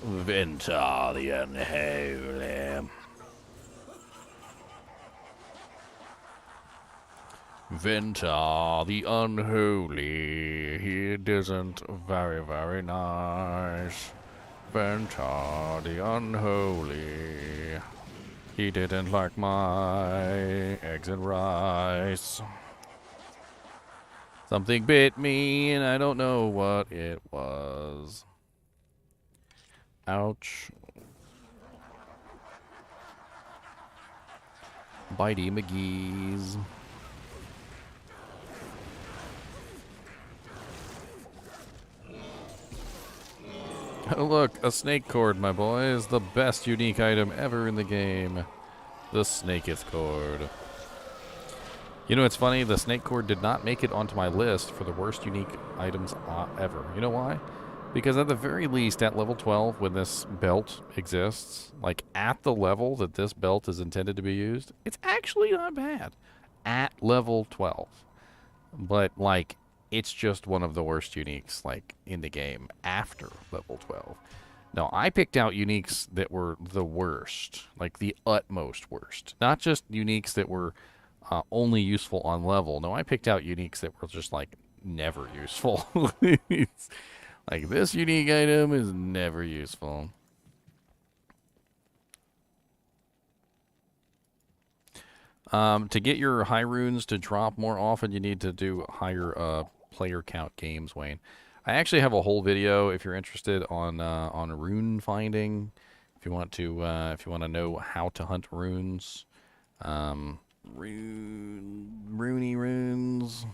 Venta the unholy. Venta the unholy. It isn't very, very nice. Venta the unholy. He didn't like my eggs and rice. Something bit me and I don't know what it was. Ouch. Bitey McGee's. Oh look, a snake cord, my boys. The best unique item ever in the game. The snaketh cord. You know, it's funny, the snake cord did not make it onto my list for the worst unique items ever. You know why? Because at the very least, at level 12, when this belt exists, like at the level that this belt is intended to be used, it's actually not bad. At level 12. But, like, it's just one of the worst uniques, like, in the game after level 12. Now, I picked out uniques that were the worst, like the utmost worst. Not just uniques that were only useful on level. No, I picked out uniques that were just, like, never useful. Like, this unique item is never useful. To get your high runes to drop more often, you need to do higher player count games, Wayne. I actually have a whole video, if you're interested, on rune finding. If you want to know how to hunt runes, runey runes.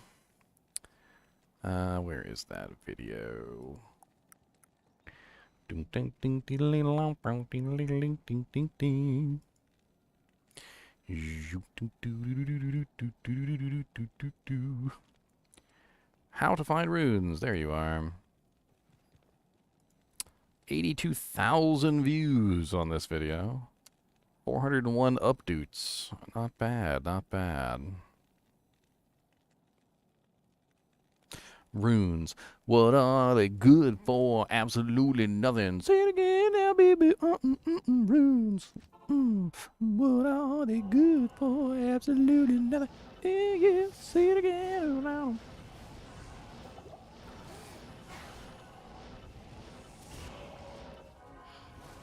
Where is that video? How to find runes. There you are. 82,000 views on this video. 401 updates. Not bad, not bad. Runes. What are they good for? Absolutely nothing. Say it again now, baby. Runes. What are they good for? Absolutely nothing. Yeah, yeah. Say it again.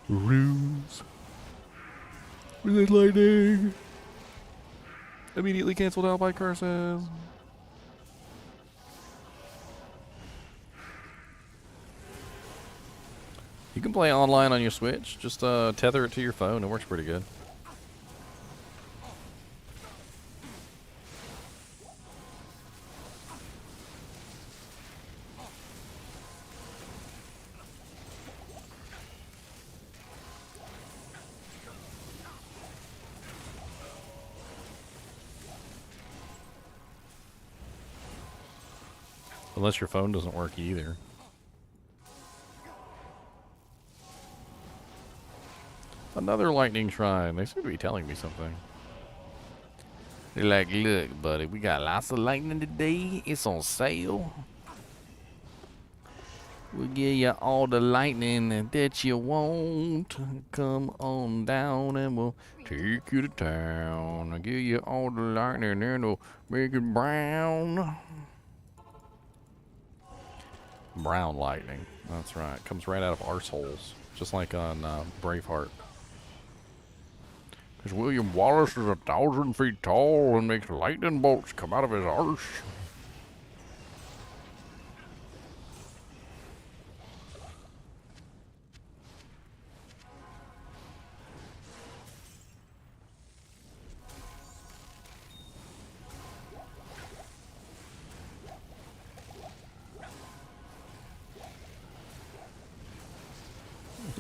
Runes. Resist lightning. Immediately canceled out by curses. You can play online on your Switch. Just tether it to your phone. It works pretty good. Unless your phone doesn't work either. Another lightning shrine. They seem to be telling me something. They're like, look, buddy, we got lots of lightning today. It's on sale. We'll give you all the lightning that you want. Come on down and we'll take you to town. I'll give you all the lightning and we'll make it brown. Brown lightning. That's right. It comes right out of arseholes. Just like on Braveheart. Because William Wallace is 1,000 feet tall and makes lightning bolts come out of his arse.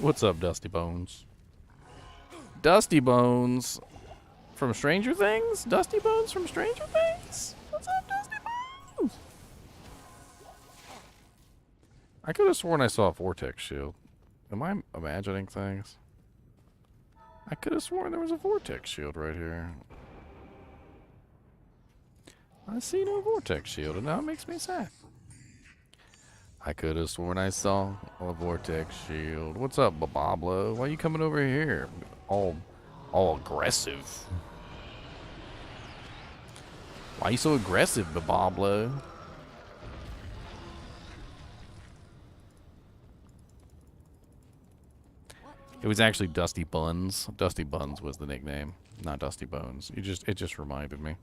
What's up, Dusty Bones? Dusty Bones from Stranger Things? Dusty Bones from Stranger Things? What's up, Dusty Bones? I could have sworn I saw a vortex shield. Am I imagining things? I could have sworn there was a vortex shield right here. I see no vortex shield, and now it makes me sad. I could have sworn I saw a vortex shield. What's up, Babablo? Why are you coming over here? All aggressive. Why are you so aggressive, Babablo? It was actually Dusty Buns. Dusty Buns was the nickname, not Dusty Bones. It just reminded me.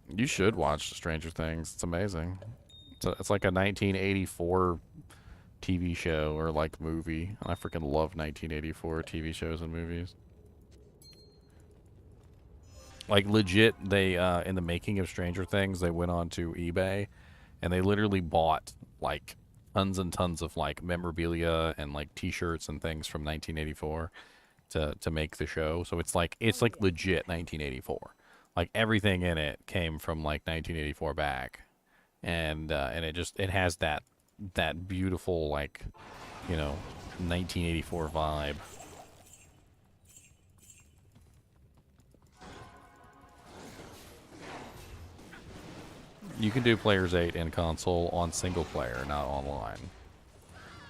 You should watch Stranger Things. It's amazing. It's like a 1984 TV show or like movie. I freaking love 1984 TV shows and movies. Like legit, they in the making of Stranger Things, they went on to eBay and they literally bought like tons and tons of like memorabilia and like T-shirts and things from 1984 to make the show. So it's like legit 1984. Like everything in it came from like 1984 back, and it has that beautiful like, you know, 1984 vibe. You can do Players 8 in console on single player, not online.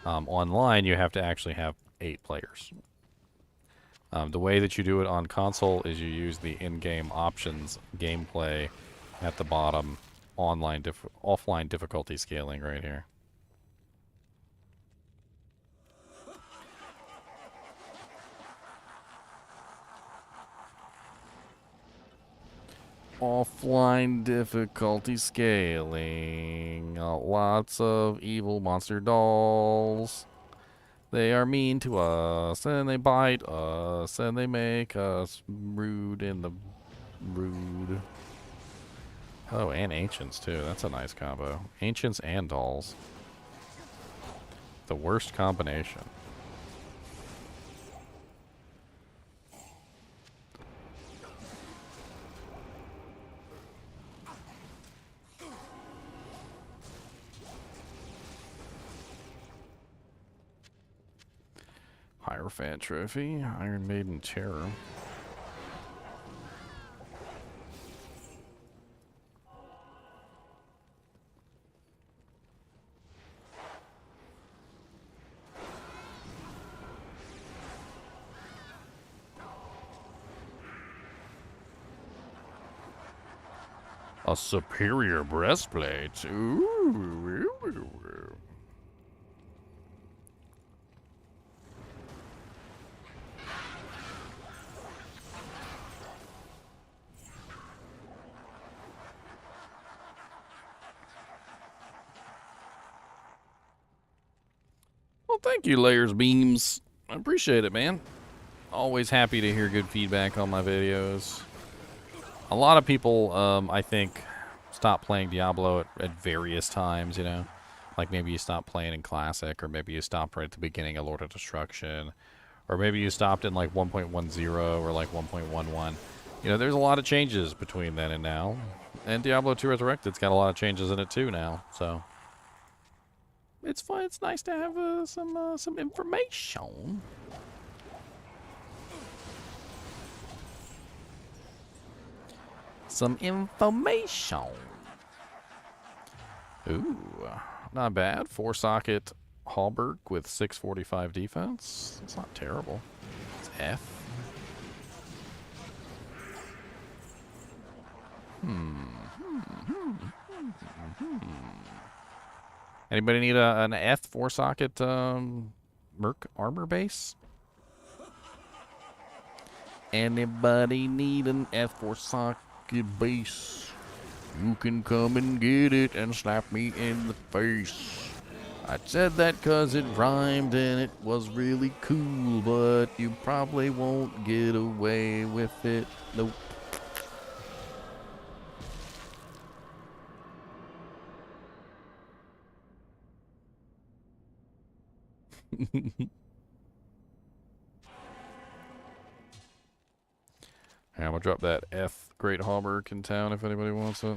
Online, you have to actually have 8 players. The way that you do it on console is you use the in-game options gameplay at the bottom, offline difficulty scaling right here. Offline difficulty scaling. Lots of evil monster dolls. They are mean to us, and they bite us, and they make us rude in the rude. Oh, and ancients, too. That's a nice combo. Ancients and dolls. The worst combination. Hierophant Trophy, Iron Maiden Terror. A superior breastplate. Ooh. Well, thank you, Layers Beams. I appreciate it, man. Always happy to hear good feedback on my videos. A lot of people, I think, stop playing Diablo at various times, you know? Like maybe you stopped playing in Classic, or maybe you stopped right at the beginning of Lord of Destruction, or maybe you stopped in like 1.10 or like 1.11. You know, there's a lot of changes between then and now. And Diablo 2 Resurrected's got a lot of changes in it too now, so... It's fun. It's nice to have some information. Some information. Ooh, not bad. 4-socket Hallberg with 645 defense. It's not terrible. It's F. Anybody need an F 4-socket Merc armor base? Anybody need an F4 socket base? You can come and get it and slap me in the face. I said that 'cause it rhymed and it was really cool, but you probably won't get away with it. Nope. I'm gonna drop that F Great Hallmark in town if anybody wants it.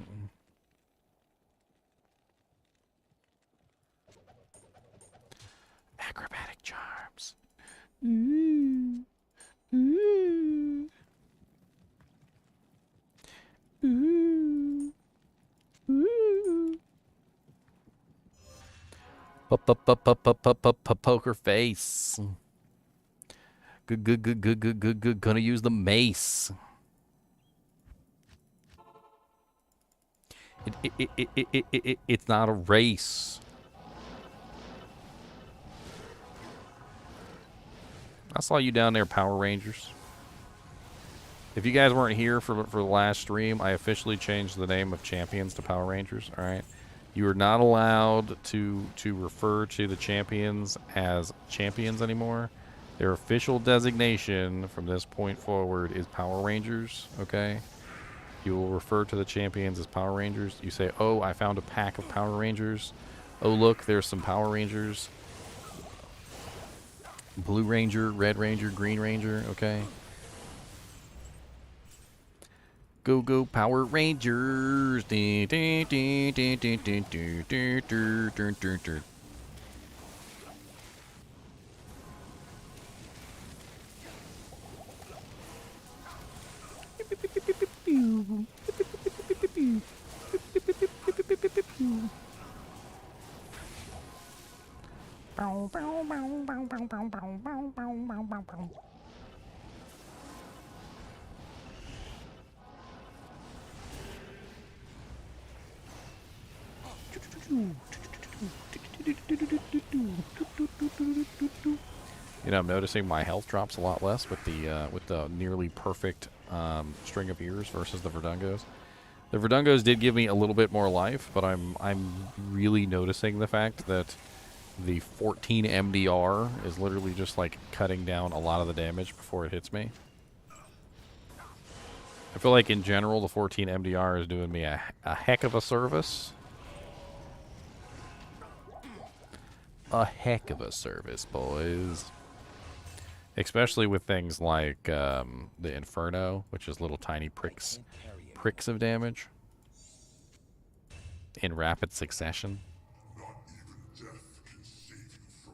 Acrobatic charms. Ooh. Ooh. Ooh. Ooh. Poker face. Good. Gonna use the mace. It's not a race. I saw you down there, Power Rangers. If you guys weren't here for the last stream, I officially changed the name of champions to Power Rangers. All right, you are not allowed to refer to the champions as champions anymore. Their official designation from this point forward is Power Rangers. Okay. You will refer to the champions as Power Rangers. You say, oh, I found a pack of Power Rangers. Oh, look, there's some Power Rangers. Blue Ranger, Red Ranger, Green Ranger, okay? Go, Power Rangers. You know, I'm noticing my health drops a lot less with the nearly perfect string of ears versus the Verdungos. The Verdungos did give me a little bit more life, but I'm really noticing the fact that the 14 MDR is literally just like cutting down a lot of the damage before it hits me. I feel like in general the 14 MDR is doing me a heck of a service. A heck of a service, boys. Especially with things like the Inferno, which is little tiny pricks of damage in rapid succession. Not even death can save you from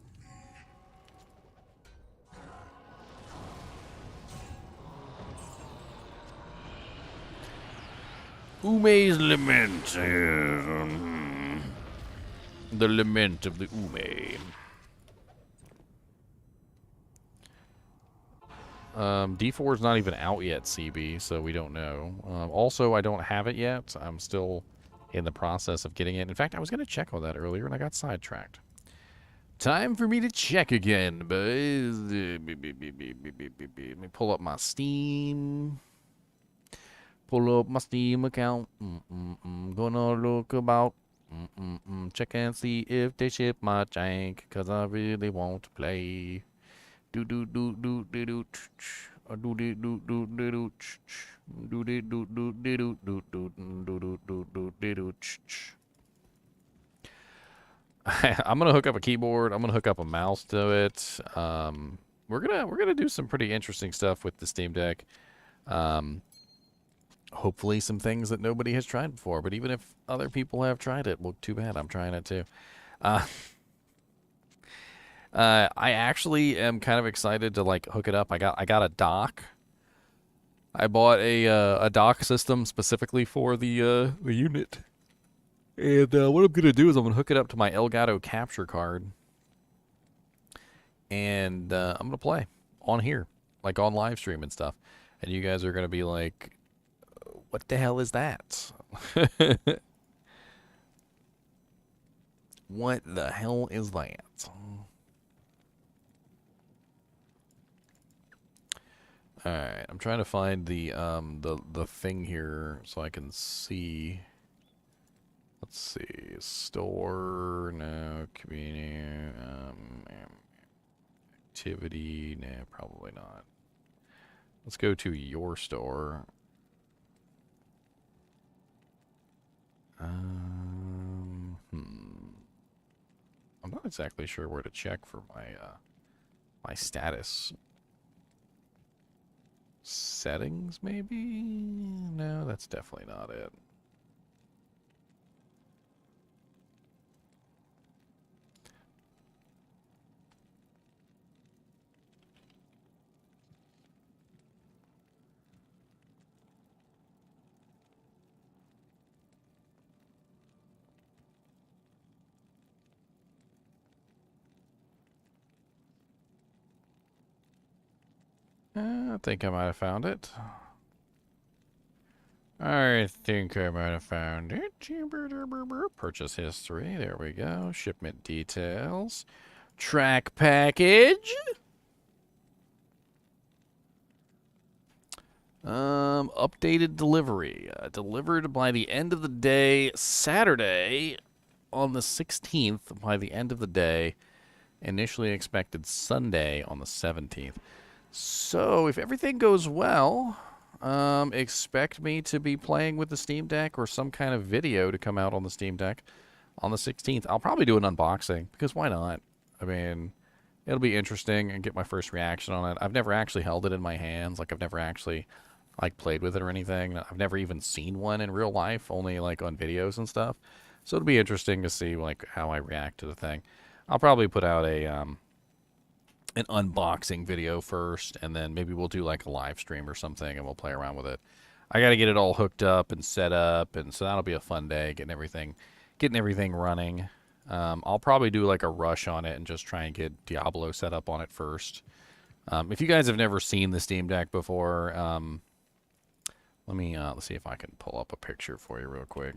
me. Ume's Lament. The Lament of the Ume. D4 is not even out yet, CB, so we don't know. Also, I don't have it yet. I'm still in the process of getting it. In fact, I was going to check on that earlier, and I got sidetracked. Time for me to check again, boys. Let me pull up my Steam. Pull up my Steam account. Gonna look about. Check and see if they ship my jank, cause I really want to play. Do do do do do do do do do do do do do do do do do do do do. I'm gonna hook up a keyboard. I'm gonna hook up a mouse to it. We're gonna do some pretty interesting stuff with the Steam Deck. Hopefully some things that nobody has tried before. But even if other people have tried it, well, too bad. I'm trying it too. I actually am kind of excited to like hook it up. I got a dock. I bought a dock system specifically for the unit. And what I'm gonna do is I'm gonna hook it up to my Elgato capture card, and I'm gonna play on here, like on live stream and stuff. And you guys are gonna be like, "What the hell is that? What the hell is that?" Alright, I'm trying to find the thing here so I can see. Let's see. Store, no, community, activity, no, probably not. Let's go to your store. I'm not exactly sure where to check for my my status. Settings, maybe? No, that's definitely not it. I think I might have found it. I think I might have found it. Purchase history. There we go. Shipment details. Track package. Updated delivery. Delivered by the end of the day, Saturday on the 16th by the end of the day. Initially expected Sunday on the 17th. So, if everything goes well, expect me to be playing with the Steam Deck or some kind of video to come out on the Steam Deck on the 16th. I'll probably do an unboxing, because why not? I mean, it'll be interesting and get my first reaction on it. I've never actually held it in my hands. Like, I've never actually, like, played with it or anything. I've never even seen one in real life, only, like, on videos and stuff. So it'll be interesting to see, like, how I react to the thing. I'll probably put out a, an unboxing video first, and then maybe we'll do like a live stream or something, and we'll play around with it. I got to get it all hooked up and set up, and so that'll be a fun day, getting everything running. I'll probably do like a rush on it and just try and get Diablo set up on it first. If you guys have never seen the Steam Deck before, let's see if I can pull up a picture for you real quick.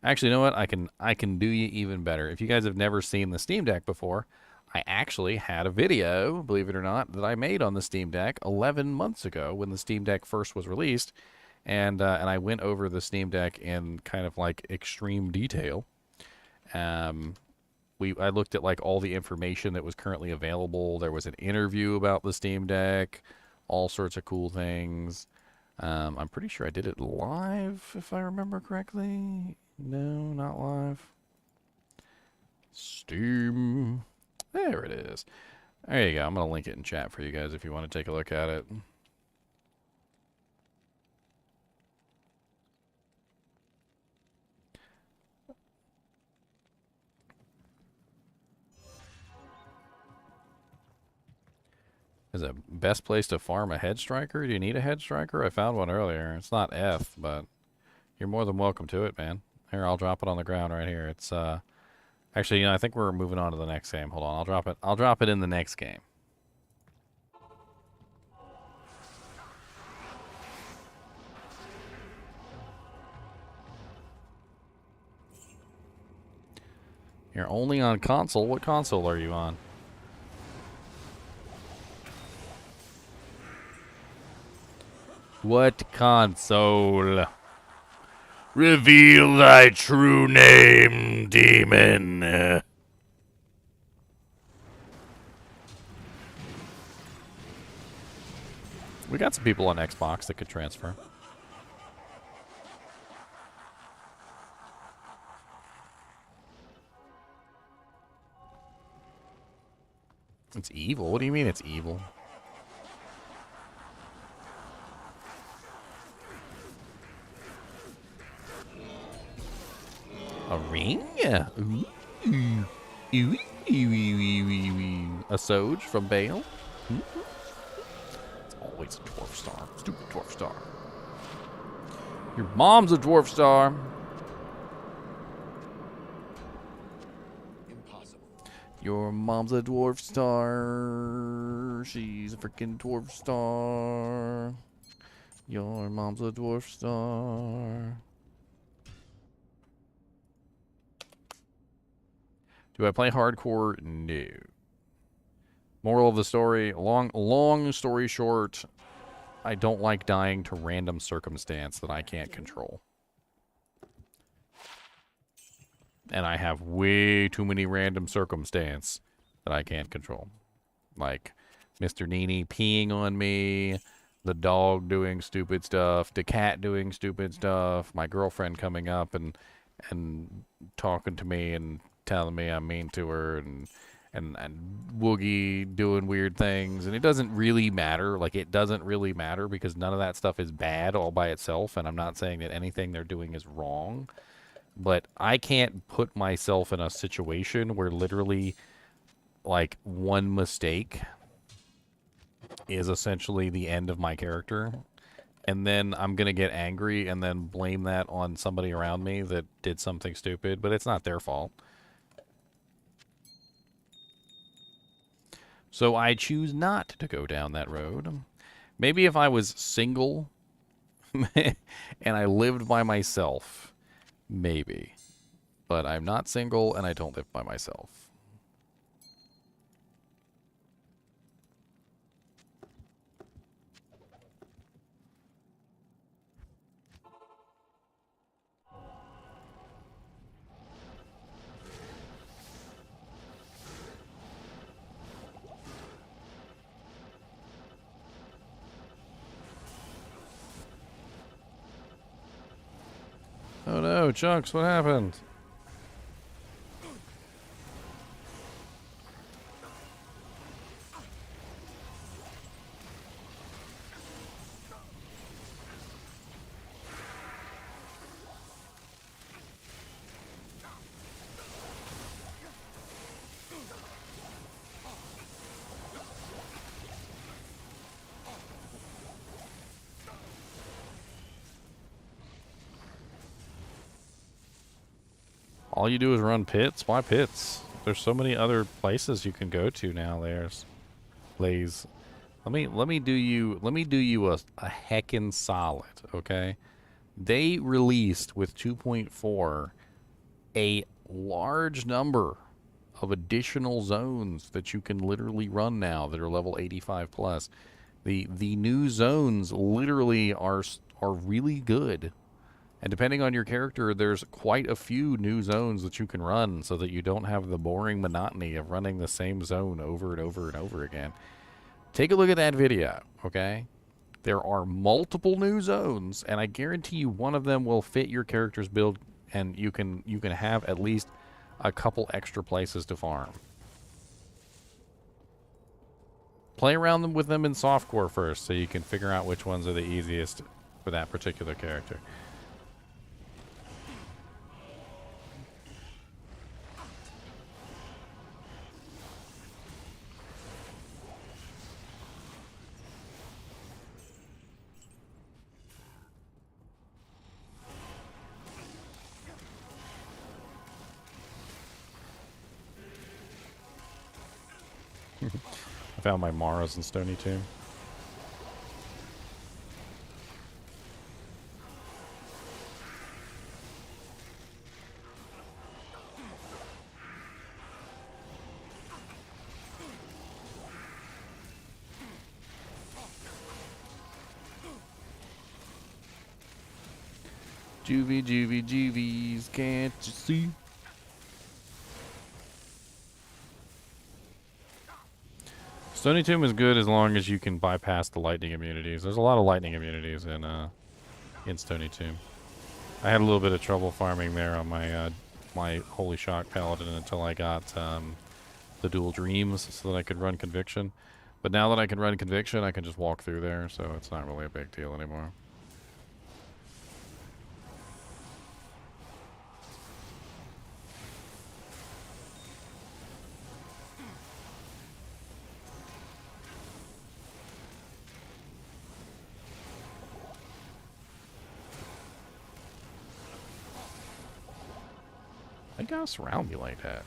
Actually, you know what? I can do you even better. If you guys have never seen the Steam Deck before, I actually had a video, believe it or not, that I made on the Steam Deck 11 months ago when the Steam Deck first was released, and I went over the Steam Deck in kind of like extreme detail. I looked at like all the information that was currently available. There was an interview about the Steam Deck, all sorts of cool things. I'm pretty sure I did it live, if I remember correctly. No, not live. Steam. There it is. There you go. I'm going to link it in chat for you guys if you want to take a look at it. Is it best place to farm a head striker? Do you need a head striker? I found one earlier. It's not F, but you're more than welcome to it, man. Here, I'll drop it on the ground right here. It's actually, you know, I think we're moving on to the next game. Hold on, I'll drop it in the next game. You're only on console. What console are you on? What console? Reveal thy true name, demon. We got some people on Xbox that could transfer. It's evil? What do you mean it's evil? A ring? Ooh. Ooh. Ooh. Ooh. A Soj from Bale? It's always a dwarf star. Stupid dwarf star. Your mom's a dwarf star. Impossible. Your mom's a dwarf star. She's a freaking dwarf star. Your mom's a dwarf star. Do I play hardcore? No. Moral of the story, long story short, I don't like dying to random circumstance that I can't control. And I have way too many random circumstance that I can't control. Like Mr. NiNi peeing on me, the dog doing stupid stuff, the cat doing stupid stuff, my girlfriend coming up and talking to me and telling me I'm mean to her, and Woogie doing weird things. And it doesn't really matter. Like, it doesn't really matter because none of that stuff is bad all by itself, and I'm not saying that anything they're doing is wrong. But I can't put myself in a situation where literally, like, one mistake is essentially the end of my character. And then I'm going to get angry and then blame that on somebody around me that did something stupid, but it's not their fault. So I choose not to go down that road. Maybe if I was single and I lived by myself, maybe. But I'm not single and I don't live by myself. Oh no, Chunks, what happened? All you do is run pits? Why pits? There's so many other places you can go to now. There's Blaze. Let me do you a heckin' solid, okay? They released with 2.4 a large number of additional zones that you can literally run now that are level 85 plus. The new zones literally are really good. And depending on your character, there's quite a few new zones that you can run so that you don't have the boring monotony of running the same zone over and over and over again. Take a look at that video, okay? There are multiple new zones, and I guarantee you one of them will fit your character's build, and you can have at least a couple extra places to farm. Play around with them in Softcore first so you can figure out which ones are the easiest for that particular character. I found my Maras in Stony Tomb. Juvies, can't you see? Stony Tomb is good as long as you can bypass the lightning immunities. There's a lot of lightning immunities in Stony Tomb. I had a little bit of trouble farming there on my my Holy Shock Paladin until I got the dual dreams so that I could run Conviction. But now that I can run Conviction, I can just walk through there, so it's not really a big deal anymore. They gotta surround me like that.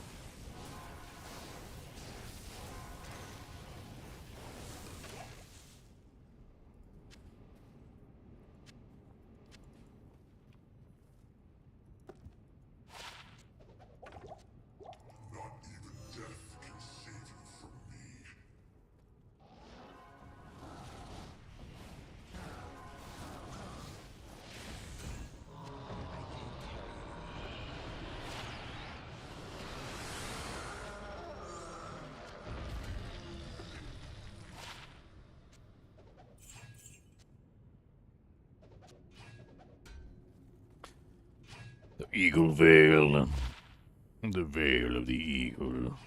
Not even death can save you from me. Eagle Veil. The veil of the eagle.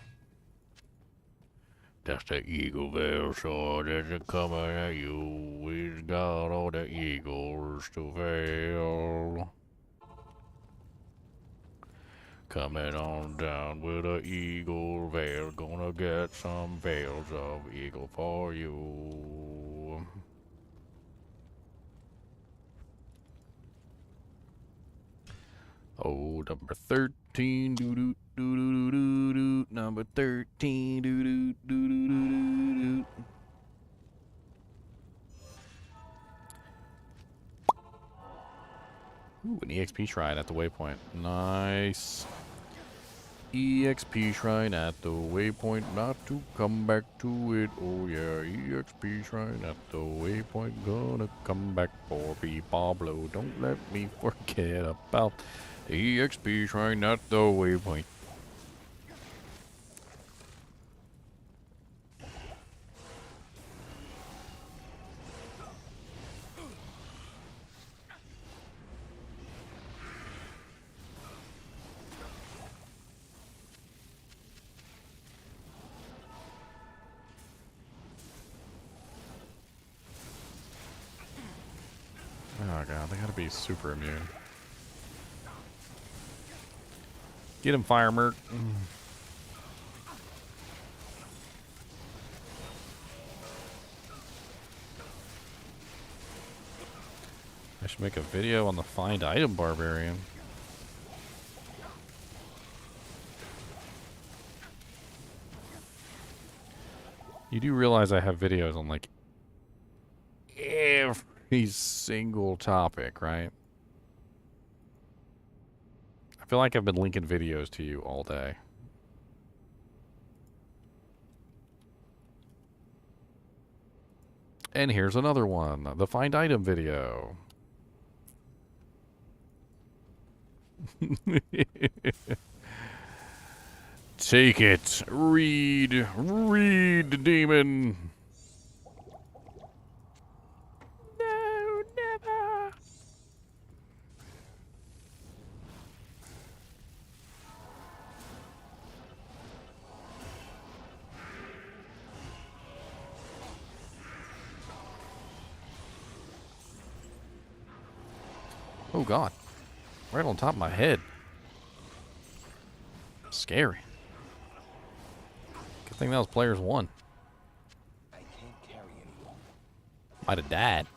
That's the eagle veil sword that's coming at you. We've got all the eagles to veil. Coming on down with a eagle veil. Gonna get some veils of eagle for you. Oh, number 13, doo doo doo doo doo doo. Number 13, doo doo doo doo doo doo. Ooh, an EXP shrine at the waypoint. Nice. EXP shrine at the waypoint, not to come back to it. Oh yeah, EXP shrine at the waypoint, gonna come back for me, Pablo. Don't let me forget about the EXP shrine at the waypoint. Oh god, they gotta be super immune. Get him, Fire Merc. I should make a video on the Find Item Barbarian. You do realize I have videos on like every single topic, right? I feel like I've been linking videos to you all day. And here's another one, the Find Item video. Take it, read, demon. No, never. Oh god, right on top of my head. Scary. Good thing that was players 1. I can't carry anymore. Might have died.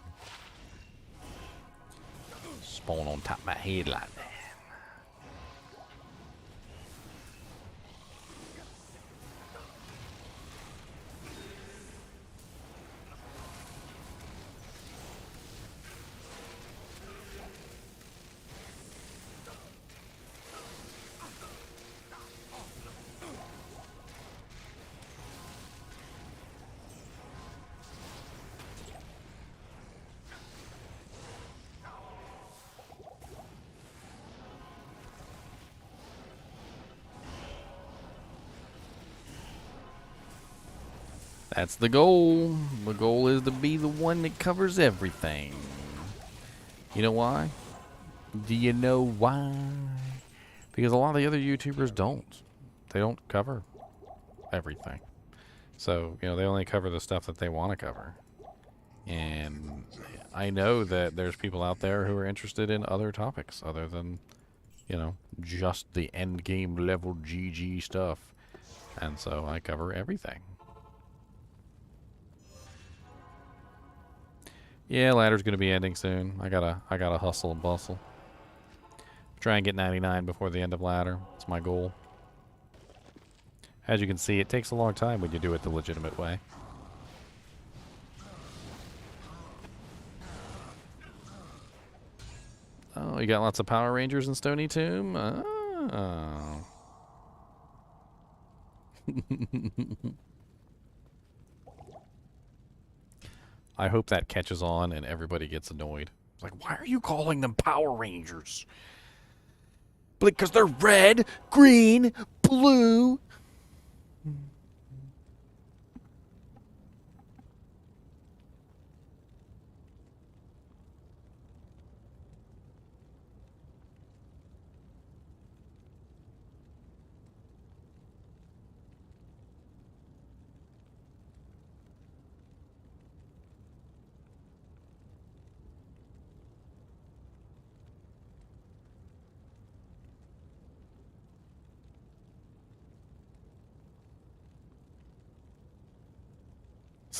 Spawn on top of my head like that. That's the goal. The goal is to be the one that covers everything. You know why? Do you know why? Because a lot of the other YouTubers don't. They don't cover everything. So, you know, they only cover the stuff that they want to cover. And I know that there's people out there who are interested in other topics other than, you know, just the end game level GG stuff. And so I cover everything. Yeah, ladder's gonna be ending soon. I gotta hustle and bustle. Try and get 99 before the end of ladder. It's my goal. As you can see, it takes a long time when you do it the legitimate way. Oh, you got lots of Power Rangers in Stony Tomb? Oh. I hope that catches on and everybody gets annoyed. It's like, why are you calling them Power Rangers? Because they're red, green, blue.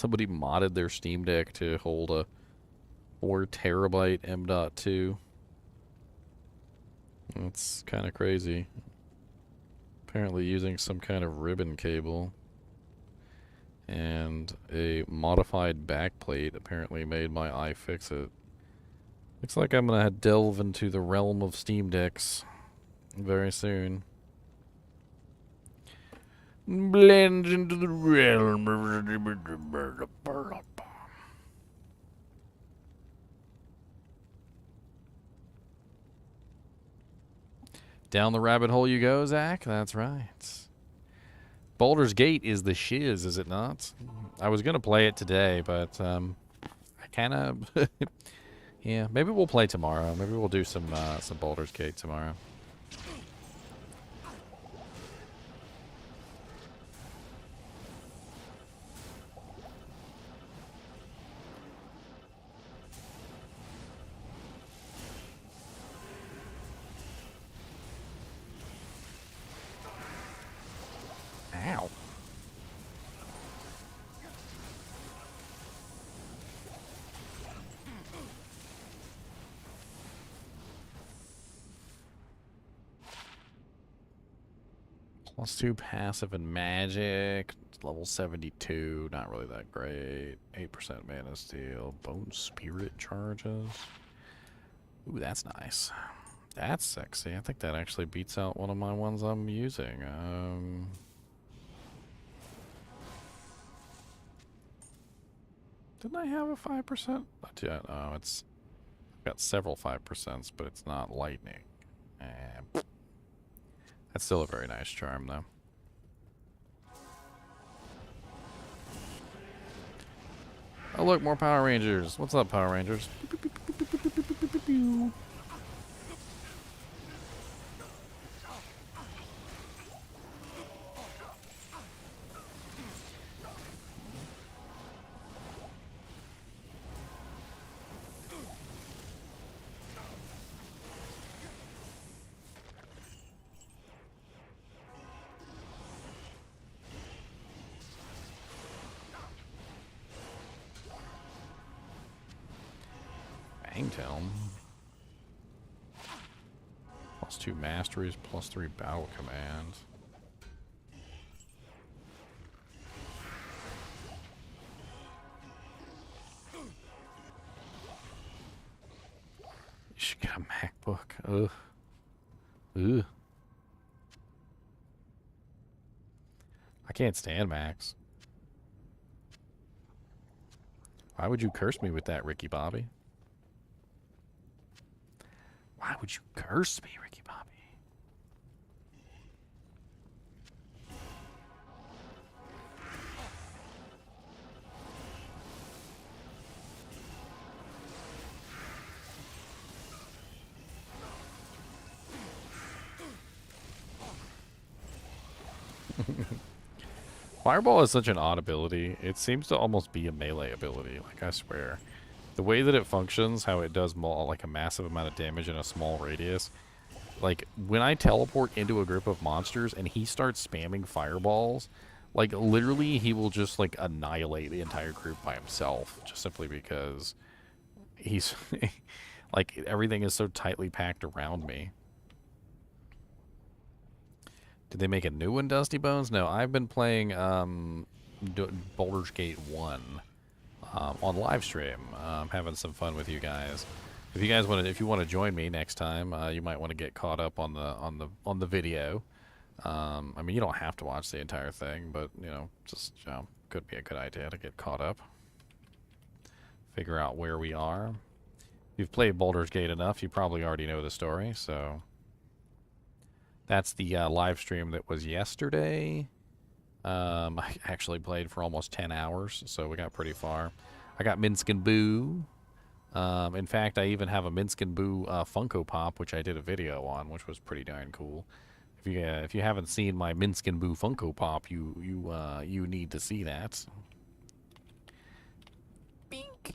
Somebody modded their Steam Deck to hold a 4 terabyte M.2. That's kind of crazy. Apparently using some kind of ribbon cable. And a modified backplate apparently made my iFixit. Looks like I'm gonna delve into the realm of Steam Decks very soon. Blend into the realm of... Down the rabbit hole you go, Zach. That's right. Baldur's Gate is the shiz, is it not? I was gonna play it today, but I kind of, yeah. Maybe we'll play tomorrow. Maybe we'll do some Baldur's Gate tomorrow. Ow. +2 passive and magic. Level 72. Not really that great. 8% mana steal. Bone spirit charges. Ooh, that's nice. That's sexy. I think that actually beats out one of my ones I'm using. Didn't I have a 5%? Not yet. Oh, it's got several 5%, but it's not lightning. That's still a very nice charm, though. Oh, look, more Power Rangers. What's up, Power Rangers? Bangtown. +2 masteries, +3 battle command. You should get a MacBook. Ugh. Ugh. I can't stand Macs. Why would you curse me with that, Ricky Bobby? Why would you curse me, Ricky Bobby? Fireball is such an odd ability. It seems to almost be a melee ability, like I swear. The way that it functions, how it does like a massive amount of damage in a small radius. Like, when I teleport into a group of monsters and he starts spamming fireballs, like, literally he will just, like, annihilate the entire group by himself. Just simply because he's, like, everything is so tightly packed around me. Did they make a new one, Dusty Bones? No, I've been playing Baldur's Gate 1 on live stream. Having some fun with you guys. If you guys want to, if you want to join me next time, you might want to get caught up on the video. I mean, you don't have to watch the entire thing, but you know, just could be a good idea to get caught up. Figure out where we are. If you've played Baldur's Gate enough, you probably already know the story. So that's the live stream that was yesterday. I actually played for almost 10 hours, so we got pretty far. I got Minsk and Boo. In fact, I even have a Minsk and Boo Funko Pop, which I did a video on, which was pretty darn cool. If you haven't seen my Minsk and Boo Funko Pop, you need to see that. Bink.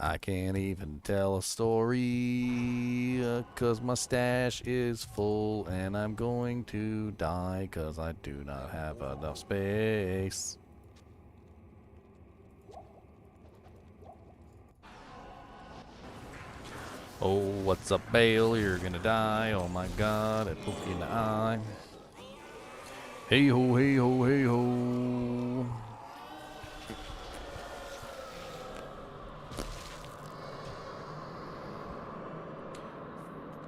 I can't even tell a story, 'cause my stash is full and I'm going to die 'cause I do not have enough space. Oh, what's up, Bale? You're gonna die. Oh my god, it poked you in the eye. Hey ho, hey ho, hey ho.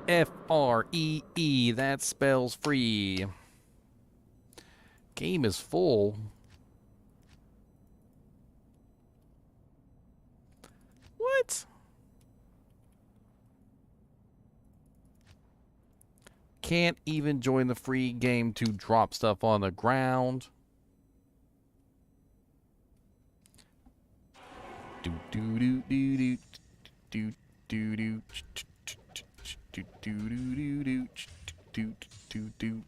F-R-E-E, that spells free. Game is full. What? Can't even join the free game to drop stuff on the ground. Do do do do do do do do do do do do do.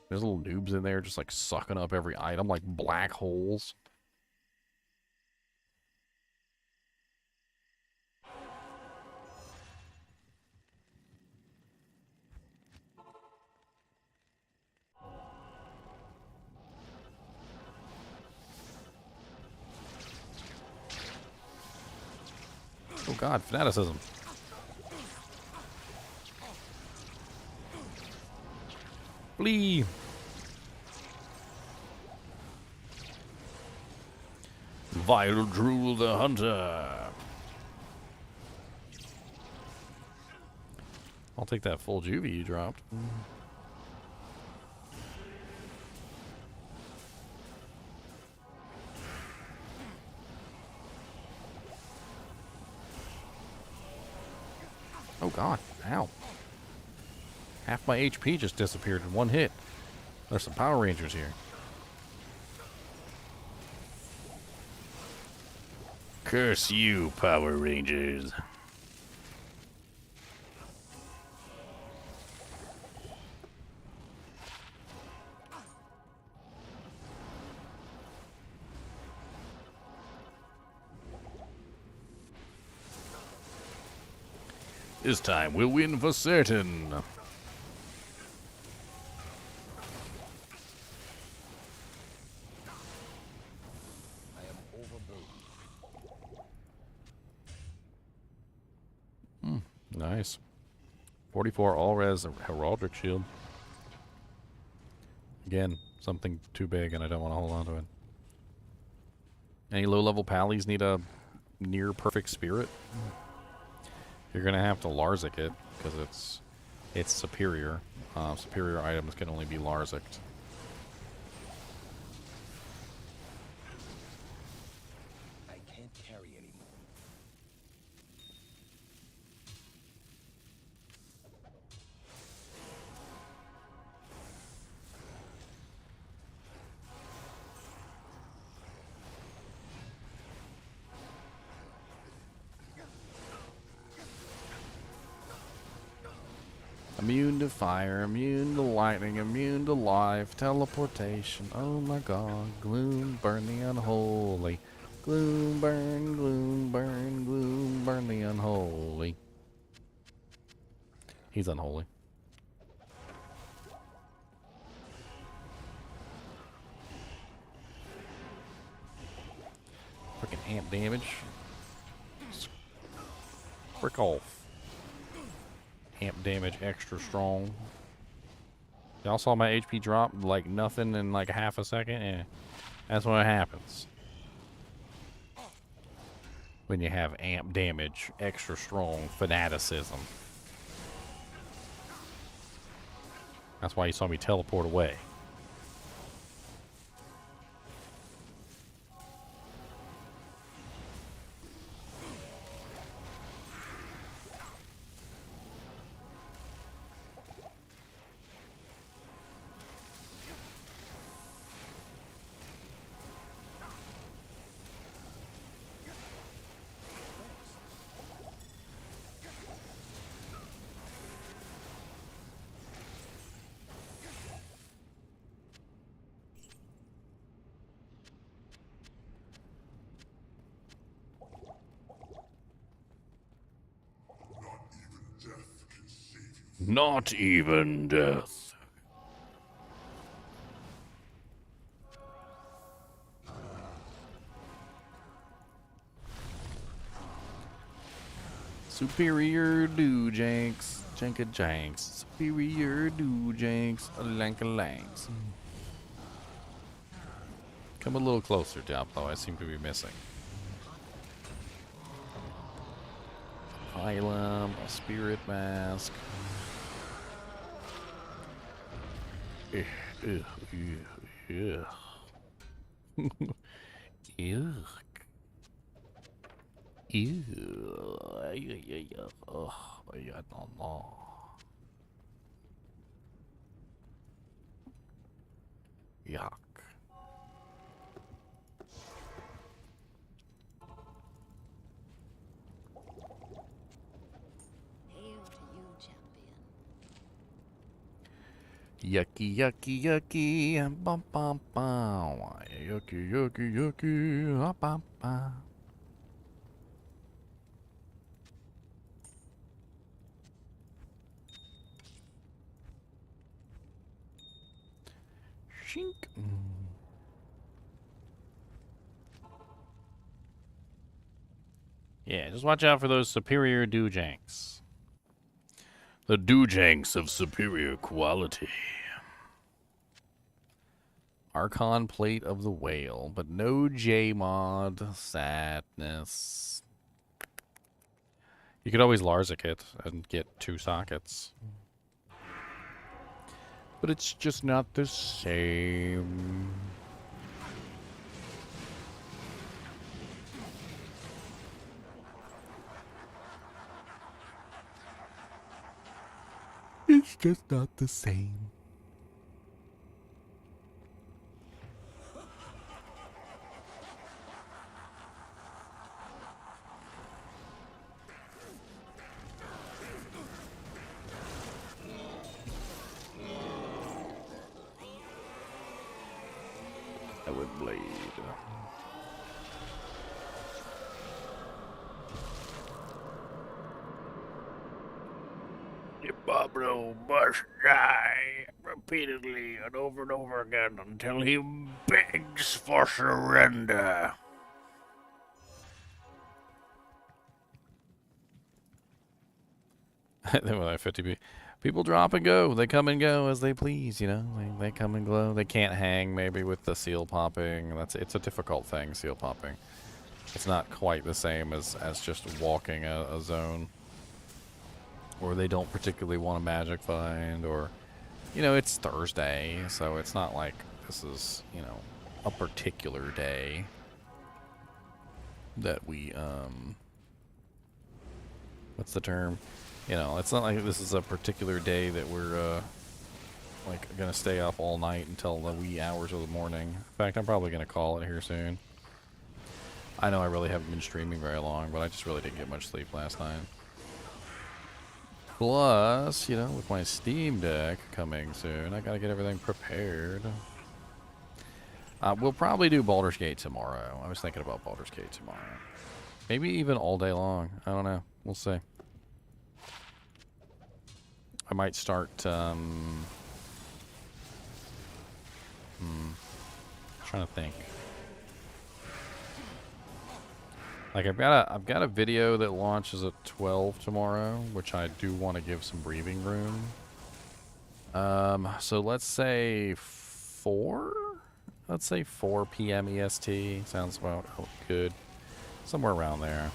There's little noobs in there just like sucking up every item like black holes. Oh god, fanaticism. Flee! Vile Drool the Hunter. I'll take that full juvie you dropped. Oh god, ow. Half my HP just disappeared in one hit. There's some Power Rangers here. Curse you, Power Rangers. This time we'll win for certain. I am overburdened. Nice. 44 all-res heraldic shield. Again, something too big and I don't want to hold on to it. Any low-level pallies need a near-perfect spirit? You're going to have to Larzik it, because it's superior. Superior items can only be Larziked. I can't carry anymore. Immune to fire, immune to lightning, immune to life, teleportation. Oh my god, gloom, burn the unholy. Gloom, burn, gloom, burn, gloom, burn the unholy. He's unholy. Freaking amp damage. Frick off. Amp damage extra strong. Y'all saw my HP drop like nothing in like half a second? Yeah. That's what happens when you have amp damage extra strong fanaticism. That's why you saw me teleport away. Not even death. Superior do-janks. Janka-janks. Superior do-janks. Lanka-lanks. Come a little closer, Diablo. I seem to be missing. A pylum, a spirit mask. Ugh, ugh, ugh, ugh. Ew. Ew. Oh, I don't know. Yuck. Hail to you, champion. Yucky, yucky, yucky. Bum, bum, bum. Yucky, yucky, yucky. Ah, bum, bum. Shink. Yeah, just watch out for those superior doojanks. The doojanks of superior quality. Archon Plate of the Whale, but no J-mod. Sadness. You could always Larzik it and get 2 sockets. But it's just not the same. It's just not the same. I would blade. Pablo must die repeatedly and over again until he begs for surrender. Then with 50p, people drop and go. They come and go as they please. You know, they come and go. They can't hang maybe with the seal popping. It's a difficult thing. Seal popping. It's not quite the same as just walking a zone. Or they don't particularly want a magic find, or, you know, it's Thursday, so it's not like this is, you know, a particular day that we, what's the term? You know, it's not like this is a particular day that we're, like, gonna stay up all night until the wee hours of the morning. In fact, I'm probably gonna call it here soon. I know I really haven't been streaming very long, but I just really didn't get much sleep last night. Plus, you know, with my Steam Deck coming soon, I gotta get everything prepared. We'll probably do Baldur's Gate tomorrow. I was thinking about Baldur's Gate tomorrow. Maybe even all day long. I don't know. We'll see. I might start, trying to think. Like I've got a video that launches at 12 tomorrow, which I do want to give some breathing room. So let's say 4? Let's say 4 p.m. EST. Sounds about good. Somewhere around there.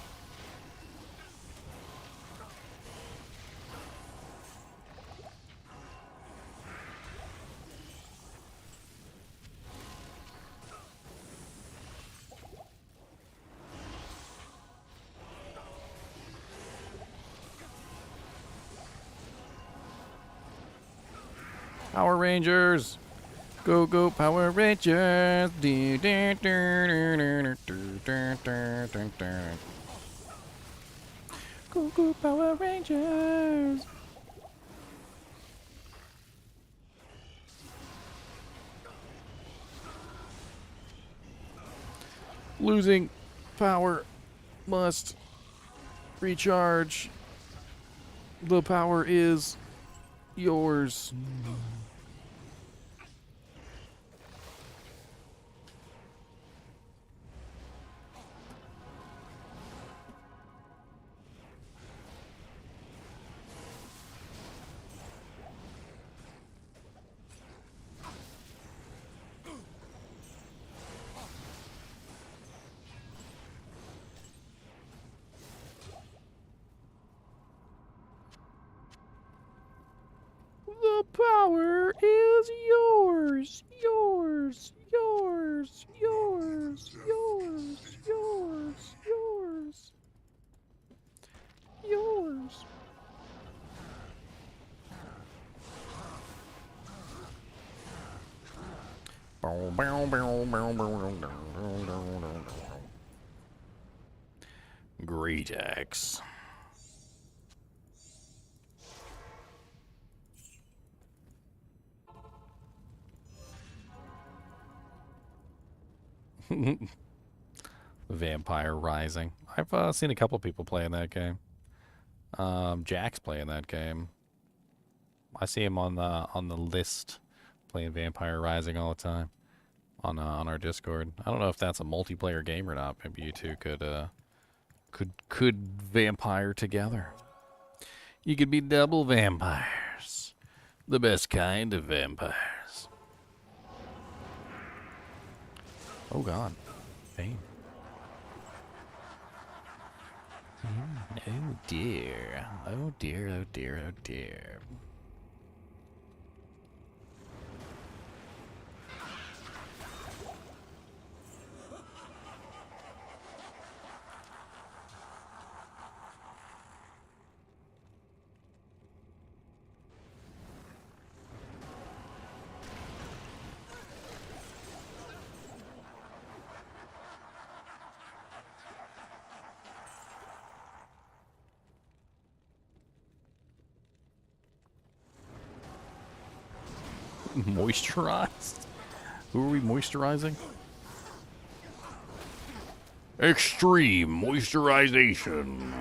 Power Rangers! Go, go, Power Rangers! Go, go, Power Rangers! Losing power must recharge. The power is Yours. The power is yours, yours, yours, yours, yours, yours, yours, yours. Great axe. Vampire Rising. I've seen a couple of people playing that game. Jack's playing that game. I see him on the list playing Vampire Rising all the time on our Discord. I don't know if that's a multiplayer game or not. Maybe you two could vampire together. You could be double vampires. The best kind of vampires. Oh god. Pain. Oh dear. Oh dear, oh dear, oh dear. Moisturized? Who are we moisturizing? Extreme moisturization.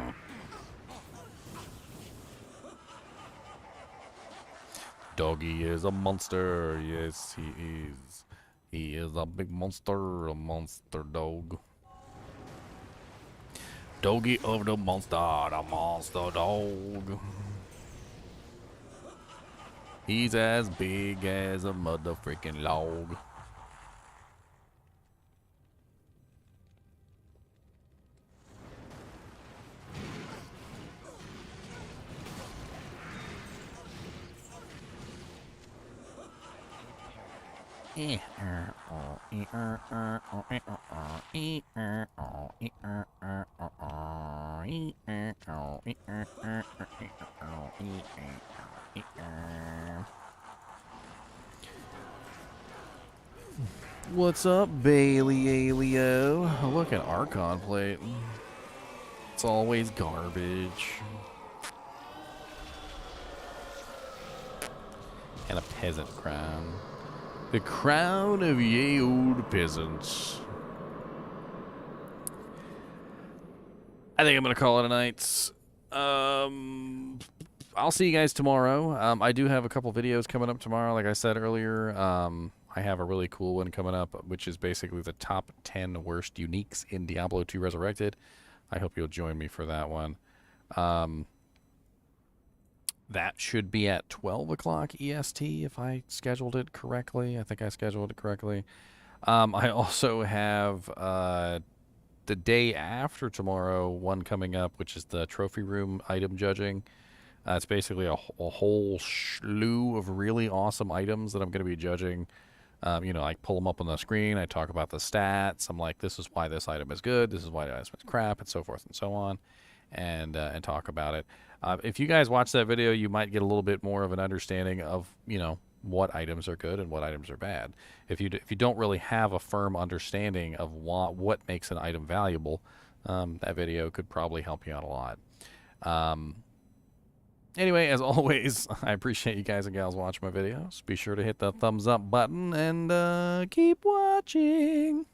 Doggy is a monster. Yes, he is. He is a big monster. A monster dog. Doggy of the monster dog. He's as big as a mother freaking log. What's up, Bailey Alio? Look at Archon plate. It's always garbage. And a peasant crown. The crown of ye old peasants. I think I'm gonna call it a night. I'll see you guys tomorrow. I do have a couple videos coming up tomorrow, like I said earlier. I have a really cool one coming up, which is basically the top 10 worst uniques in Diablo 2 Resurrected. I hope you'll join me for that one. That should be at 12 o'clock EST if I scheduled it correctly. I think I scheduled it correctly. I also have the day after tomorrow one coming up, which is the trophy room item judging. It's basically a whole slew of really awesome items that I'm going to be judging. You know, I pull them up on the screen. I talk about the stats. I'm like, this is why this item is good. This is why this item is crap, and so forth and so on, and talk about it. If you guys watch that video, you might get a little bit more of an understanding of, you know, what items are good and what items are bad. If you don't really have a firm understanding of what makes an item valuable, that video could probably help you out a lot. Anyway, as always, I appreciate you guys and gals watching my videos. Be sure to hit the thumbs up button and keep watching.